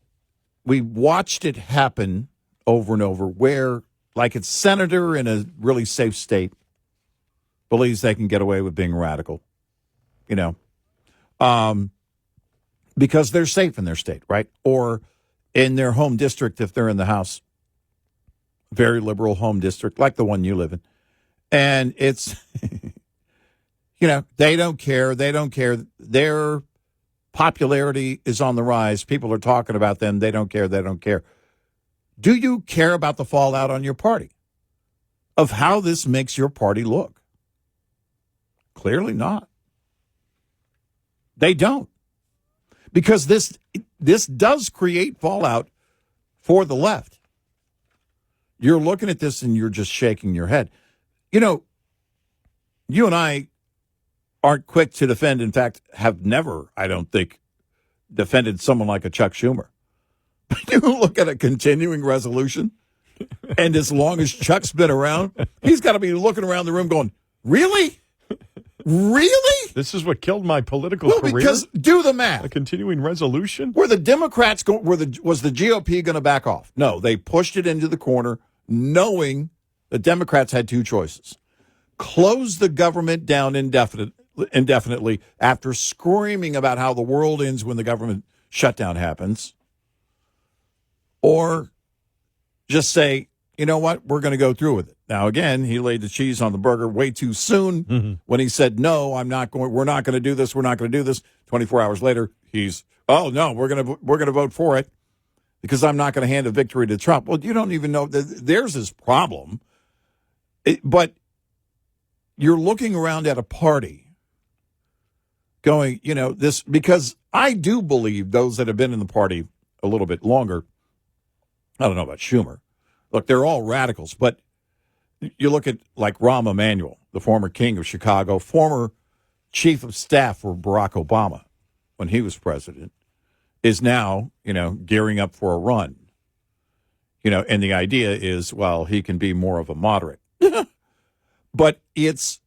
we watched it happen over and over where, like a senator in a really safe state believes they can get away with being radical, because they're safe in their state, right? Or in their home district if they're in the House, very liberal home district like the one you live in. And it's, they don't care. They don't care. Their popularity is on the rise. People are talking about them. They don't care. They don't care. Do you care about the fallout on your party? Of how this makes your party look? Clearly not. They don't. Because this does create fallout for the left. You're looking at this and you're just shaking your head. You and I aren't quick to defend, in fact, have never, I don't think, defended someone like a Chuck Schumer. You look at a continuing resolution, and as long as Chuck's been around, he's got to be looking around the room going, really? Really? This is what killed my political career? Because do the math. A continuing resolution? Were the Democrats was the GOP going to back off? No, they pushed it into the corner, knowing the Democrats had two choices. Close the government down indefinitely after screaming about how the world ends when the government shutdown happens. Or just say, you know what, we're going to go through with it. Now, again, he laid the cheese on the burger way too soon when he said, no, we're not going to do this. We're not going to do this. 24 hours later, we're going to vote for it because I'm not going to hand a victory to Trump. Well, you don't even know there's his problem. But you're looking around at a party going, this, because I do believe those that have been in the party a little bit longer, I don't know about Schumer. Look, they're all radicals, but you look at like Rahm Emanuel, the former king of Chicago, former chief of staff for Barack Obama when he was president, is now, gearing up for a run. And the idea is, well, he can be more of a moderate. But it's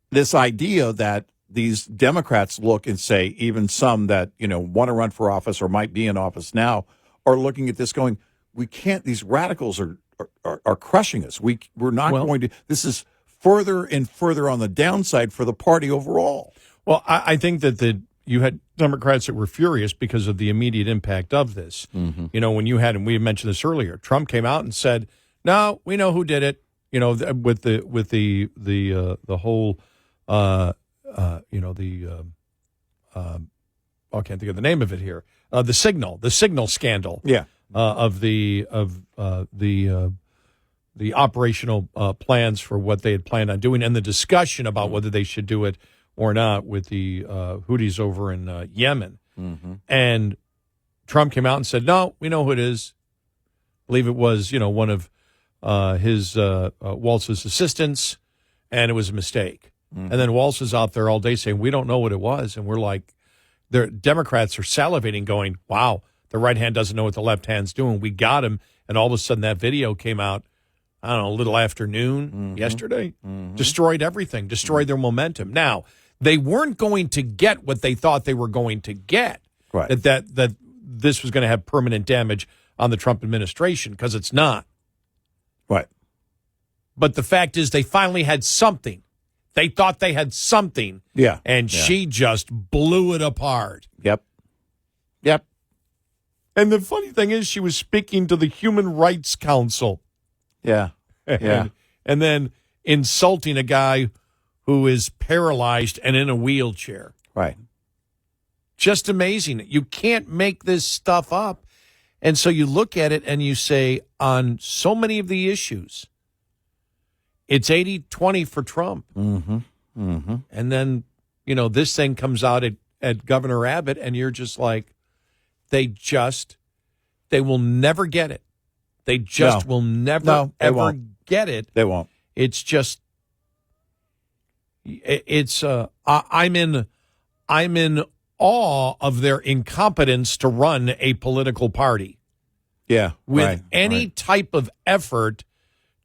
this idea that these Democrats look and say, even some that, want to run for office or might be in office now, are looking at this going, we can't, these radicals are crushing us. We're not going to, this is further and further on the downside for the party overall. Well, I think that you had Democrats that were furious because of the immediate impact of this. When you had, and we mentioned this earlier, Trump came out and said, no, we know who did it. With the whole, I can't think of the name of it here. The signal scandal. Yeah. Of the operational plans for what they had planned on doing, and the discussion about whether they should do it or not with the Houthis over in Yemen. And Trump came out and said, no, we know who it is. I believe it was, one of his Waltz's assistants, and it was a mistake. And then Waltz is out there all day saying, we don't know what it was. And we're like, the Democrats are salivating going, wow, the right hand doesn't know what the left hand's doing. We got him. And all of a sudden that video came out, I don't know, a little afternoon yesterday, destroyed everything, destroyed their momentum. Now, they weren't going to get what they thought they were going to get, right? That this was going to have permanent damage on the Trump administration, because it's not. Right. But the fact is they finally had something. They thought they had something. Yeah. And she just blew it apart. Yep. And the funny thing is, she was speaking to the Human Rights Council. Yeah. And then insulting a guy who is paralyzed and in a wheelchair. Right. Just amazing. You can't make this stuff up. And so you look at it and you say, on so many of the issues, it's 80-20 for Trump. Mm-hmm. And then, this thing comes out at Governor Abbott, and you're just like, they will never get it. They just will never, ever get it. They won't. It's just, I'm in awe of their incompetence to run a political party. Yeah. With any type of effort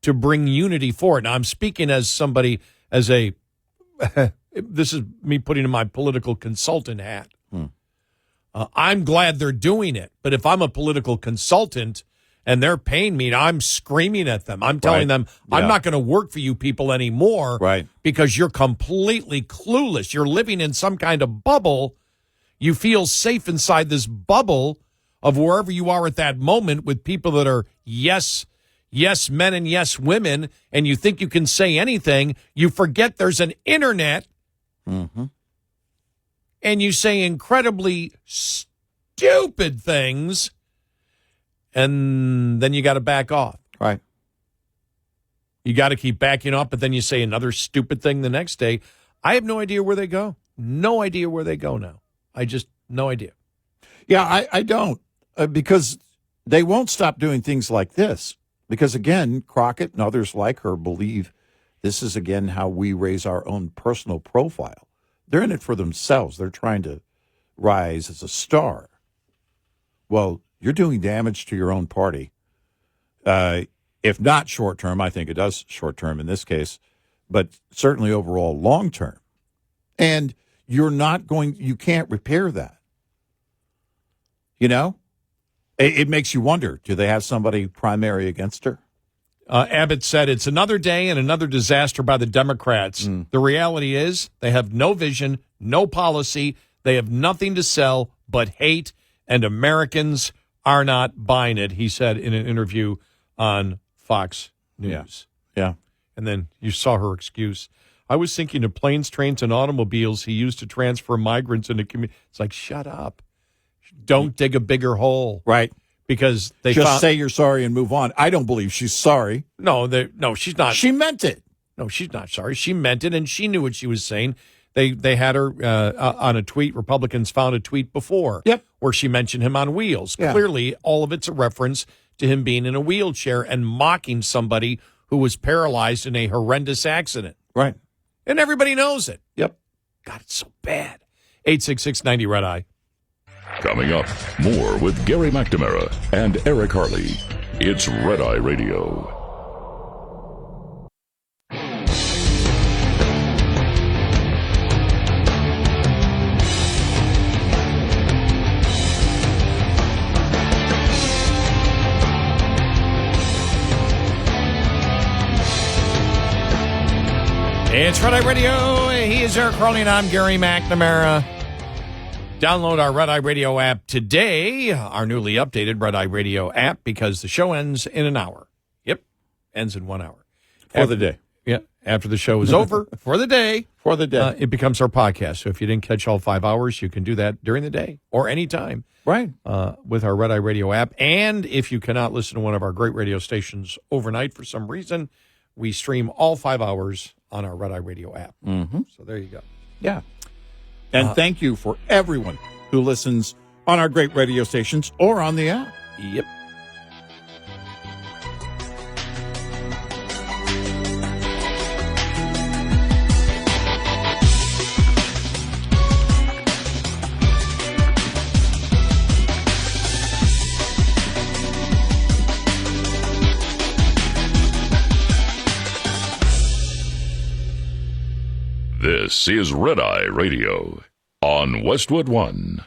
to bring unity forward. Now, I'm speaking as somebody, this is me putting in my political consultant hat. I'm glad they're doing it. But if I'm a political consultant and they're paying me, I'm screaming at them. I'm telling them, I'm not going to work for you people anymore because you're completely clueless. You're living in some kind of bubble. You feel safe inside this bubble of wherever you are at that moment with people that are yes men and yes women, and you think you can say anything. You forget there's an internet. Mm-hmm. And you say incredibly stupid things, and then you got to back off. Right. You got to keep backing off, but then you say another stupid thing the next day. I have no idea where they go. No idea where they go now. No idea. Yeah, I don't, because they won't stop doing things like this. Because, again, Crockett and others like her believe this is, again, how we raise our own personal profile. They're in it for themselves. They're trying to rise as a star. Well, you're doing damage to your own party. If not short term, I think it does short term in this case, but certainly overall long term. And you can't repair that. It makes you wonder, do they have somebody primary against her? Abbott said it's another day and another disaster by the Democrats. The reality is they have no vision, no policy. They have nothing to sell but hate, and Americans are not buying it, he said in an interview on Fox News. Yeah. And then you saw her excuse. I was thinking of planes, trains, and automobiles he used to transfer migrants into community. It's like, shut up. Don't dig a bigger hole. Right. Because they just say you're sorry and move on. I don't believe she's sorry. No, she's not. She meant it. No, she's not sorry. She meant it, and she knew what she was saying. They had her on a tweet. Republicans found a tweet before where she mentioned him on wheels. Yeah. Clearly, all of it's a reference to him being in a wheelchair and mocking somebody who was paralyzed in a horrendous accident. Right. And everybody knows it. Yep. God, it's so bad. 866-90 Red Eye. Coming up, more with Gary McNamara and Eric Harley. It's Red Eye Radio. It's Red Eye Radio. He is Eric Harley, and I'm Gary McNamara. Download our Red Eye Radio app today, our newly updated Red Eye Radio app, because the show ends in an hour. Yep, ends in 1 hour. For the day. Yeah, after the show is over, for the day. For the day. It becomes our podcast. So if you didn't catch all 5 hours, you can do that during the day or anytime. Right. With our Red Eye Radio app. And if you cannot listen to one of our great radio stations overnight for some reason, we stream all 5 hours on our Red Eye Radio app. Mm-hmm. So there you go. Yeah. And thank you for everyone who listens on our great radio stations or on the app. Yep. This is Red Eye Radio on Westwood One.